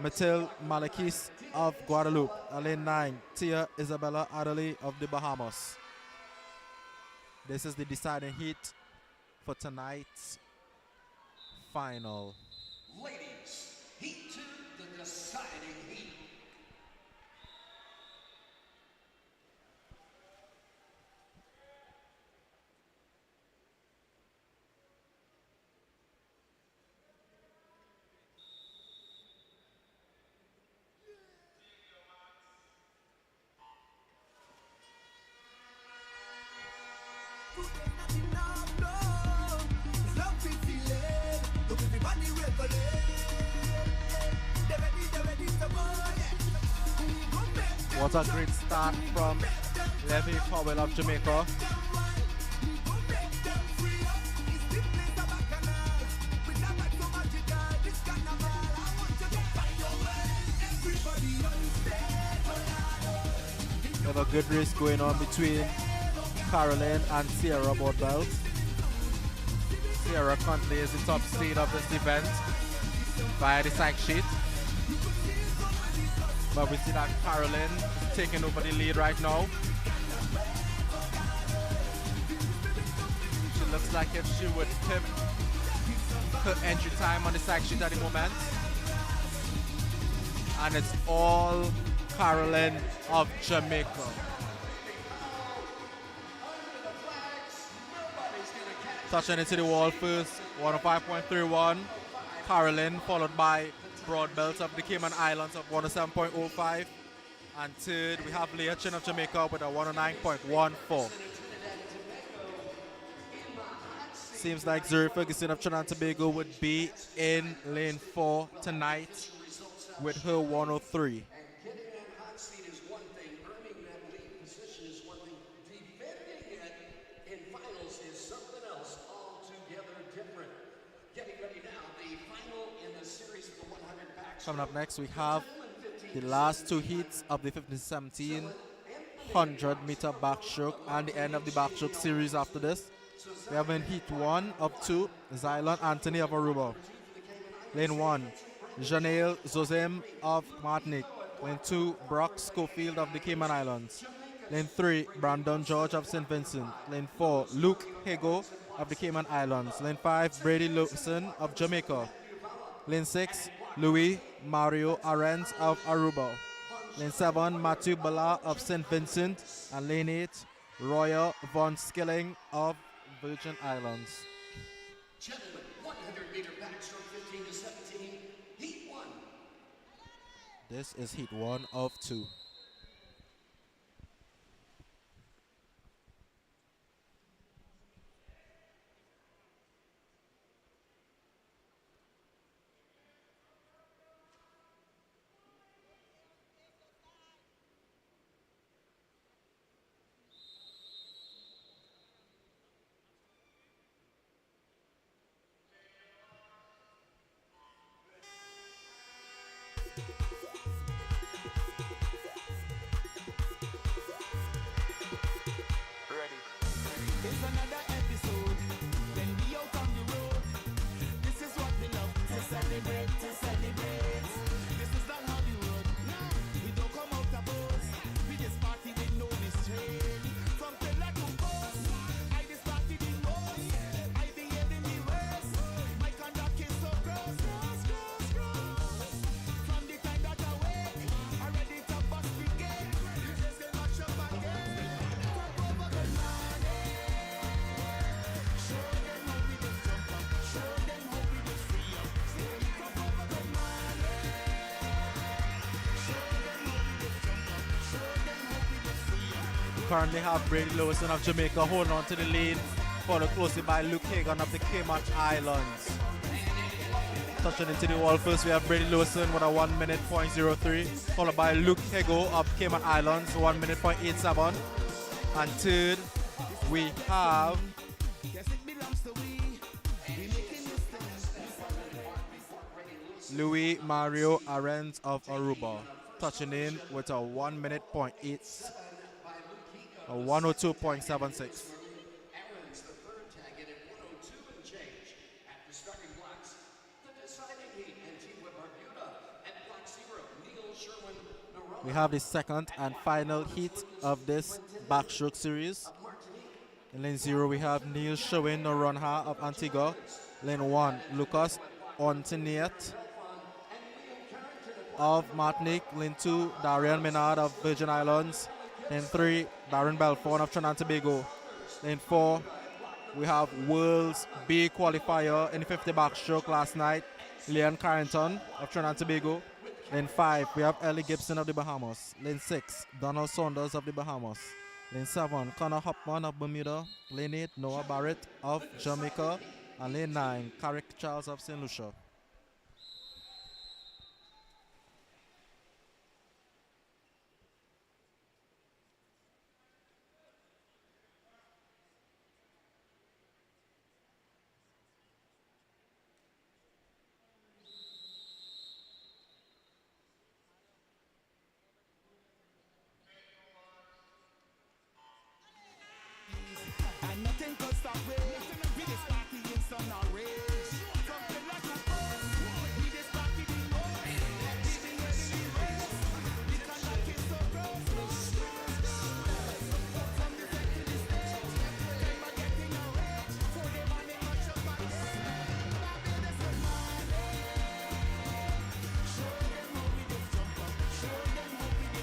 Mathilde Malakis of Guadeloupe. And lane 9, Tia Isabella Adderley of the Bahamas. This is the deciding heat for tonight's final. Ladies, heat 2, the deciding heat. What a great start from Levy Powell of Jamaica. We have a good race going on between Caroline and Sierra board belt. Sierra currently is the top seed of this event via the side sheet. But we see that Caroline is taking over the lead right now. She looks like if she would pimp her entry time on the side sheet at the moment. And it's all Caroline of Jamaica. Touching into the wall first, 105.31. Caroline, followed by broad belt of the Cayman Islands of 107.05. And third, we have Leah Chin of Jamaica with a 109.14. Seems like Zuri Ferguson of Trinidad and Tobago would be in lane 4 tonight with her 103. Coming up next, we have the last two heats of the 15-17 100-meter backstroke and the end of the backstroke series after this. We have in heat 1 of 2, Xylon Anthony of Aruba. Lane 1, Janelle Zozem of Martinique. Lane 2, Brock Schofield of the Cayman Islands. Lane 3, Brandon George of St. Vincent. Lane 4, Luke Hego of the Cayman Islands. Lane 5, Brady Lawson of Jamaica. Lane 6, Louis Mario Arends of Aruba. Lane 7, Matthew Bala of St. Vincent. And lane 8, Roya Von Skilling of Virgin Islands. Gentlemen, 100-meter backstroke 15-17, heat 1. This is heat 1 of 2. It's another episode. Then we out on the road. This is what we love to celebrate, to celebrate. This is not Hollywood. No, we don't come out of boats. We just party with no restraint. From pillar to post, I just party the most. I behave in the worst. My conduct is so gross, gross, gross, gross. From the time that I wake, I'm ready to bust the gate. You just get much up again. Top over the line. Currently have Brady Lewison of Jamaica holding on to the lead, followed closely by Luke Hagan of the Cayman Islands. Touching into the wall first, we have Brady Lewison with a 1 minute .03, followed by Luke Hego of Cayman Islands, 1 minute .87. And third, we have Louis Mario Arends of Aruba, touching in with a 1 minute .8. A 102.76. Aaron's the third tag in at 102 and change. At the starting blocks, the deciding heat, Antigua Barbuda at block 0, Neil Sherwin Naroa. We have the second and final heat of this backstroke series. In lane 0, we have Neil Sherwin Noronha of Antigua. Lane 1, Lucas Ontiniet of Martinique. Lane 2, Darian Menard of Virgin Islands. Lane 3, Darren Belfort of Trinidad and Tobago. Lane 4, we have World's B qualifier in the 50 backstroke last night, Leon Carrington of Trinidad and Tobago. Lane 5, we have Ellie Gibson of the Bahamas. Lane 6, Donald Saunders of the Bahamas. Lane 7, Connor Hopman of Bermuda. Lane 8, Noah Barrett of Jamaica. And lane 9, Carrick Charles of St. Lucia.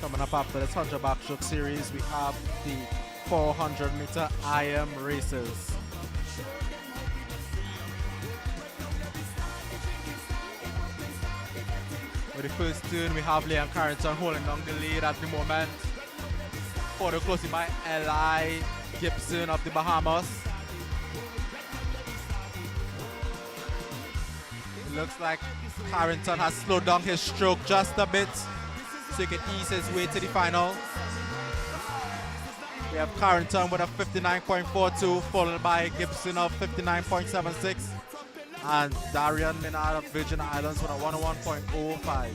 Coming up after this 100 backstroke series, we have the 400-meter IM races. With the first turn, we have Liam Carrington holding down the lead at the moment. Followed closely by Eli Gibson of the Bahamas. It looks like Carrington has slowed down his stroke just a bit, so he can ease his way to the final. We have Carrington with a 59.42, followed by Gibson of 59.76, and Darian Minard of Virgin Islands with a 101.05.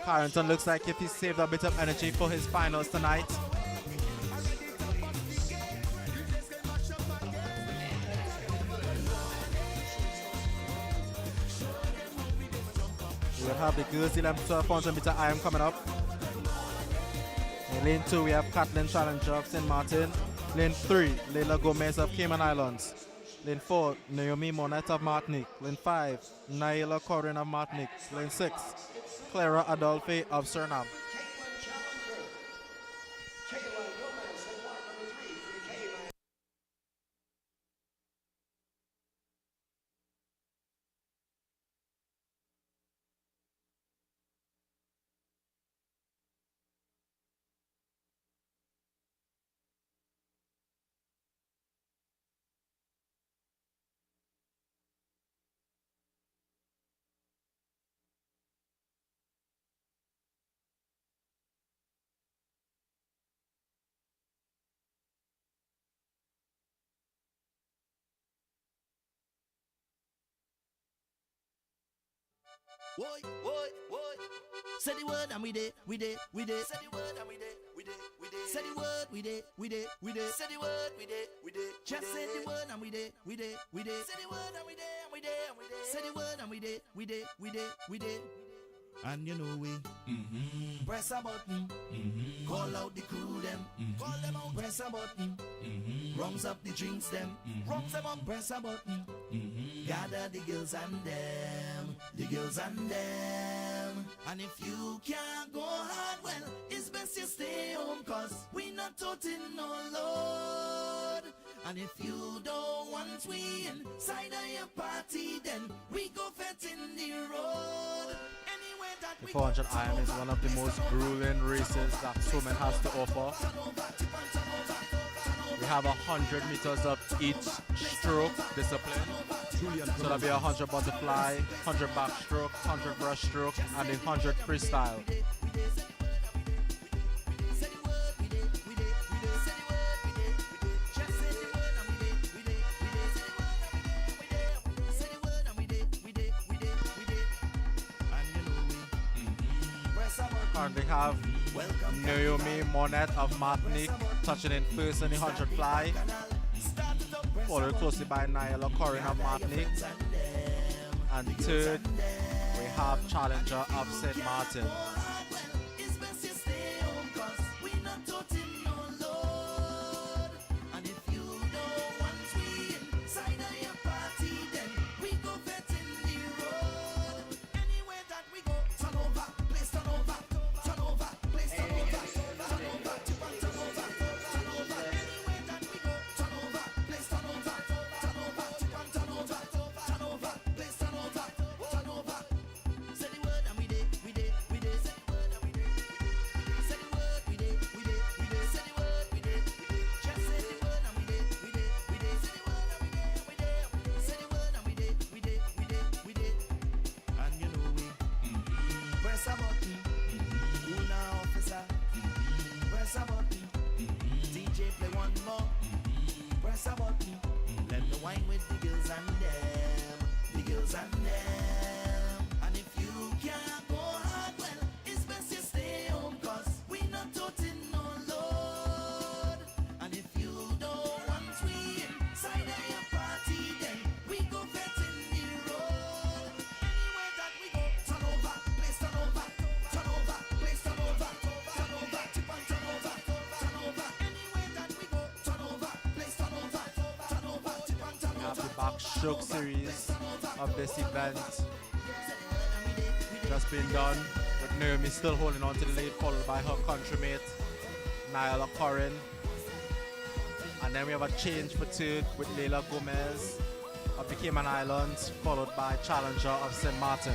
Carrington looks like if he saved a bit of energy for his finals tonight. We will have the girls 11 to 1200 meter IM coming up. In lane 2, we have Kathleen Challenger of St. Martin. Lane 3, Leila Gomez of Cayman Islands. Lane 4, Naomi Monette of Martinique. Lane 5, Naila Corin of Martinique. Lane 6, Clara Adolphe of Suriname. Boy, boy, boy. Say the word and we did, we did, we did. Say the word and we did, we did, we did. Say the word, we did, we did, we did. Say the word, we did, we did. Just say the word and we did, we did, we did. Say the word and we did, and we did, and we did. Say the word and we did, we did, we did, we did. And you know we press a button, call out the crew them, call them out, press a button, rungs up the drinks them, rungs them up, press a button, gather the girls and them, the girls and them. And if you can't go hard, well, it's best you stay home, cause we not toting no load. And if you don't want we inside of your party, then we go fet in the road. The 400 IM is one of the most grueling races that swimming has to offer. We have 100 meters of each stroke discipline. So that'll be 100 butterfly, 100 backstroke, 100 breaststroke, and 100 freestyle. Currently have Naomi Monette of Martinique touching in first in the 100 fly, followed closely by Naila Corin of Martinique, and third we have Challenger of St. Martin. Backstroke series of this event just been done. with Naomi still holding on to the lead, followed by her countrymate, Nyla Corin. And then we have a change for third with Leila Gomez of the Cayman Islands, followed by challenger of St. Martin.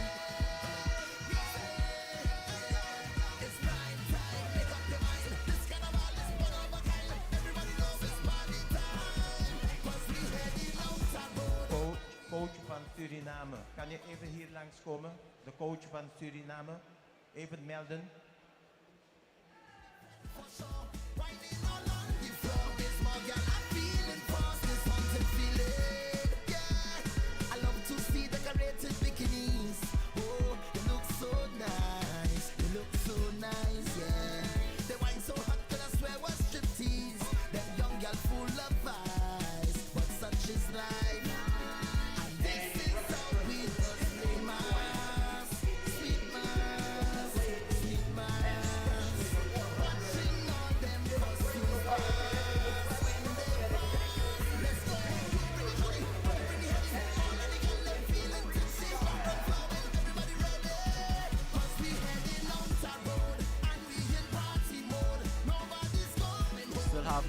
Coach van Suriname. Kan je even hier langskomen? De coach van Suriname. Even melden.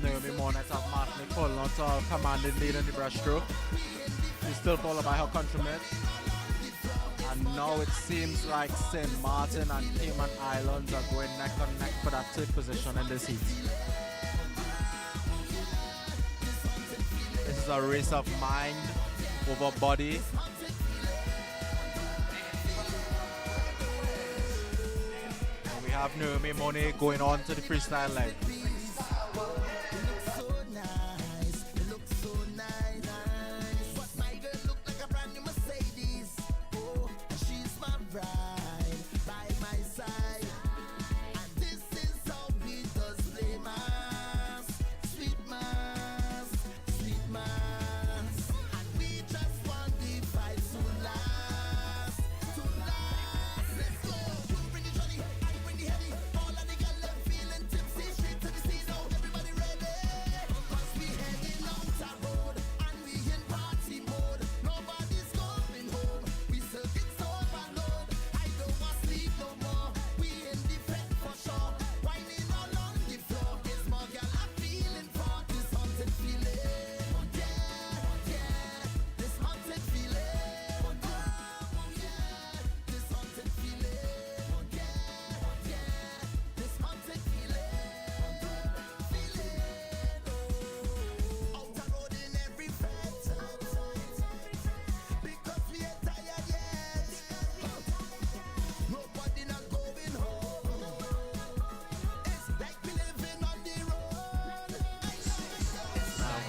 Naomi Monet of Martin pulling on to commanding lead in the breaststroke. She's still followed by her countrymen. And now it seems like St. Martin and Cayman Islands are going neck and neck for that third position in this heat. This is a race of mind over body. And we have Naomi Monet going on to the freestyle leg.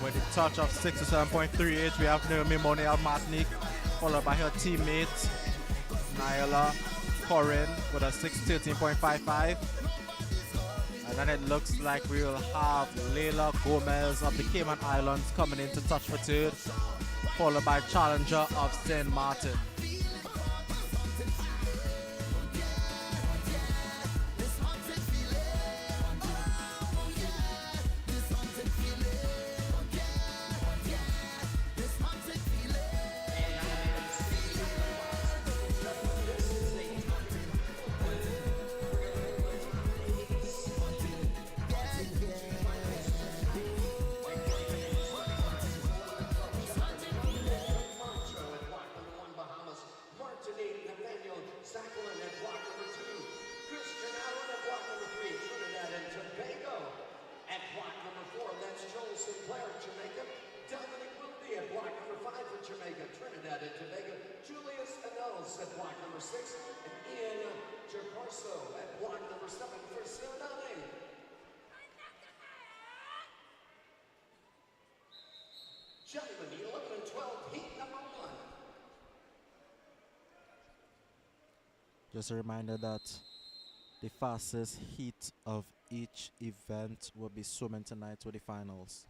With a touch of 67.38, we have Naomi Monet of Martinique, followed by her teammate Nyla Corin with a 613.55. And then it looks like we will have Leila Gomez of the Cayman Islands coming in to touch for third, followed by challenger of St. Martin. Jamaica, Trinidad and Tobago, Julius Anels at block number 6, and Ian Jacorso at block number 7 for Suriname. Gentlemen, the 11 and 12, heat number 1. Just a reminder that the fastest heat of each event will be swimming tonight with the finals.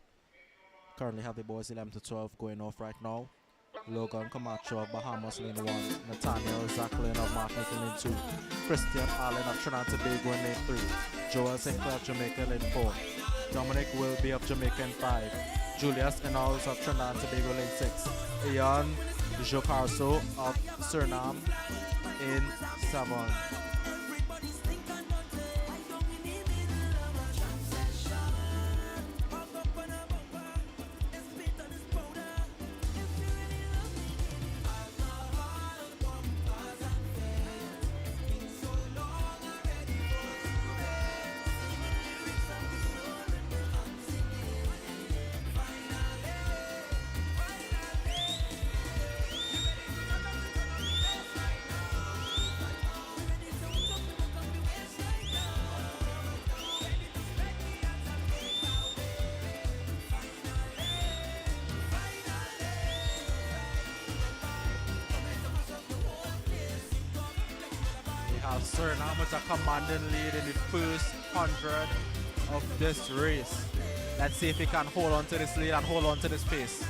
Currently have the boys 11 to 12 going off right now. Logan Camacho of Bahamas lane 1, Nathaniel Zacklin of Martinique lane 2, Christian Allen of Trinidad and Tobago in lane 3, Joel St. Clair of Jamaica lane 4, Dominic Wilby of Jamaica in 5, Julius Enals of Trinidad and Tobago lane 6, Ian Jocarso of Suriname in 7. Suriname with a commanding lead in the first 100 of this race. Let's see if he can hold on to this lead and hold on to this pace.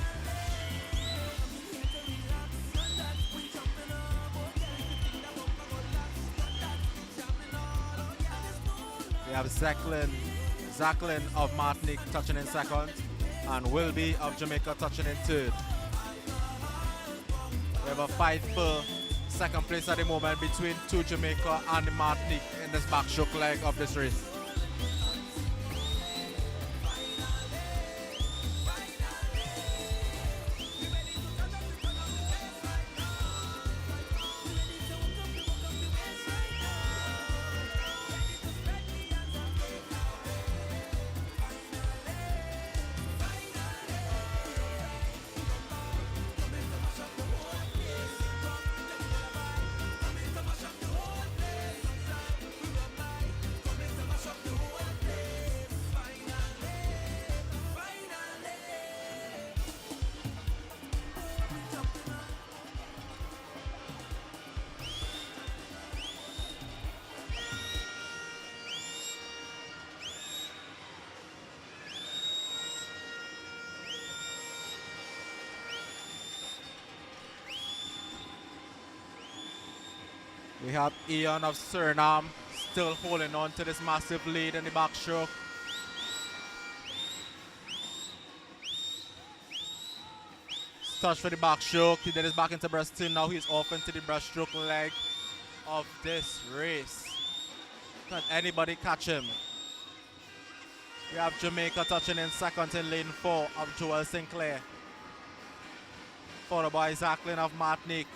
We have Zachlin of Martinique touching in second, and Wilby of Jamaica touching in third. We have a fight for second place at the moment between two Jamaica and Martinique in this backstroke leg of this race. We have Ian of Suriname still holding on to this massive lead in the backstroke. Touch for the backstroke. He did his back into breaststroke. Now he's off into the breaststroke leg of this race. Can anybody catch him? We have Jamaica touching in second in lane 4 of Joel Sinclair, followed by Zachlin of Martinique.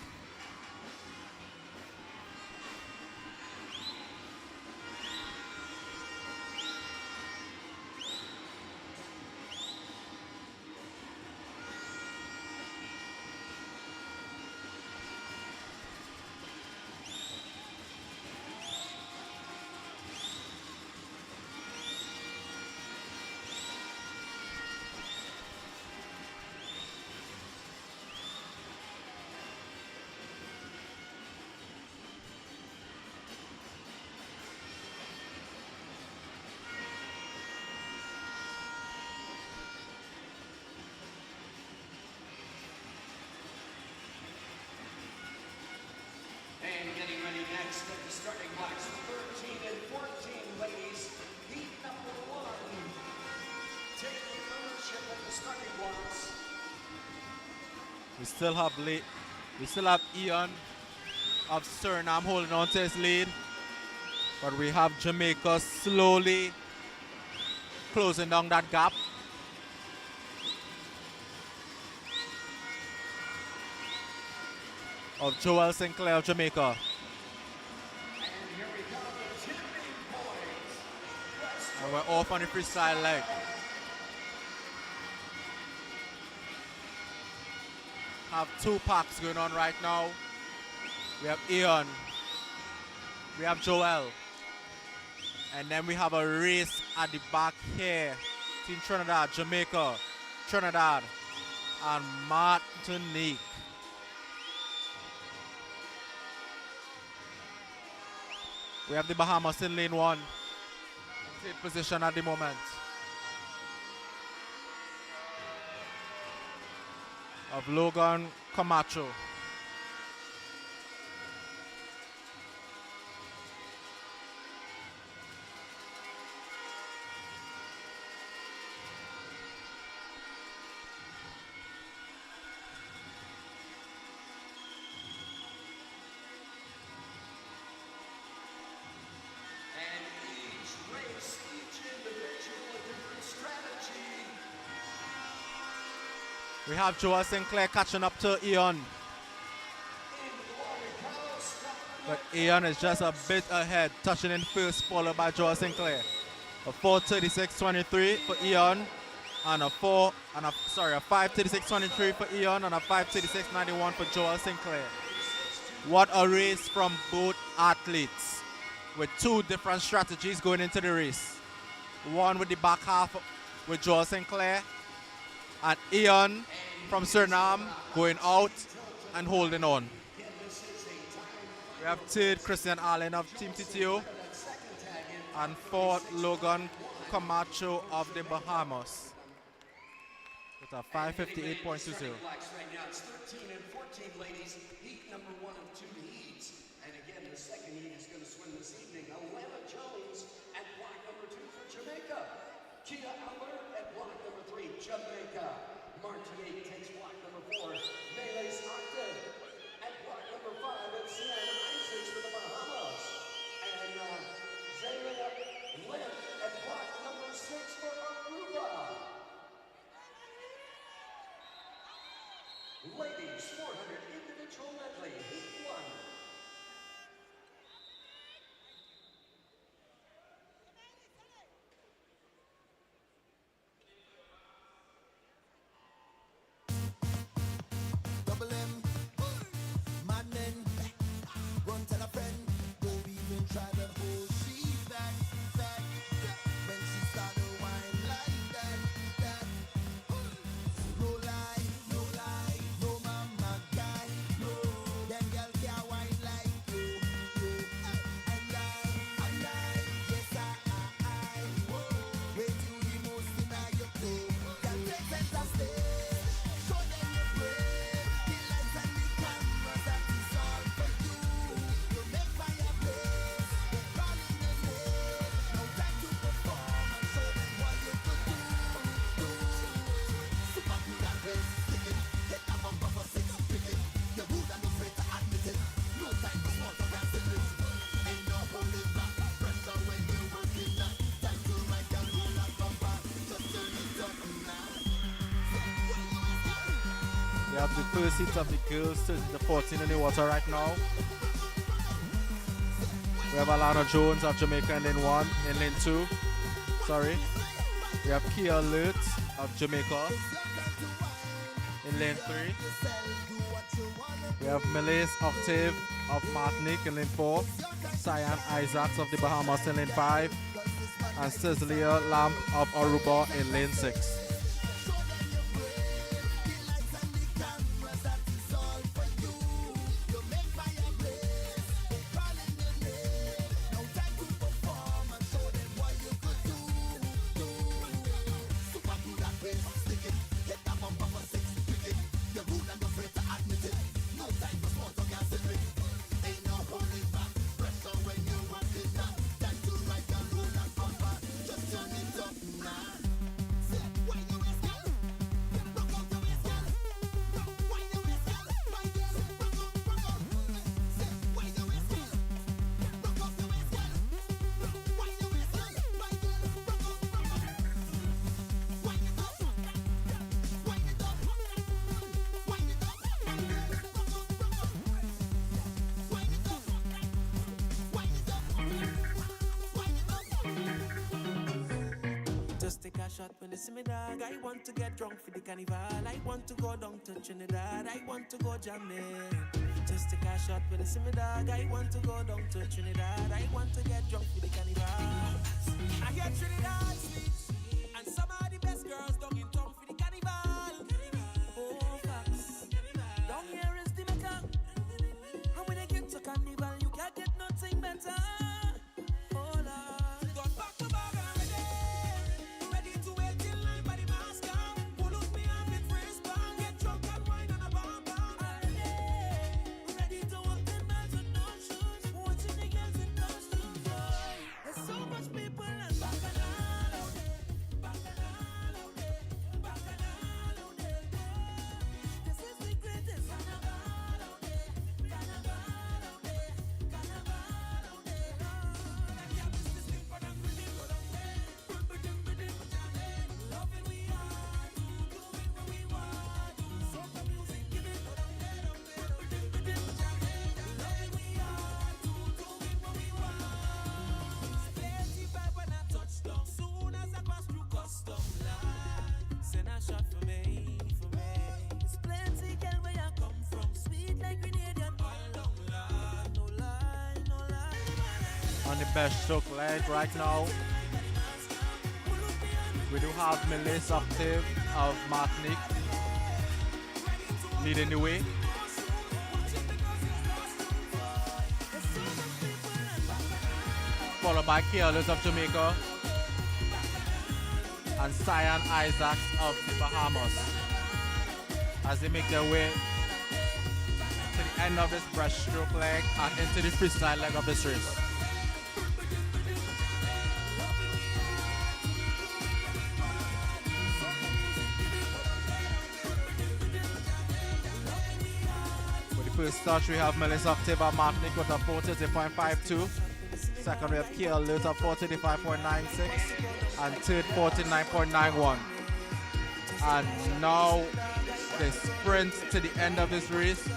And getting ready next at the starting blocks, 13 and 14 ladies, heat number 1. Taking ownership at the starting blocks. We still have Ian of Suriname holding on to his lead, but we have Jamaica slowly closing down that gap. Of Joel Sinclair of Jamaica. And here we go, the tipping points. And we're off on the freestyle leg. Have two packs going on right now. We have Ian. We have Joel. And then we have a race at the back here. Team Trinidad, Jamaica, Trinidad, and Martinique. We have the Bahamas in lane 1. Third position at the moment. Of Logan Camacho. We have Joel Sinclair catching up to Ian. But Ian is just a bit ahead, touching in first, followed by Joel Sinclair. A 4:36.23 for Ian, and a 5:36.23 for Ian, and a 5:36.91 for Joel Sinclair. What a race from both athletes, with two different strategies going into the race. One with the back half with Joel Sinclair, and Ian from Suriname going out and holding on. We have third Christian Allen of Team TTO and fourth Logan Camacho of the Bahamas with a 558.20. Blacks right now. It's 13 and 14, ladies. Heat number 1 of 2 heats. And again, the second heat is going to swim this evening. Alana Jones at block number 2 for Jamaica. Kia Aller at block number 3, Jamaica. Martinique takes block number 4. Meles Octa at block number 5. And Sienna Isaacs for the Bahamas. And Zaynab Lynn at block number 6 for Aruba. Ladies, 400 individual medley, heat 1. Double M, madmen, run tell a friend, don't even try to hold she back, back, when she start to whine like that, no lie, no lie, no mama guy, no, them girl can't whine like you, and I, yes wait till the most in your toe, girl take center stage, show them your brave, the lights and the cameras, that is all for you, you make fire blaze, they calling your name, no time to perform and show them what you could do, super good and great, stick it, hit a bumper for 6, pick it, you're rude and afraid to admit it, no time for small talk and silly, ain't no holding back, pressure when you're working that, time to make a roll that bumper, just turn it up now. We have the first heat of the girls, 13 to 14 in the water right now. We have Alana Jones of Jamaica in lane 1, in lane 2. Sorry. We have Kia Lutz of Jamaica in lane 3. We have Meles Octave of Martinique in lane 4. Cyan Isaacs of the Bahamas in lane 5. And Cecilia Lamp of Aruba in lane 6. Just take a shot when they see me dog. I want to get drunk for the carnival. I want to go down to Trinidad. I want to go jamming. Just take a shot when they see me dog. I want to go down to Trinidad. I want to get drunk for the carnival. I hear Trinidad sweet, and some of the best girls down in town for the carnival. Oh, facts. Down here is the Mecca, and when they get to carnival, you can't get nothing better. Oh Lord, gone back to Tobago. Ready to wait till line by the mask out. Pull out me up in freestyle. Get drunk and wine on a bomb. Ready to walk the miles with no shoes. Watching the girls in costumes. There's so much people and bacchanal out there. Bacchanal out there. Bacchanal out there. This is the greatest carnival out there. Carnival out there. Carnival out there. Like your business simple and pretty good out there. Loving we are to doing what we want. Soca music, give it good out there. Loving we are to doing what we want. Plenty vibe when I touch down. Soon as I pass through custom line, send a shot for me, for me. It's plenty girl where I come from, sweet like Grenadian. All down line, no lie, no lie. On the Backstroke leg right now, we do have Meles Octave of Martinique leading the way. followed by Carlos of Jamaica and Cyan Isaacs of the Bahamas as they make their way to the end of this breaststroke leg and into the freestyle leg of this race. For the first touch, we have Melissa Octave of Martinique with a 430.52. Second, we have Kia Alert of 435.96. And third, 49.91. And now the sprint to the end of this race.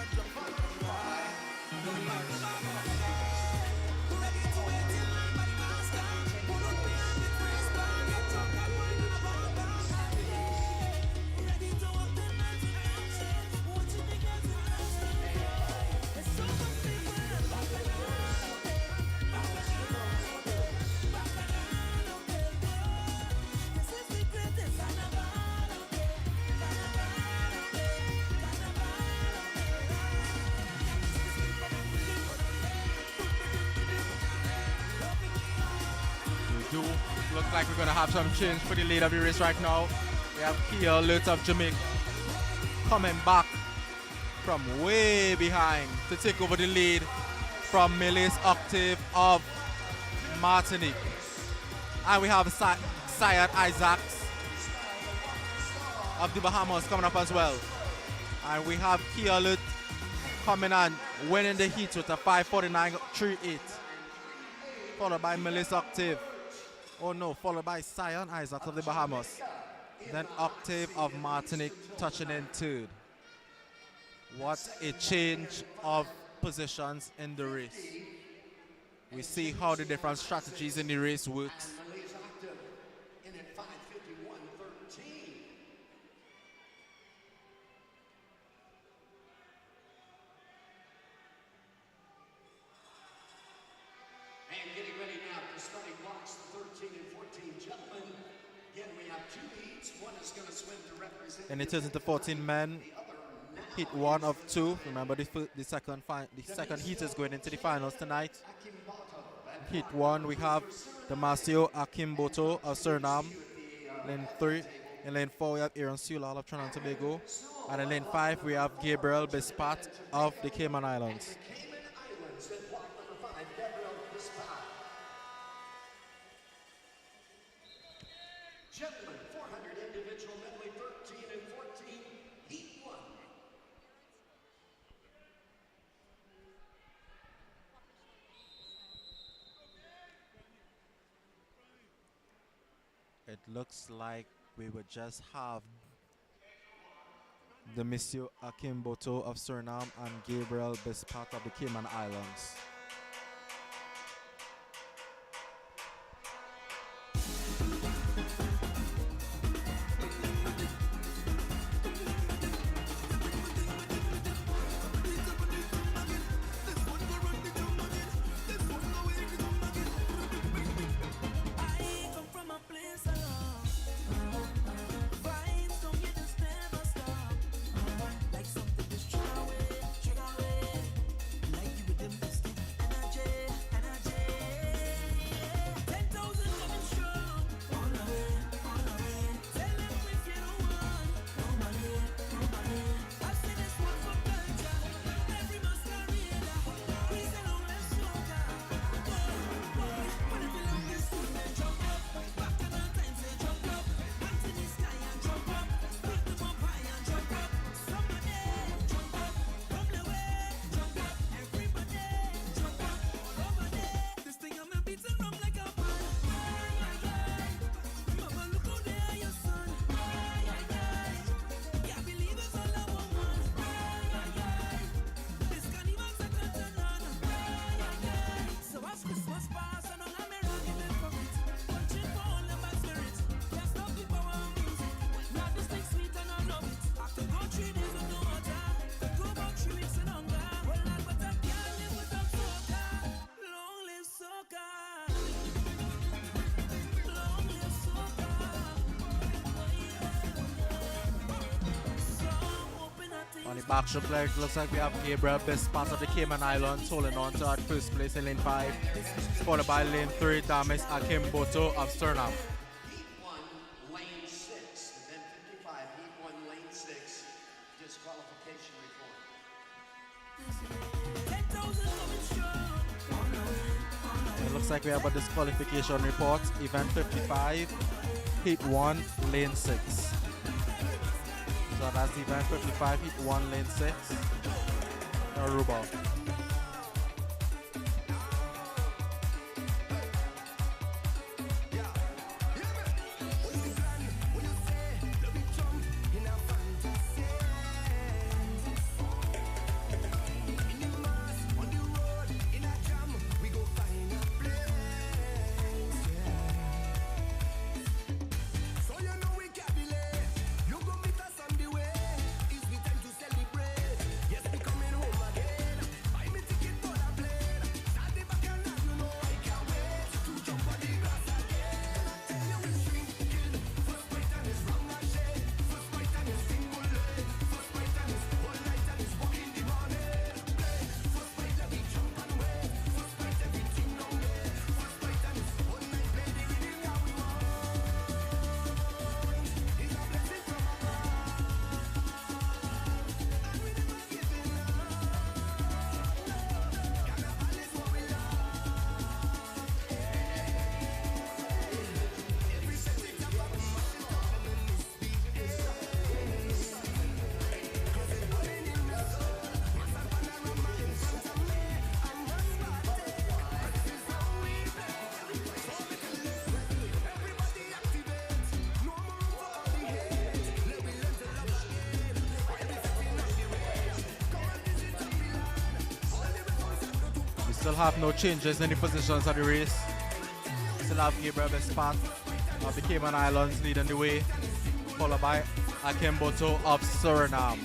Looks like we're going to have some change for the lead of the race right now. We have Kia Alert of Jamaica coming back from way behind to take over the lead from Melis Octave of Martinique. And we have Cyan Isaacs of the Bahamas coming up as well. And we have Kia Alert coming and winning the heat with a 5:49.38, followed by Melis Octave. Oh no, followed by Cyan Isaacs of the Bahamas. Then Octave of Martinique touching in third. What a change of positions in the race. We see how the different strategies in the race works. And getting ready now to starting blocks 13 and 14. Gentlemen, again, we have two heats. One is going to swim to represent. And it turns into 14 men. Heat 1 of 2. Remember, the second heat is going into the finals tonight. Heat 1, we have Damasio Akimboto of Suriname. Lane 3. In lane 4, we have Aaron Sulal of Trinidad and Tobago. And in lane 5, we have Gabriel Bispat of the Cayman Islands. Gentlemen, 400 individual medley 13 and 14, heat 1. It looks like we would just have the Monsieur Akimboto of Suriname and Gabriel Bispat of the Cayman Islands. Backstroke leg. Looks like we have Gabriel, best part of the Cayman Islands, holding on to that first place in lane 5. Followed by lane 3, Damis Akimboto of Suriname. Heat 1, lane 6. Event 55, heat 1, lane 6. Disqualification report. It looks like we have a disqualification report. Event 55, heat 1, lane 6. So that's event 55, heat 1, lane 6. Aruba. Still have no changes in the positions of the race. Still have Gabriel Bespat of the Cayman Islands leading the way, followed by Akimboto of Suriname.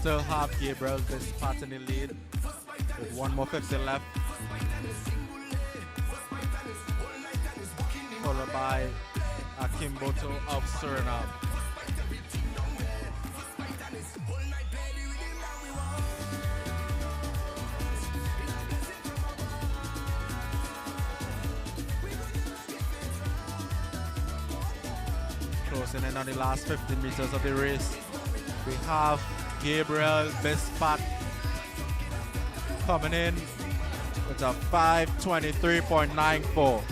Still have Gabriel Bespat in the lead with 1 more 50 left. Followed by Akimboto of Suriname. Closing in on the last 50 meters of the race, we have Gabriel Bespat coming in with a 5:23.94.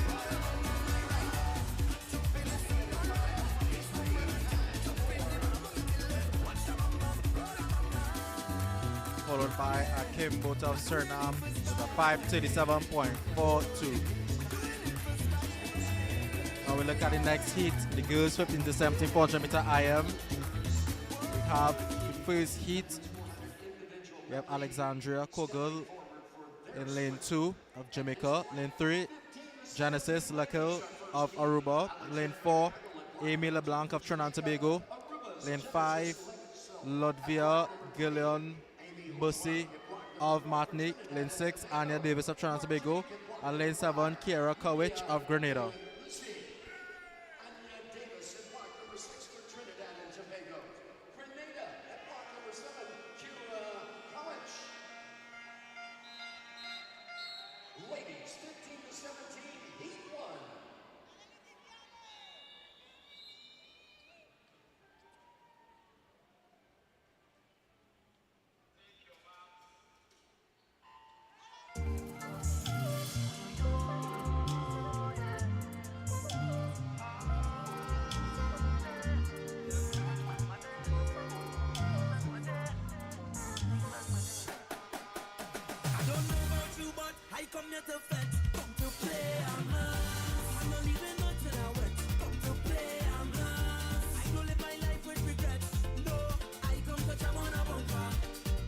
Followed by Akimboto of Suriname with a 5:37.42. Now we look at the next heat, the girls 15 to 17 400 meter IM. We have first heat, we have Alexandria Kogel in lane 2 of Jamaica. Lane 3, Genesis Lakel of Aruba. Lane 4, Amy LeBlanc of Trinidad and Tobago. Lane 5, Ludvia Gillian Bussy of Martinique. Lane 6, Anya Davis of Trinidad and Tobago. And lane 7, Kiera Kowich of Grenada. Ladies, 15 to 17, heat 1. not a vet. Come to play, I'm lost. I'm not leaving until I wet. Come to play, I'm lost. I don't live my life with regrets. No, I come to jam on a bumper.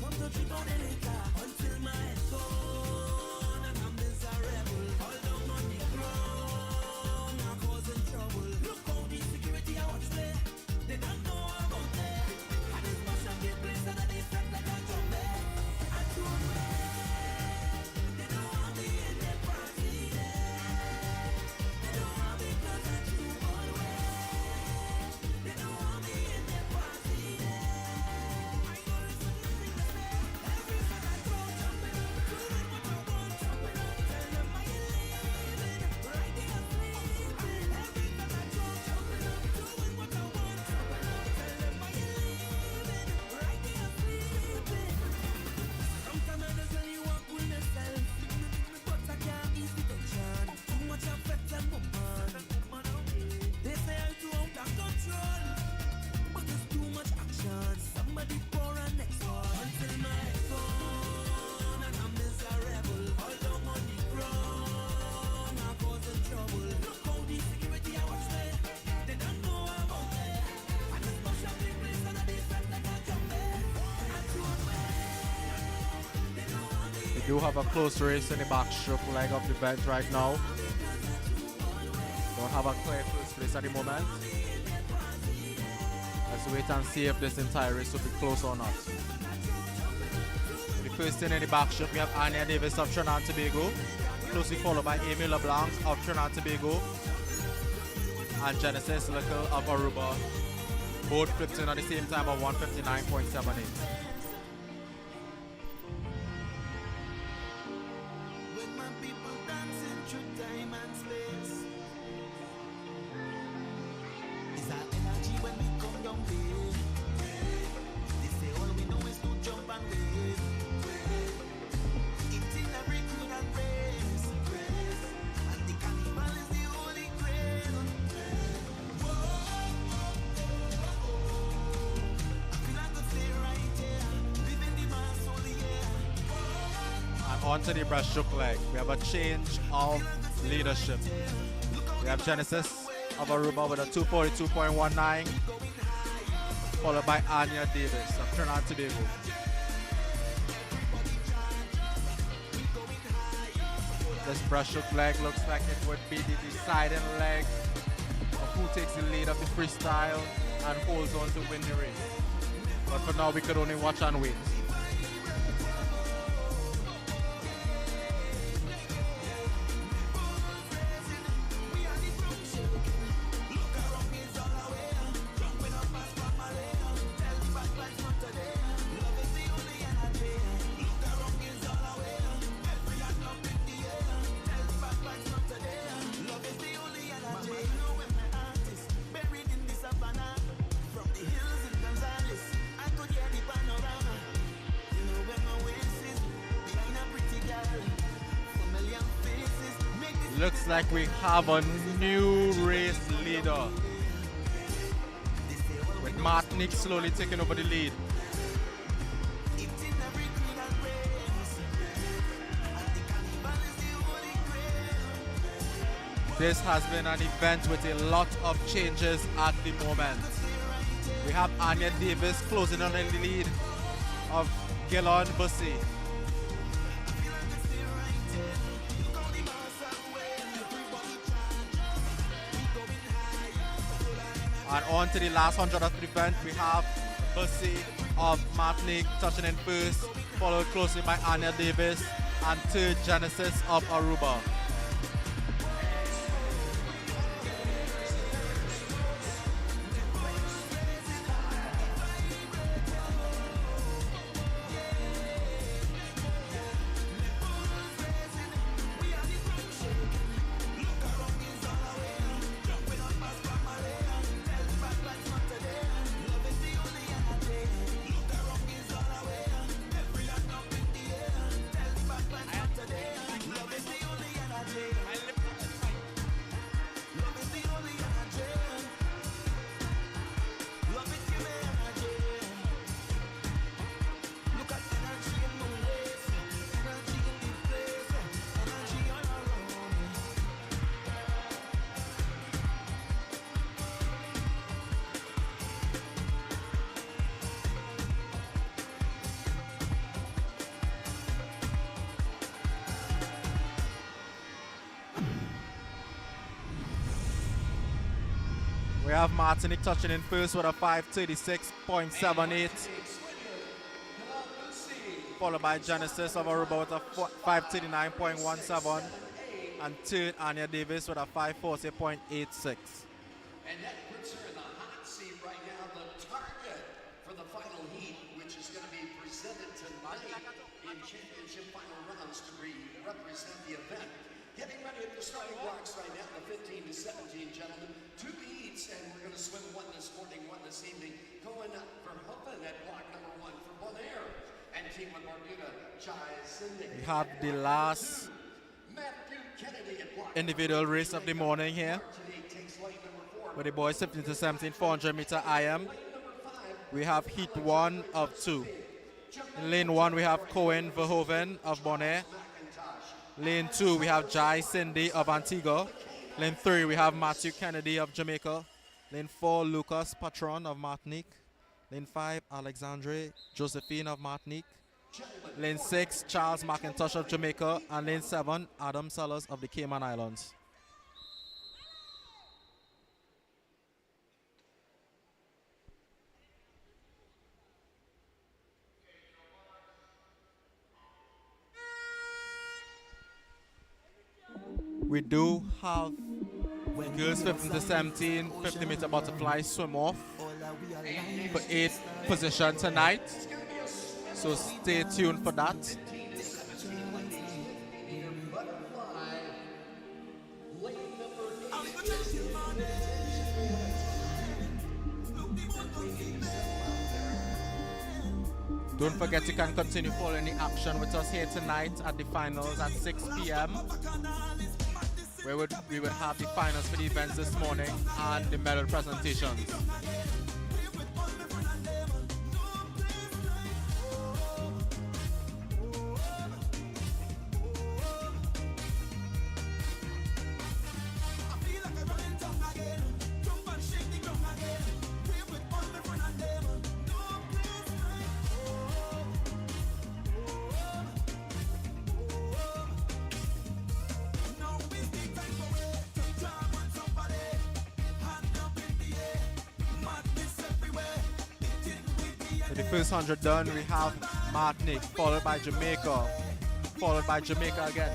Come to drink on the liquor until my head's gone and I'm miserable. All down on the ground, I'm causing trouble. Look how the security I watch play. They don't know about it. And this must have been place and they felt like a zombie. I threw away. They don't want me in their party. They don't want me 'cause I threw away. They don't want me in their party. I know there's nothing to say. Every time I go jumping up, doing what I want, jumping up, tell them I ain't leaving. Right there sleeping. Every time I go jumping up, doing what I want, jumping up, tell them I ain't leaving. Right there sleeping. Sometimes I just when you walk with yourself, but I can't ease the tension. Too much affect and woman. They say I'm too out of control, but it's too much action. Somebody pour a next one until my head's gone and I'm miserable. All down on the ground, I'm causing trouble. Look how the security I watch me. They don't know about me. And this must have been place and they felt like a zombie. I threw away. They don't want me. We do have a close race in the backstroke leg of the event right now. Don't have a clear first place at the moment. Let's wait and see if this entire race will be close or not. The first in the backstroke, we have Anya Davis of Trinidad and Tobago, closely followed by Amy LeBlanc of Trinidad and Tobago, and Genesis Little of Aruba. Both flipped in at the same time of 159.78. When my people dancing through time and space, is our energy when we come down there. They say all we know is to jump and wave. It's in every crew and race. And the carnival is the holy grail. I feel like I stay right here, living the mass only here. And onto the breaststroke leg, we have a change of leadership. We have Genesis of Aruba with a 242.19, followed by Anya Davis of Trinidad and Tobago. This breaststroke leg looks like it would be the deciding leg of who takes the lead of the freestyle and holds on to win the race. But for now, we could only watch and wait. Looks like we have a new race leader, with Martinique slowly taking over the lead. This has been an event with a lot of changes at the moment. We have Anya Davis closing on the lead of Gillon Bussy. And on to the last 100 of the event, we have Bussy of Martinique touching in first, followed closely by Anya Davis, and third Genesis of Aruba. have Martinique touching in first with a 5:36.78. Followed by Genesis of Aruba with a 5:39.17. And third, Anya Davis with a 5:40.86. And that puts her in the hot seat right now, the target for the final heat, which is going to be presented tonight in championship final rounds to represent the event. Getting ready at the starting blocks right now, the 15 to 17 gentlemen. 2 heats, and we're going to swim one this morning, one this evening. Going up for Huffin at block number 1 for Bonaire. And team with Barbuda, Jai Cindy. We have the last individual race of the morning here with the boys 15 to 17 400 meter IM. We have heat 1 of 2. In lane 1 we have Cohen Verhoeven of Bonaire. Lane 2 we have Jai Cindy of Antigua. Lane 3 we have Matthew Kennedy of Jamaica. Lane 4 Lucas Patron of Martinique. Lane 5 Alexandre Josephine of Martinique. Lane 6 Charles McIntosh of Jamaica. And lane 7 Adam Sellers of the Cayman Islands. We do have girls 15 to 17 50 meter butterfly swim off for 8th position tonight. So stay tuned for that. Don't forget you can continue following the action with us here tonight at the finals at 6 p.m. where we would have the finals for the events this morning and the medal presentations. The first 100 done, we have Martinique, followed by Jamaica, followed by Jamaica again.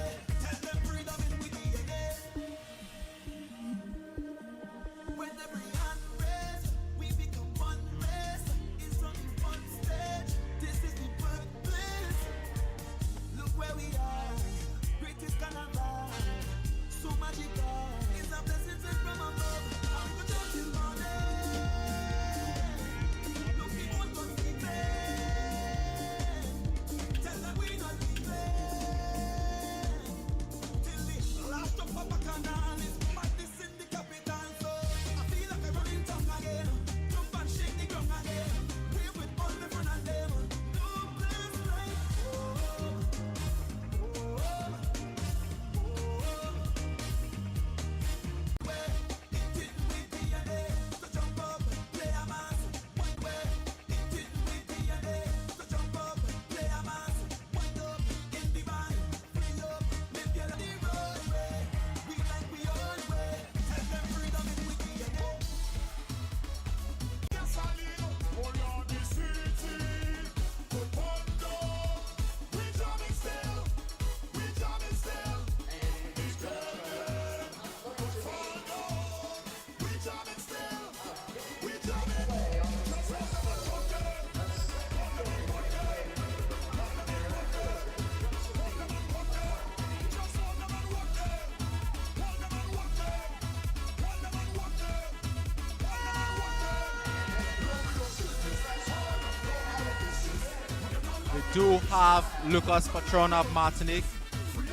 Do have Lucas Patron of Martinique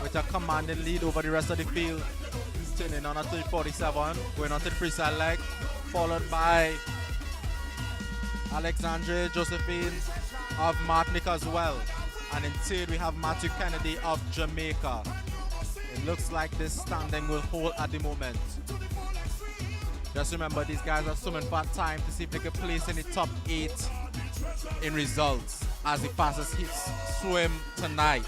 with a commanding lead over the rest of the field. Turning on at 3:47, going on to the freestyle leg, followed by Alexandre Josephine of Martinique as well. And in third we have Matthew Kennedy of Jamaica. It looks like this standing will hold at the moment. Just remember, these guys are swimming for time to see if they can place in the top 8 in results as the fastest hits swim tonight.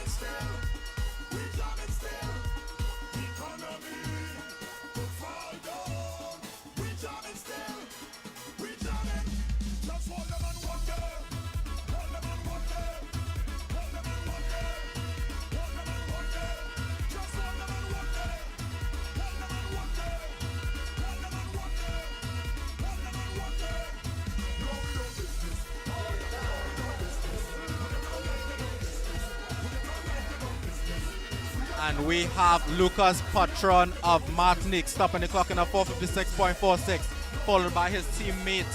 And we have Lucas Patron of Martinique stopping the clock in a 4:56.46, followed by his teammate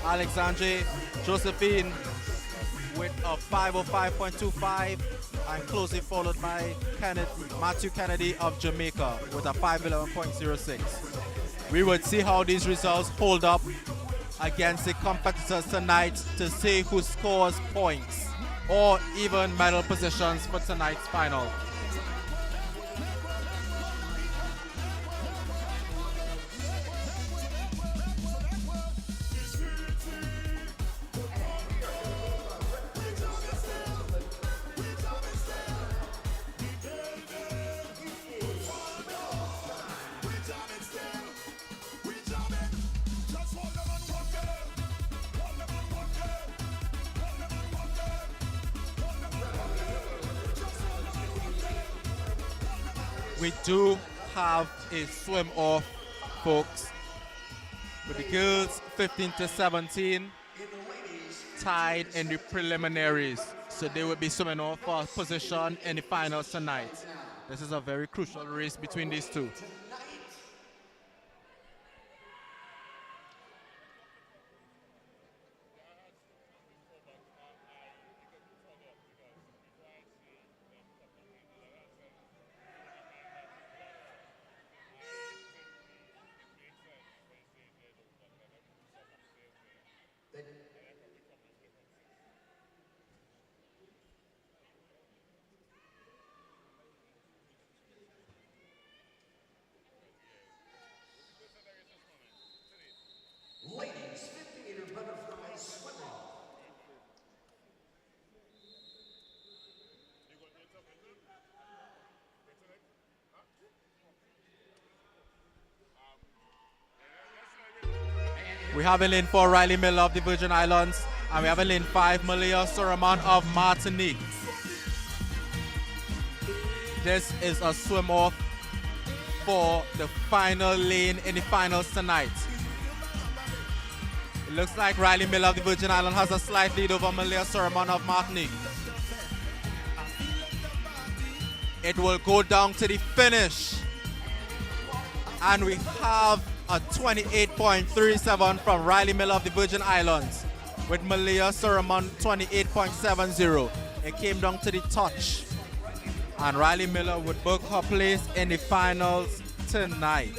Alexandre Josephine with a 5:05.25, and closely followed by Matthew Kennedy of Jamaica with a 5:11.06. We would see how these results hold up against the competitors tonight to see who scores points or even medal positions for tonight's final. We do have a swim off, folks, with the girls 15-17 tied in the preliminaries. So they will be swimming off for position in the finals tonight. This is a very crucial race between these two. Ladies, 50-meter butterfly swim-off. We have a lane 4, Riley Miller of the Virgin Islands, and we have a lane 5, Malia Suraman of Martinique. This is a swim-off for the final lane in the finals tonight. It looks like Riley Miller of the Virgin Islands has a slight lead over Malia Suraman of Martinique. It will go down to the finish. And we have a 28.37 from Riley Miller of the Virgin Islands with Malia Suraman 28.70. It came down to the touch. And Riley Miller would book her place in the finals tonight.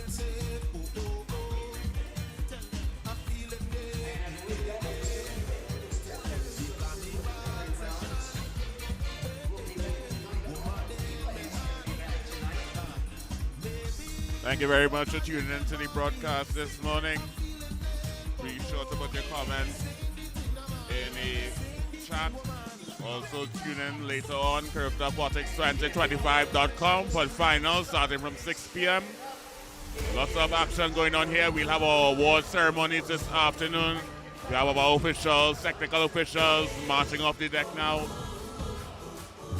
Thank you very much for tuning in to the broadcast this morning. Be sure to put your comments in the chat. Also tune in later on, Carifta Aquatics2025.com for finals starting from 6 p.m. Lots of action going on here. We'll have our award ceremonies this afternoon. We have our officials, technical officials marching off the deck now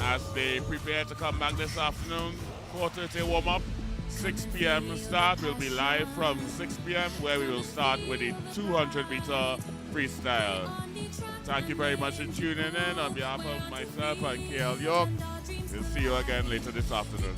as they prepare to come back this afternoon. 4:30 warm-up. 6 p.m. start. We'll be live from 6 p.m. where we will start with the 200-meter freestyle. Thank you very much for tuning in. On behalf of myself and KL York, we'll see you again later this afternoon.